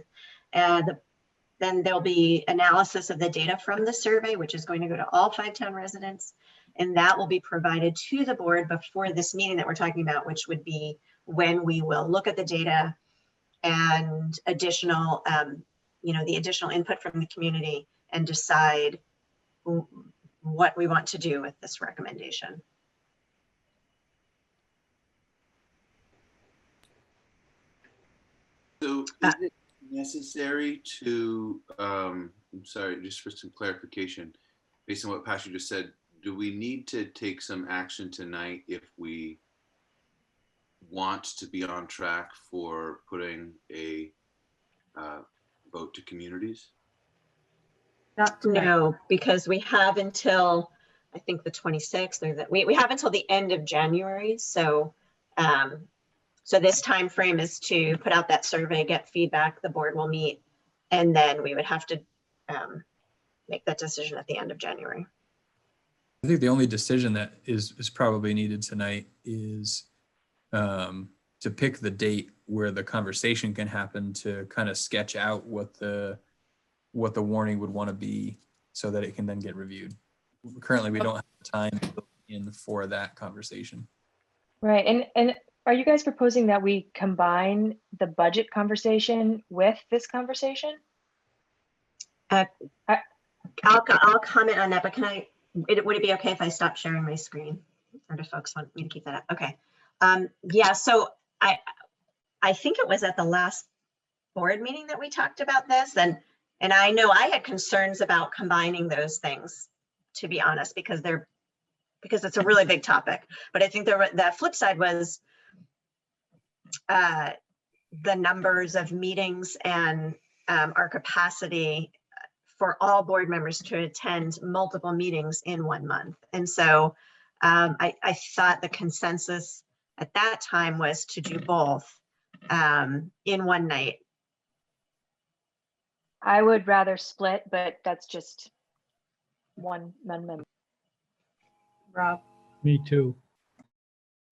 [SPEAKER 5] Then there'll be analysis of the data from the survey, which is going to go to all 5 town residents. And that will be provided to the board before this meeting that we're talking about, which would be when we will look at the data and additional, the additional input from the community and decide what we want to do with this recommendation.
[SPEAKER 7] So is it necessary to, I'm sorry, just for some clarification, based on what Patrick just said, do we need to take some action tonight if we want to be on track for putting a vote to communities?
[SPEAKER 5] No, because we have until, I think, the 26th, or that we have until the end of January. So so this time frame is to put out that survey, get feedback, the board will meet, and then we would have to make that decision at the end of January.
[SPEAKER 2] I think the only decision that is probably needed tonight is to pick the date where the conversation can happen, to kind of sketch out what the warning would want to be so that it can then get reviewed. Currently, we don't have time in for that conversation.
[SPEAKER 3] Right, and are you guys proposing that we combine the budget conversation with this conversation?
[SPEAKER 5] I'll comment on that, but can I, would it be okay if I stop sharing my screen? Or do folks want me to keep that up? Okay. Yeah, so I think it was at the last board meeting that we talked about this, and I know I had concerns about combining those things, to be honest, because it's a really big topic. But I think the flip side was the numbers of meetings and our capacity for all board members to attend multiple meetings in 1 month. And so I thought the consensus at that time was to do both in one night.
[SPEAKER 3] I would rather split, but that's just one member.
[SPEAKER 1] Rob?
[SPEAKER 12] Me too.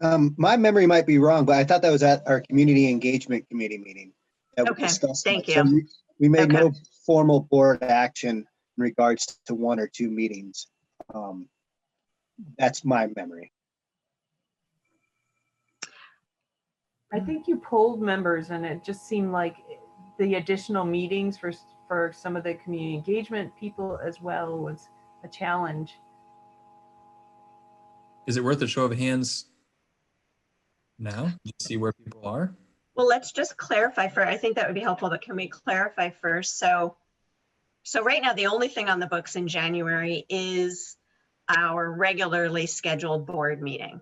[SPEAKER 6] My memory might be wrong, but I thought that was at our community engagement committee meeting. That we
[SPEAKER 5] Okay,
[SPEAKER 6] discussed
[SPEAKER 5] thank
[SPEAKER 6] that. So
[SPEAKER 5] you.
[SPEAKER 6] we made
[SPEAKER 5] Okay.
[SPEAKER 6] no formal board action in regards to 1 or 2 meetings. That's my memory.
[SPEAKER 1] I think you polled members, and it just seemed like the additional meetings for some of the community engagement people as well was a challenge.
[SPEAKER 2] Is it worth a show of hands now to see where people are?
[SPEAKER 5] Well, let's just clarify first. I think that would be helpful, but can we clarify first? So right now, the only thing on the books in January is our regularly scheduled board meeting.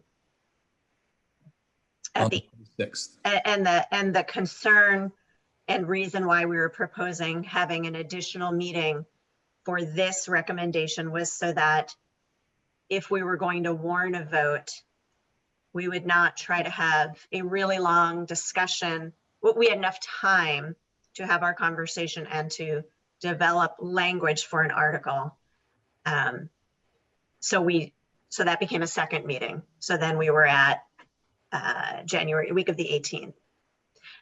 [SPEAKER 2] On the 6th.
[SPEAKER 5] And the concern and reason why we were proposing having an additional meeting for this recommendation was so that if we were going to warn a vote, we would not try to have a really long discussion. We had enough time to have our conversation and to develop language for an article. So that became a second meeting. So then we were at January, week of the 18th.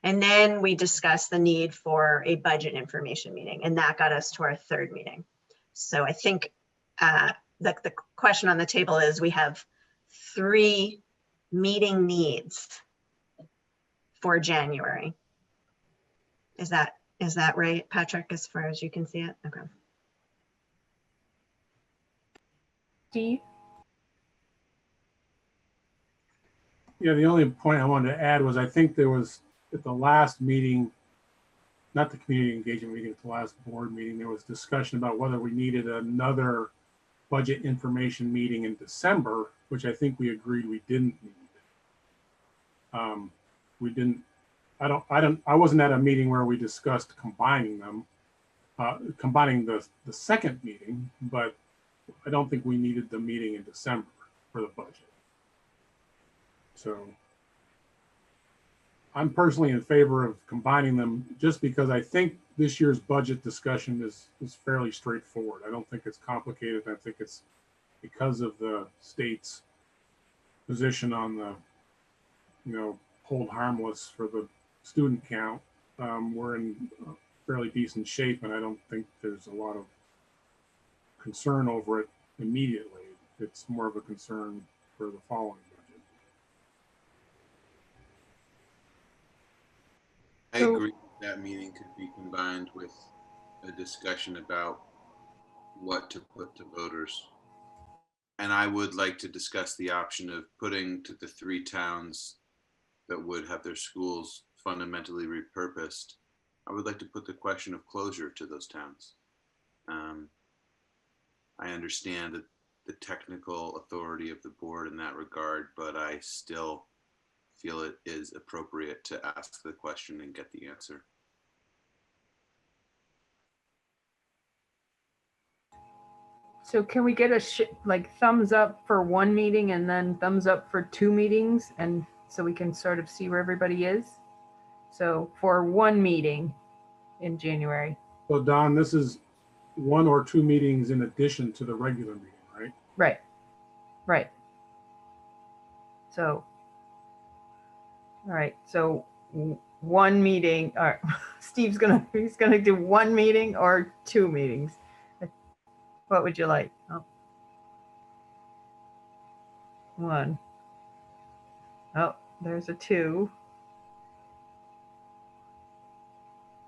[SPEAKER 5] And then we discussed the need for a budget information meeting, and that got us to our third meeting. So I think the question on the table is we have 3 meeting needs for January. Is that right, Patrick, as far as you can see it? Okay.
[SPEAKER 1] Steve?
[SPEAKER 8] Yeah, the only point I wanted to add was I think there was at the last meeting, not the community engagement meeting, at the last board meeting, there was discussion about whether we needed another budget information meeting in December, which I think we agreed we didn't need. We didn't, I wasn't at a meeting where we discussed combining them, combining the second meeting, but I don't think we needed the meeting in December for the budget. So I'm personally in favor of combining them just because I think this year's budget discussion is fairly straightforward. I don't think it's complicated. I think it's because of the state's position on the, hold harmless for the student count. We're in fairly decent shape, and I don't think there's a lot of concern over it immediately. It's more of a concern for the following budget.
[SPEAKER 7] I agree that meeting could be combined with a discussion about what to put to voters. And I would like to discuss the option of putting to the 3 towns that would have their schools fundamentally repurposed. I would like to put the question of closure to those towns. I understand that the technical authority of the board in that regard, but I still feel it is appropriate to ask the question and get the answer.
[SPEAKER 1] So can we get a thumbs up for 1 meeting and then thumbs up for 2 meetings, and so we can sort of see where everybody is? So for 1 meeting in January.
[SPEAKER 8] So Don, this is 1 or 2 meetings in addition to the regular meeting, right?
[SPEAKER 1] Right. Right. So, all right. So 1 meeting. All right. Steve's he's gonna do 1 meeting or 2 meetings. What would you like? Oh. 1. Oh, there's a 2.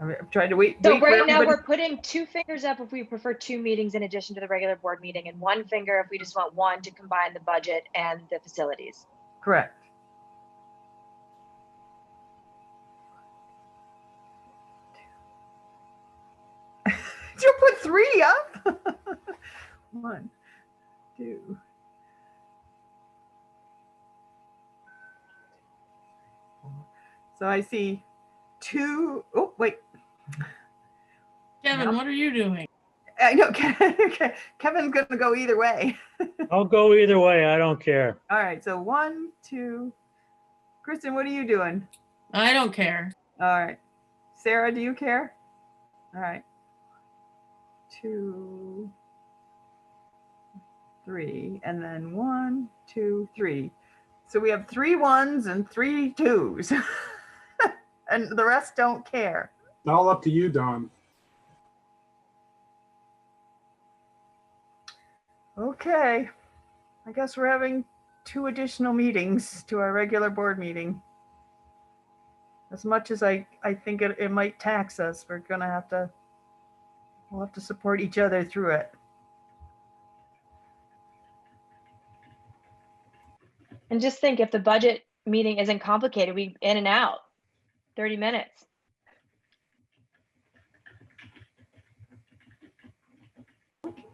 [SPEAKER 1] I'm trying to wait.
[SPEAKER 3] So right now we're putting 2 fingers up if we prefer 2 meetings in addition to the regular board meeting, and 1 finger if we just want 1 to combine the budget and the facilities.
[SPEAKER 1] Correct. You put 3 up? 1, 2. So I see 2. Oh, wait.
[SPEAKER 10] Kevin, what are you doing?
[SPEAKER 1] I know Kevin's going to go either way.
[SPEAKER 16] I'll go either way. I don't care.
[SPEAKER 1] All right. So 1, 2. Kristen, what are you doing?
[SPEAKER 10] I don't care.
[SPEAKER 1] All right. Sarah, do you care? All right. 2, 3, and then 1, 2, 3. So we have 3 1s and 3 2s. And the rest don't care.
[SPEAKER 8] It's all up to you, Don.
[SPEAKER 1] Okay. I guess we're having 2 additional meetings to our regular board meeting. As much as I think it might tax us, we'll have to support each other through it.
[SPEAKER 3] And just think, if the budget meeting isn't complicated, we in and out, 30 minutes.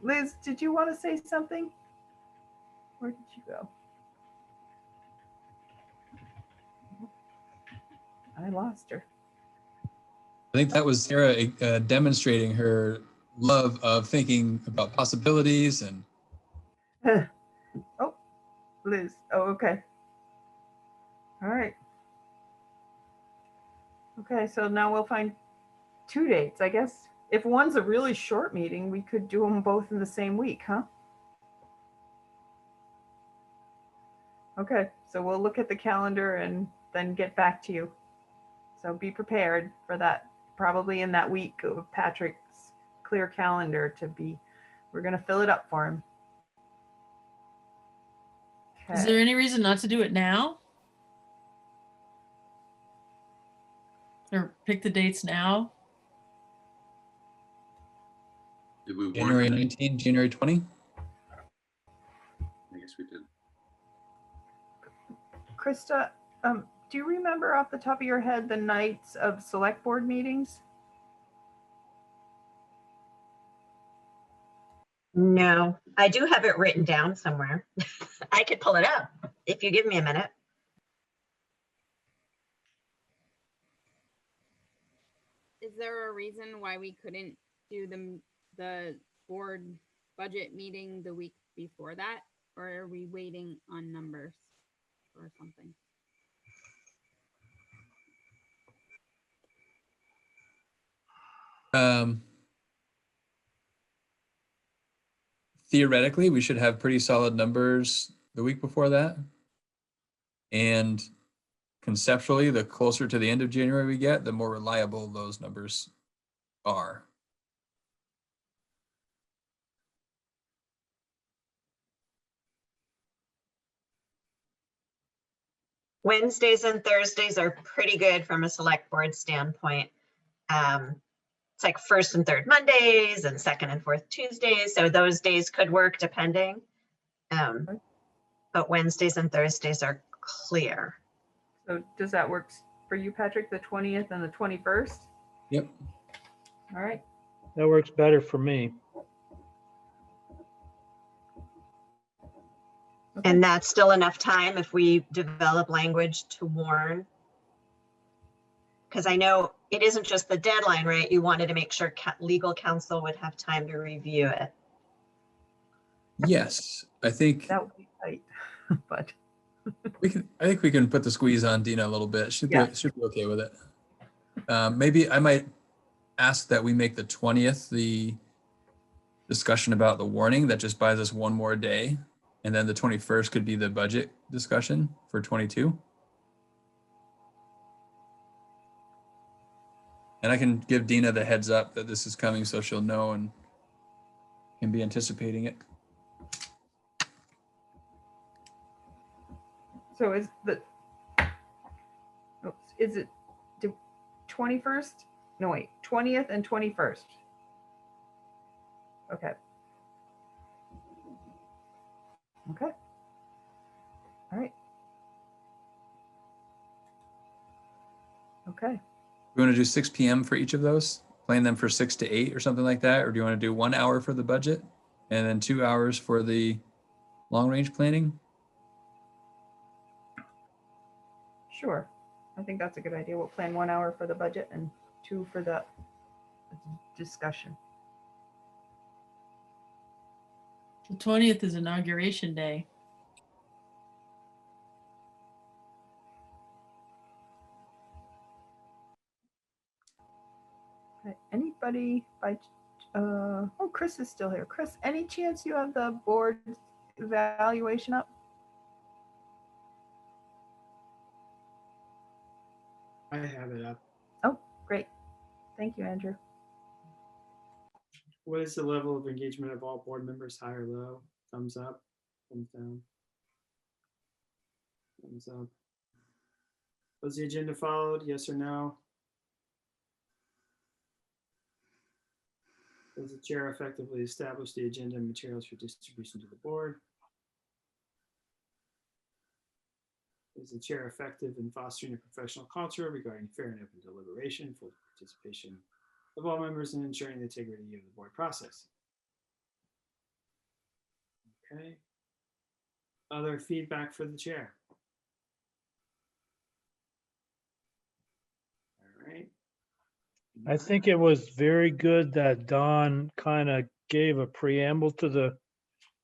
[SPEAKER 1] Liz, did you want to say something? Where did you go? I lost her.
[SPEAKER 2] I think that was Sarah demonstrating her love of thinking about possibilities and.
[SPEAKER 1] Oh, Liz. Oh, okay. All right. Okay, so now we'll find 2 dates. I guess if one's a really short meeting, we could do them both in the same week, huh? Okay, so we'll look at the calendar and then get back to you. So be prepared for that, probably in that week of Patrick's clear calendar to be, we're gonna fill it up for him.
[SPEAKER 10] Is there any reason not to do it now? Or pick the dates now?
[SPEAKER 7] Did we warn
[SPEAKER 2] January
[SPEAKER 7] them?
[SPEAKER 2] 19, January 20?
[SPEAKER 7] I guess we did.
[SPEAKER 1] Krista, do you remember off the top of your head the nights of select board meetings?
[SPEAKER 5] No, I do have it written down somewhere. I could pull it up if you give me a minute.
[SPEAKER 17] Is there a reason why we couldn't do the board budget meeting the week before that? Or are we waiting on numbers or something?
[SPEAKER 2] Theoretically, we should have pretty solid numbers the week before that. And conceptually, the closer to the end of January we get, the more reliable those numbers are.
[SPEAKER 5] Wednesdays and Thursdays are pretty good from a select board standpoint. It's like first and third Mondays and second and fourth Tuesdays. So those days could work depending. But Wednesdays and Thursdays are clear.
[SPEAKER 1] So does that work for you, Patrick, the 20th and the 21st?
[SPEAKER 2] Yep.
[SPEAKER 1] All right.
[SPEAKER 16] That works better for me.
[SPEAKER 1] Okay.
[SPEAKER 5] And that's still enough time if we develop language to warn. Because I know it isn't just the deadline, right? You wanted to make sure legal counsel would have time to review it.
[SPEAKER 2] Yes, I think
[SPEAKER 1] that would be tight, but
[SPEAKER 2] I think we can put the squeeze on Dina a little bit. Should be okay with it. Maybe I might ask that we make the 20th the discussion about the warning. That just buys us one more day, and then the 21st could be the budget discussion for 22. And I can give Dina the heads up that this is coming so she'll know and can be anticipating it.
[SPEAKER 1] So is it the 21st? No, wait, 20th and 21st. Okay. Okay. All right. Okay.
[SPEAKER 2] You want to do 6 p.m. for each of those? Plan them for 6 to 8 or something like that? Or do you want to do 1 hour for the budget and then 2 hours for the long range planning?
[SPEAKER 1] Sure. I think that's a good idea. We'll plan 1 hour for the budget and 2 for the discussion.
[SPEAKER 10] The 20th is inauguration day.
[SPEAKER 1] Okay. Anybody by oh, Chris is still here. Chris, any chance you have the board evaluation up?
[SPEAKER 18] I have it up.
[SPEAKER 1] Oh, great. Thank you, Andrew.
[SPEAKER 18] What is the level of engagement of all board members, high or low? Thumbs up, thumbs down, thumbs up. Was the agenda followed, yes or no? Does the chair effectively establish the agenda and materials for distribution to the board? Is the chair effective in fostering a professional culture regarding fair and open deliberation, full participation of all members, and ensuring the integrity of the board process? Okay. Other feedback for the chair? All right.
[SPEAKER 16] I think it was very good that Don kind of gave a preamble to the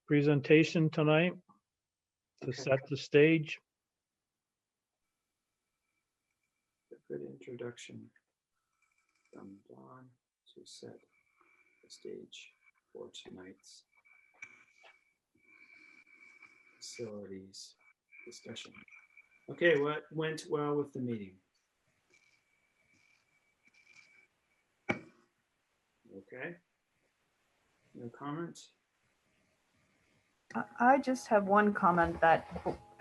[SPEAKER 16] presentation tonight to set the stage.
[SPEAKER 18] good introduction from Dawn to set the stage for tonight's facilities discussion. Okay, what went well with the meeting? Okay. No comment?
[SPEAKER 1] I just have one comment that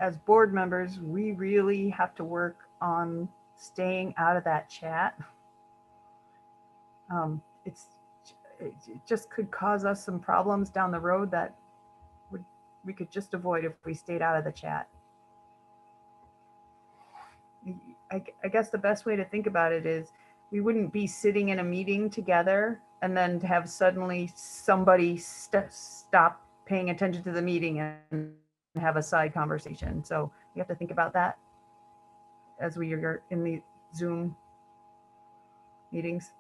[SPEAKER 1] as board members, we really have to work on staying out of that chat. It just could cause us some problems down the road that we could just avoid if we stayed out of the chat. I guess the best way to think about it is we wouldn't be sitting in a meeting together and then to have suddenly somebody stop paying attention to the meeting and have a side conversation. So you have to think about that as we are in the Zoom meetings.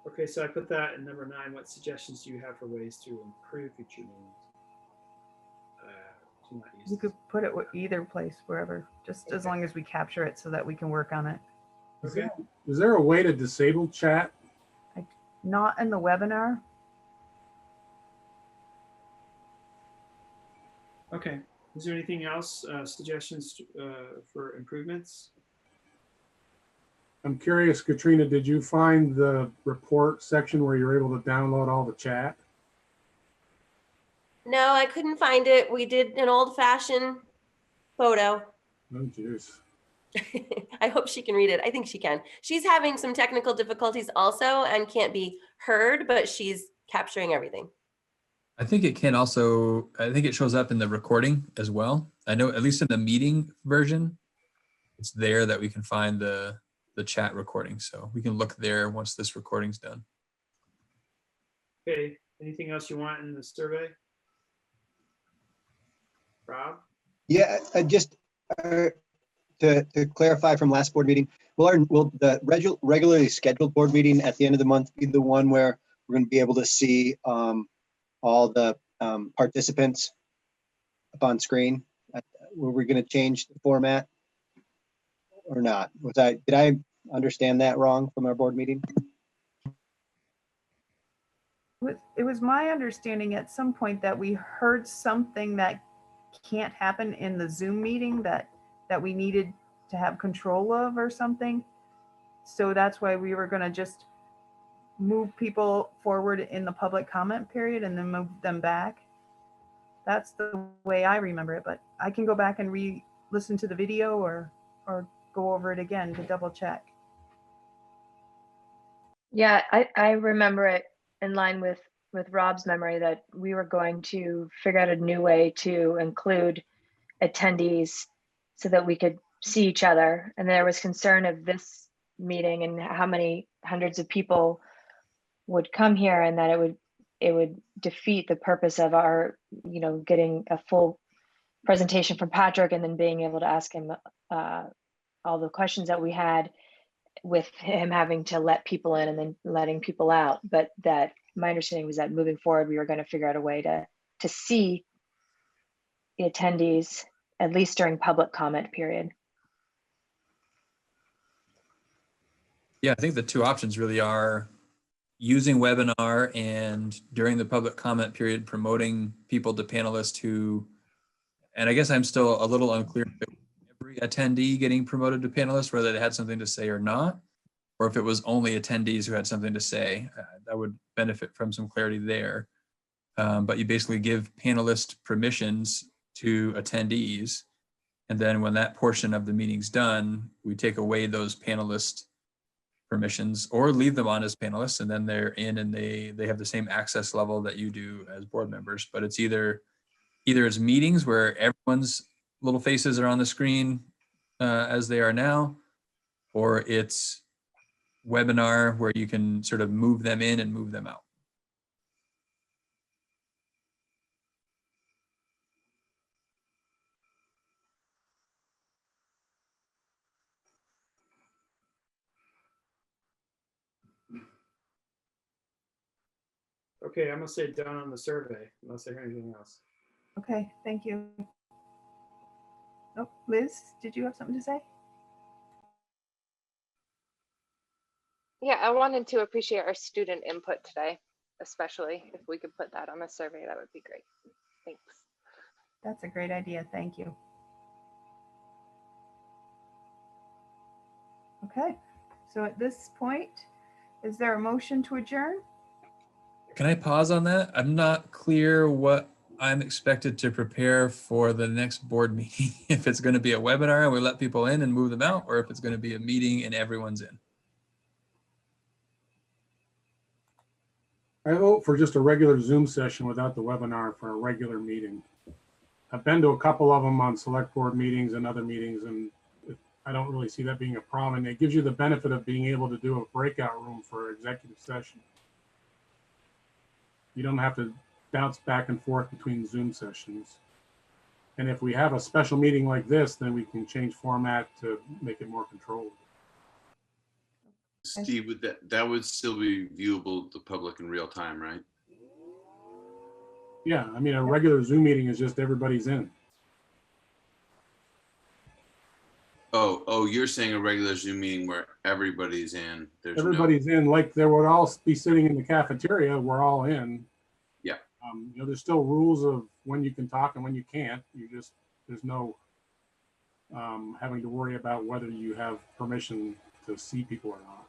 [SPEAKER 18] Okay, so I put that in number 9. What suggestions do you have for ways to improve future meetings?
[SPEAKER 1] You could put it either place, wherever, just as long as we capture it so that we can work on it.
[SPEAKER 18] Okay.
[SPEAKER 8] Is there a way to disable chat?
[SPEAKER 1] Not in the webinar.
[SPEAKER 18] Okay. Is there anything else, suggestions for improvements?
[SPEAKER 8] I'm curious, Katrina, did you find the report section where you're able to download all the chat?
[SPEAKER 11] No, I couldn't find it. We did an old-fashioned photo.
[SPEAKER 8] Oh, jeez.
[SPEAKER 11] I hope she can read it. I think she can. She's having some technical difficulties also and can't be heard, but she's capturing everything.
[SPEAKER 2] I think it can also, I think it shows up in the recording as well. I know at least in the meeting version, it's there that we can find the chat recording. So we can look there once this recording's done.
[SPEAKER 18] Okay. Anything else you want in the survey? Rob?
[SPEAKER 6] Yeah, just to clarify from last board meeting, will the regularly scheduled board meeting at the end of the month be the one where we're going to be able to see all the participants up on screen? Were we going to change the format or not? Did I understand that wrong from our board meeting?
[SPEAKER 1] It was my understanding at some point that we heard something that can't happen in the Zoom meeting that we needed to have control of or something. So that's why we were going to just move people forward in the public comment period and then move them back. That's the way I remember it, but I can go back and re-listen to the video or go over it again to double check.
[SPEAKER 3] Yeah, I remember it in line with Rob's memory that we were going to figure out a new way to include attendees so that we could see each other. And there was concern of this meeting and how many hundreds of people would come here, and that it would defeat the purpose of our, getting a full presentation from Patrick and then being able to ask him all the questions that we had, with him having to let people in and then letting people out. But that my understanding was that moving forward, we were going to figure out a way to see the attendees, at least during public comment period.
[SPEAKER 2] Yeah, I think the two options really are using webinar and during the public comment period, promoting people to panelists who, and I guess I'm still a little unclear if every attendee getting promoted to panelist, whether they had something to say or not, or if it was only attendees who had something to say. That would benefit from some clarity there. But you basically give panelist permissions to attendees. And then when that portion of the meeting's done, we take away those panelist permissions or leave them on as panelists, and then they're in and they have the same access level that you do as board members. But it's either it's meetings where everyone's little faces are on the screen as they are now, or it's webinar where you can sort of move them in and move them out.
[SPEAKER 18] Okay, I'm gonna say done on the survey unless I hear anything else.
[SPEAKER 1] Okay, thank you. Oh, Liz, did you have something to say?
[SPEAKER 19] Yeah, I wanted to appreciate our student input today, especially if we could put that on the survey, that would be great. Thanks.
[SPEAKER 1] That's a great idea. Thank you. Okay, so at this point, is there a motion to adjourn?
[SPEAKER 2] Can I pause on that? I'm not clear what I'm expected to prepare for the next board meeting. If it's going to be a webinar and we let people in and move them out, or if it's going to be a meeting and everyone's in.
[SPEAKER 8] I vote for just a regular Zoom session without the webinar for a regular meeting. I've been to a couple of them on select board meetings and other meetings, and I don't really see that being a problem. And it gives you the benefit of being able to do a breakout room for executive session. You don't have to bounce back and forth between Zoom sessions. And if we have a special meeting like this, then we can change format to make it more controlled.
[SPEAKER 7] Steve, would that would still be viewable to the public in real time, right?
[SPEAKER 8] Yeah, I mean, a regular Zoom meeting is just everybody's in.
[SPEAKER 7] Oh, you're saying a regular Zoom meeting where everybody's in. There's
[SPEAKER 8] Everybody's in, like they would all be sitting in the cafeteria. We're all in.
[SPEAKER 7] Yeah.
[SPEAKER 8] You know, there's still rules of when you can talk and when you can't. There's no having to worry about whether you have permission to see people or not.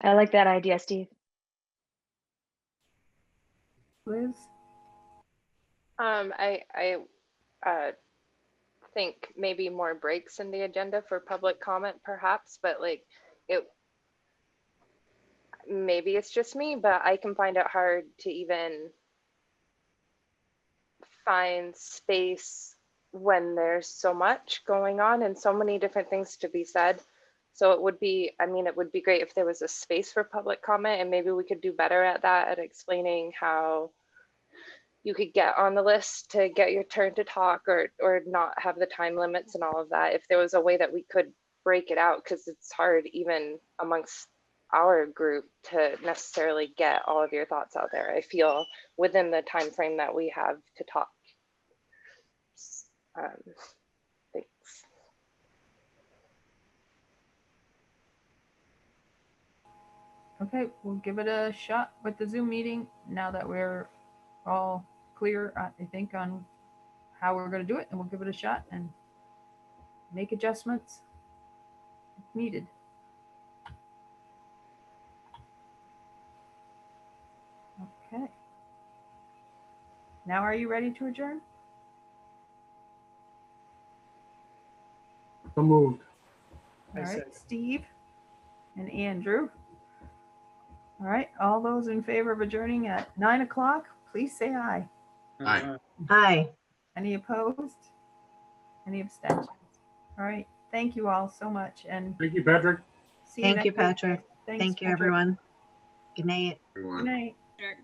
[SPEAKER 3] I like that idea, Steve.
[SPEAKER 1] Liz?
[SPEAKER 19] I think maybe more breaks in the agenda for public comment perhaps, but like maybe it's just me, but I can find it hard to even find space when there's so much going on and so many different things to be said. So it would be, I mean, it would be great if there was a space for public comment, and maybe we could do better at that, at explaining how you could get on the list to get your turn to talk, or not have the time limits and all of that. If there was a way that we could break it out, because it's hard even amongst our group to necessarily get all of your thoughts out there, I feel, within the time frame that we have to talk. Thanks.
[SPEAKER 1] Okay, we'll give it a shot with the Zoom meeting now that we're all clear, I think, on how we're going to do it, and we'll give it a shot and make adjustments if needed. Okay. Now, are you ready to adjourn?
[SPEAKER 8] So moved.
[SPEAKER 1] All right, Steve and Andrew. All right, all those in favor of adjourning at 9 o'clock, please say aye.
[SPEAKER 7] Aye.
[SPEAKER 5] Aye.
[SPEAKER 1] Any opposed? Any abstentions? All right, thank you all so much. And
[SPEAKER 8] thank you, Patrick.
[SPEAKER 1] See you
[SPEAKER 5] Thank
[SPEAKER 1] next
[SPEAKER 5] you,
[SPEAKER 1] week.
[SPEAKER 5] Patrick.
[SPEAKER 1] Thanks,
[SPEAKER 5] Thank you,
[SPEAKER 1] Patrick.
[SPEAKER 5] everyone. Good night.
[SPEAKER 1] Good night.
[SPEAKER 17] Sure.